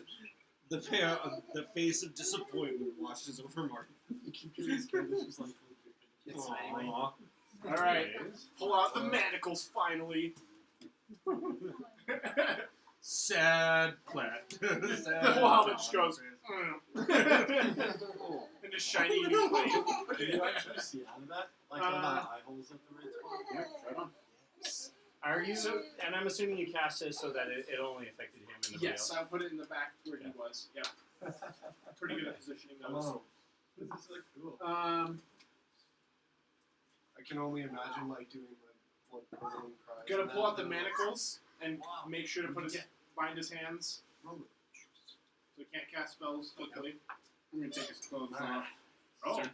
the face of disappointment washes over Martin. All right, pull out the manacles finally. Sad plat. The whole helmet just goes, and just shiny new plate. Can you actually see out of that? Like on the eye holes at the right spot? Yeah, right on. Are you? And I'm assuming you cast it so that it only affected him and nobody Yes, else. I put it in the back where he was. Yep. Pretty good at positioning those. Oh, this is like cool. Um, I can only imagine like doing like cries. gonna and pull that, out the and, manacles and Wow. make sure to put his bind his hands roll it. so he can't cast spells. Hopefully. I'm gonna take his clothes Alright. off.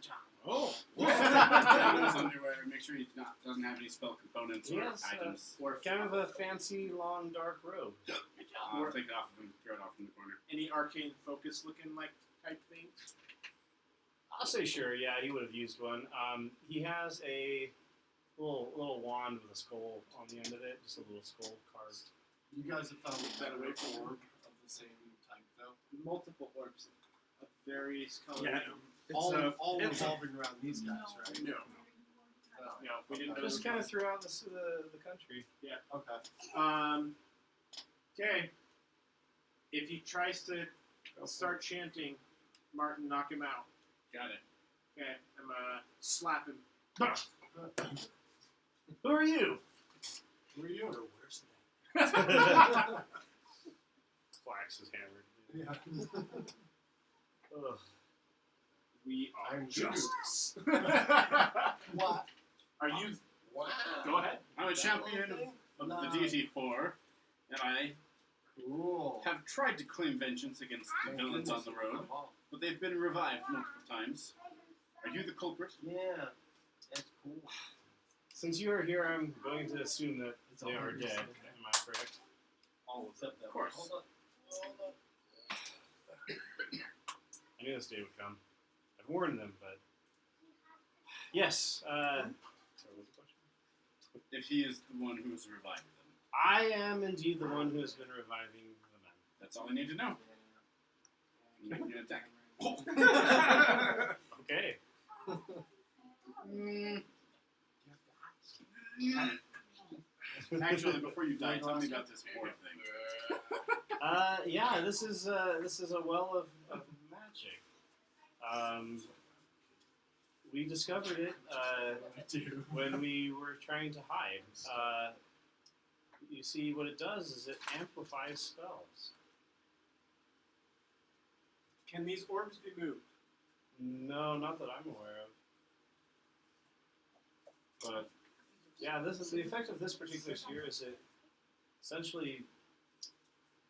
Oh, Put on his underwear. Make sure he doesn't have any spell components or Yes, items. or kind of a fancy, long, dark robe. I'll take it off of him, throw it off in the corner. Any arcane focus looking like type thing. I'll say sure. Yeah, he would have used one. He has a little wand with a skull on the end of it, just a little skull carved. you guys have found a better orb of the same type though. Multiple orbs of various colors. Yeah. All it's revolving around these guys, right? No. No. No, we didn't know. Just kind of throughout the country. Okay. Okay. If he tries to start chanting, Martin, knock him out. Got it. Okay, I'm gonna slap him. Who are you? Who are you? Flax is hammered. Yeah. Ugh. We are I'm justice. What? Are you? Wow. Go ahead. I'm a champion of the deity 4, and I Cool. have tried to claim vengeance against the Thank villains on goodness. the road, but they've been revived multiple times. Are you the culprit? Yeah. That's cool. Since you are here, I'm going to assume that It's they are 100% dead. okay. Am I correct? All except that. Of course. Hold on. I knew this day would come. I've warned them, but yes. Sorry, what was the question? If he is the one who's revived them. I am indeed the one who has been reviving the men. That's all I need to know. Make an attack. Okay. Actually, before you die, tell me about this board thing. Yeah, this is a well of magic. We discovered it when we were trying to hide. You see, what it does is it amplifies spells. Can these orbs be moved? No, not that I'm aware of. But yeah, this is the effect of this particular sphere. Is it essentially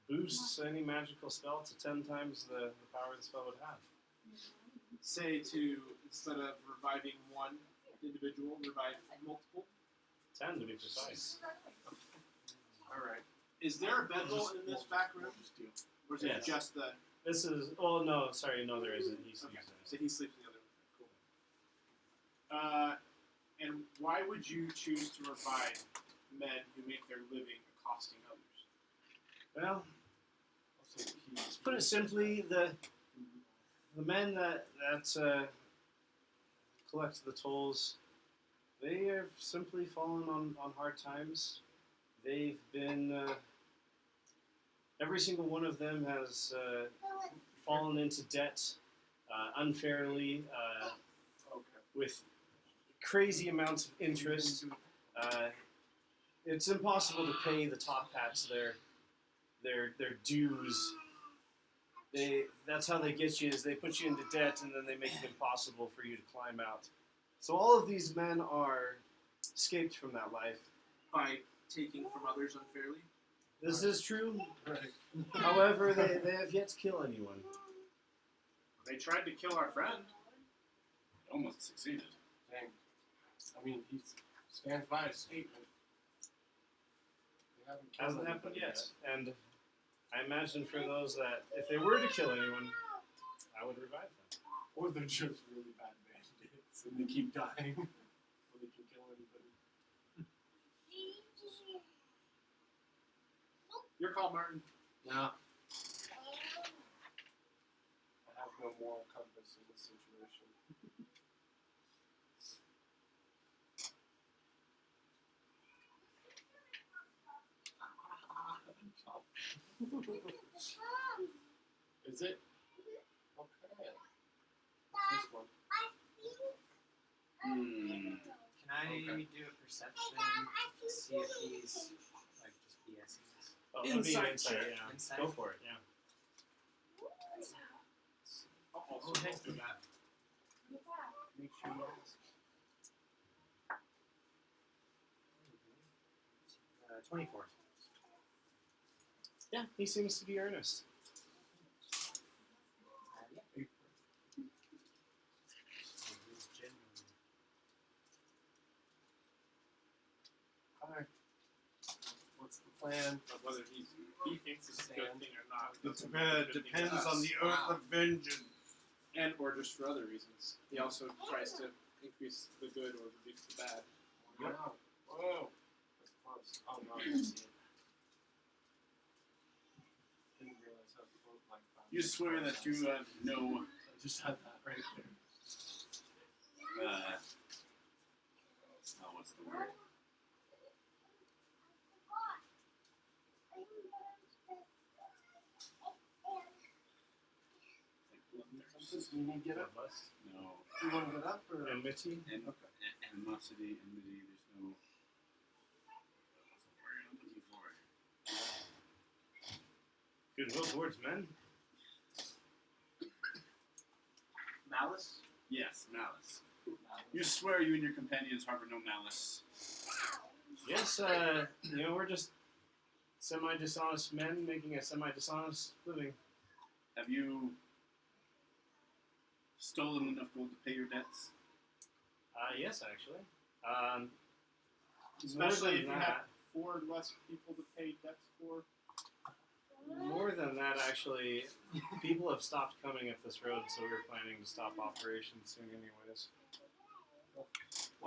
boosts any magical spell to 10 times the power the spell would have. Say to, instead of reviving one individual, revive multiple. 10 to be precise. Alright. Is there a bedroll in this back room? Or is it Yes. just the... This is. Oh no, sorry, no, there isn't. He's Okay, using it. so he sleeps in the other room. Cool. And why would you choose to revive men who make their living accosting others? Well, Also, to put it simply, the men that collect the tolls, they have simply fallen on hard times. They've been every single one of them has fallen into debt unfairly with crazy amounts of interest. It's impossible to pay the top hats their dues. That's how they get you, is they put you into debt and then they make it impossible for you to climb out. So all of these men are escaped from that life. By taking from others unfairly? This is true. Right. However, they have yet to kill anyone. They tried to kill our friend. Almost succeeded. Dang. I mean, he stands by his statement. They haven't killed Hasn't happened anybody yet. And I imagine for those that, if they were to kill anyone, I would revive them. Or they're just really bad bandits and they keep dying before they can kill anybody. Your call, Martin. Nah. I have no moral compass in this situation. top. Is it? Okay. This one. Hmm. Can I Okay. do a perception to see if he's like just BSing us? Oh, that'd be an Insight insight, check. yeah. Insight? Go for it, yeah. I'll also Okay. do that. Make sure you ask. 24. Yeah, he seems to be earnest. Yeah. So he's genuine. Alright. What's the plan? But whether he thinks it's a good thing or not. It doesn't make it a good thing to depends us. on the oath of vengeance. And or just for other reasons. He also tries to increase the good or reduce the bad. Wow. Whoa. That's close. Oh no, I didn't see it. Didn't realize how close my phone You swear that you know I just had that right there. oh, what's the word? Like blood or something? You need to get up? No. You want to get up or? Enmity? Animosity, enmity, there's no. What's the word I'm looking for? Goodwill towards men? Malice? Yes, malice. You swear you and your companions harbor no malice. Yes, we're just semi-dishonest men making a semi-dishonest living. Have you stolen enough gold to pay your debts? Yes, actually. Especially if you more than have that, 4 less people to pay debts for. more than that, actually, people have stopped coming up this road, so we're planning to stop operations soon anyways.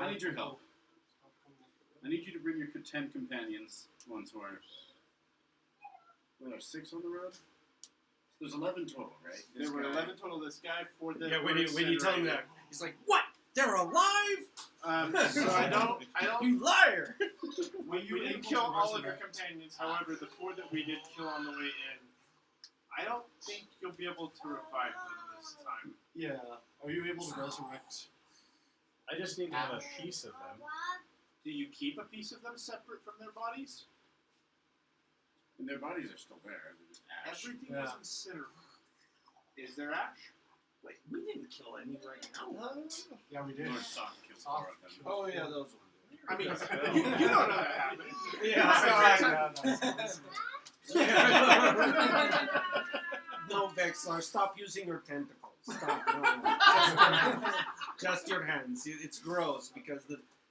I need your help. I need you to bring your 10 companions, ones who are... What are 6 on the road? So there's 11 total, right? There were 11 total. This guy, 4 that Yeah, when were you tell him incinerated. that, he's like, "What? They're alive? So I don't. You liar!" We didn't kill all of your companions. However, the 4 that we did kill on the way in, I don't think you'll be able to revive them this time. Yeah. Are you able to resurrect? I just need to have a piece of them. Do you keep a piece of them separate from their bodies? And their bodies are still there. They're just ash. Everything Yeah. was incinerated. Is there ash? Wait, we didn't kill any right now. Yeah, we did. Lord Soft killed 4 of them. Oh yeah, those ones. I mean, you don't know that happened. No, Vexlar, stop using your tentacles. Stop. No. Just your hands. It's gross because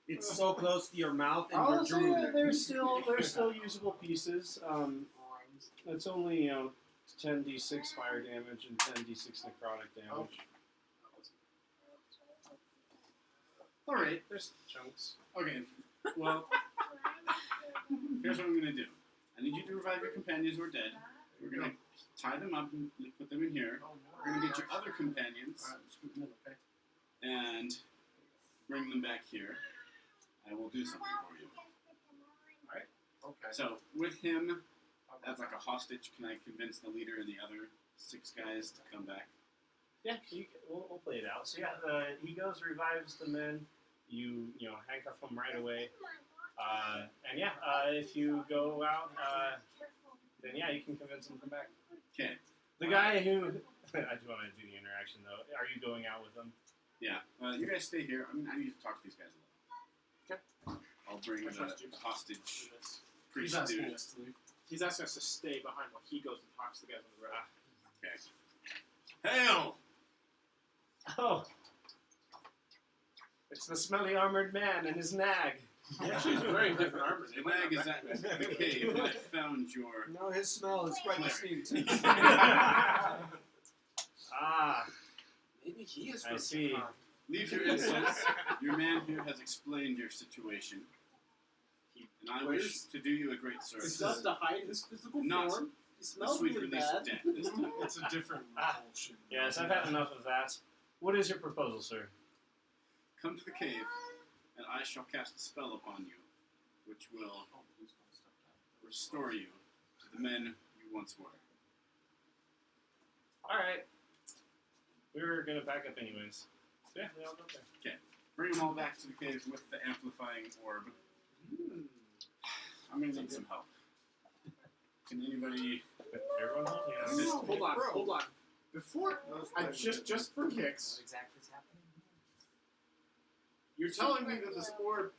it's so close to your mouth and you're Also, drooling. they're still usable pieces. It's only 10d6 fire damage and 10d6 necrotic damage. Alright. There's chunks. Okay. Well, here's what I'm going to do. I need you to revive your companions who are dead. We're going to tie them up and put them in here. We're going to get your other companions Okay. and bring them back here. I will do something for you. Okay. So, with him, as like a hostage, can I convince the leader and the other 6 guys to come back? Yeah, we'll play it out. So yeah, he goes, revives the men. You handcuff them right away. And yeah, if you go out, then yeah, you can convince them to come back. Okay. The guy who I do want to do the interaction though. Are you going out with them? Yeah. You guys stay here. I need to talk to these guys a little. Okay. I'll bring I the trust you. hostage He's priest asking dude. us to leave. He's asking us to stay behind while he goes and talks to the guys on the road. Okay. Hail! Oh, it's the smelly armored man and his nag. Actually, he's wearing different armor. The nag is at the cave, and I found your... No, his smell is quite distinct. Ah, Maybe he is. I from see. Japan. Leave your insults. Your man here has explained your situation. And I wish to do you a great He service. does to hide his physical Not form. He The smells sweet really release bad. of death this time. It's a different bullshit. yes, I've had enough of that. What is your proposal, sir? Come to the cave, and I shall cast a spell upon you, which will Oh, please don't stop that. restore you to the men you once were. Alright. We were gonna back up anyways. So yeah, we all go there. Bring them all back to the cave with the amplifying orb. I'm gonna need some help. Can anybody Everyone hold hands. assist me? Hold on. Before, just for kicks, What exactly is happening? you're telling me that this orb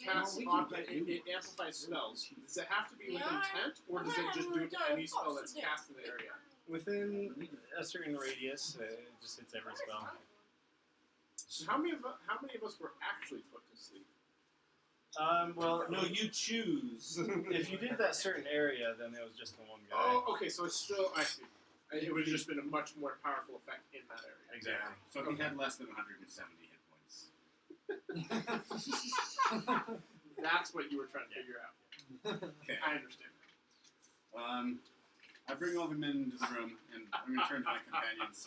casts we on can get it amplifies spells. Does it have to be with intent, or does it just do it to any spell that's cast in the area? Within a certain radius, it just hits every spell. So how many of us were actually put to sleep? Well, No, you choose. if you did that certain area, then it was just the one guy. Oh, okay, so it's still, I see. It would have just been a much more powerful effect in that area. Exactly. So if he had less than 170 hit points. That's what you were trying to figure out. Okay. I understand. I bring all the men into the room, and I'm going to turn to my companions.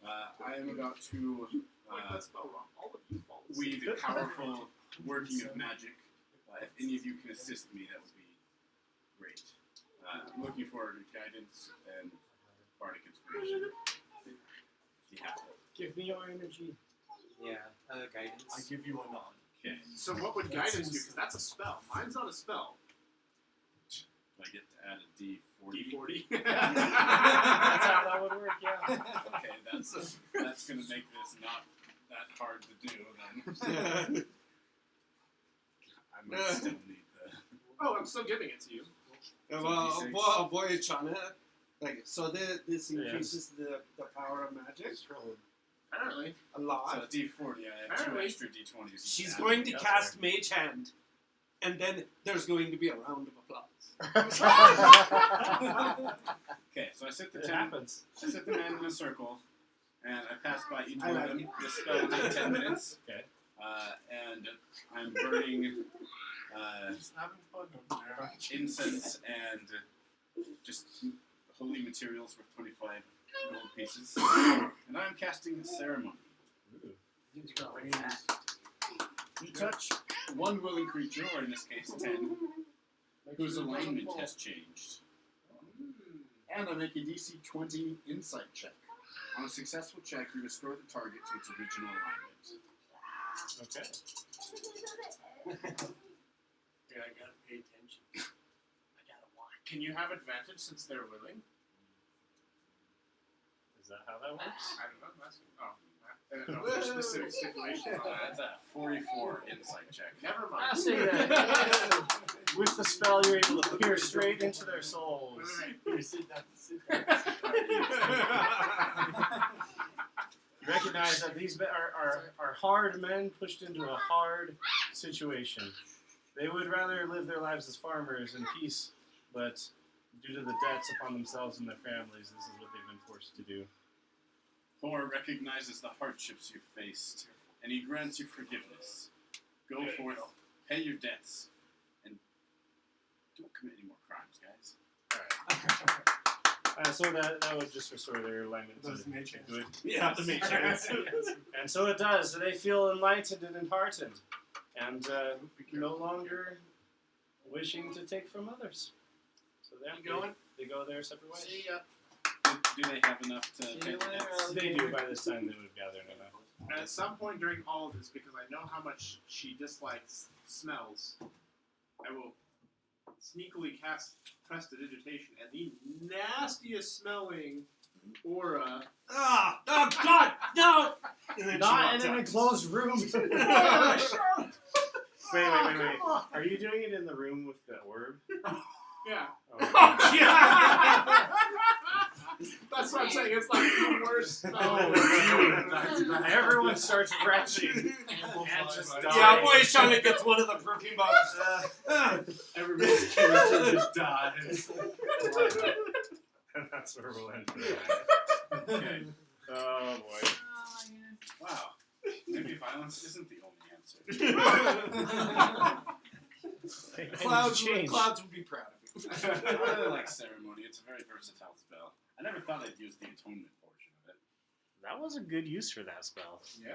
I am about to That spell wrong. All of you fall asleep. weave a powerful working of magic. If any of you can assist me, that would be great. I'm looking forward to guidance and bardic inspiration. If you have it. Give me your energy. Yeah, guidance. I give you a nod. Okay. So what would guidance do? Because that's a spell. Mine's not a spell. Do I get to add a D40? D40. That's how that would work, yeah. Okay, that's going to make this not that hard to do then. I might still need the. Oh, I'm still giving it to you. Well, boy, Chana. Like, so this increases the power of magic Apparently. a lot. So D40, I have two Apparently. extra D20s. She's Yeah. going to That's cast Mage Hand, and then there's going to be a round of applause. Okay, so I set the It 10. happens. I set the men in a circle, and I pass by each I one like of them. it. This spell will take 10 minutes. Okay. And I'm burning Just having fun over there. incense and just holy materials worth 25 gold pieces. And I'm casting ceremony. You touch one willing creature, or in this case 10, whose alignment has changed. And I make a DC 20 insight check. On a successful check, you restore the target to its original alignment. Okay. Yeah, I gotta pay attention. I gotta watch. Can you have advantage since they're willing? Is that how that works? I don't know. I'm asking. Oh. I don't know if there's specific stipulations on that. That's a 44 insight check. Never I mind. say that. With the spell, you're able to peer straight into their souls. Here, sit down. Sit down. You recognize that these are hard men pushed into a hard situation. They would rather live their lives as farmers in peace, but due to the debts upon themselves and their families, this is what they've been forced to do. Thor recognizes the hardships you've faced, and he grants you forgiveness. Go forth, pay your debts, and don't commit any more crimes, guys. So that would just restore their alignment to Those mage hands. good. Yeah, the Mage Hands. And so it does. They feel enlightened and enheartened, and no longer wishing to take from others. So there You going? They go their separate ways. See ya. Do they have enough to See pay you the later, debts? They do. By this time, they would have gathered enough. At some point during all of this, because I know how much she dislikes smells, I will sneakily cast Prestidigitation, and the nastiest smelling aura. Oh God, no! And then Not she in an walks enclosed room. Wait. Are you doing it in the room with the orb? Yeah. Oh, out. Yeah. That's what I'm saying. It's like the worst smell. Everyone starts retching and just dying. Yeah, boy, Shauna gets one of the perfume bottles. Everybody's character just dies. And that's where we'll end for that. Okay. Oh boy. Wow. Maybe violence isn't the only answer. Clouds would be proud of you. I really like ceremony. It's a very versatile spell. I never thought I'd use the atonement portion of it. That was a good use for that spell. Yeah.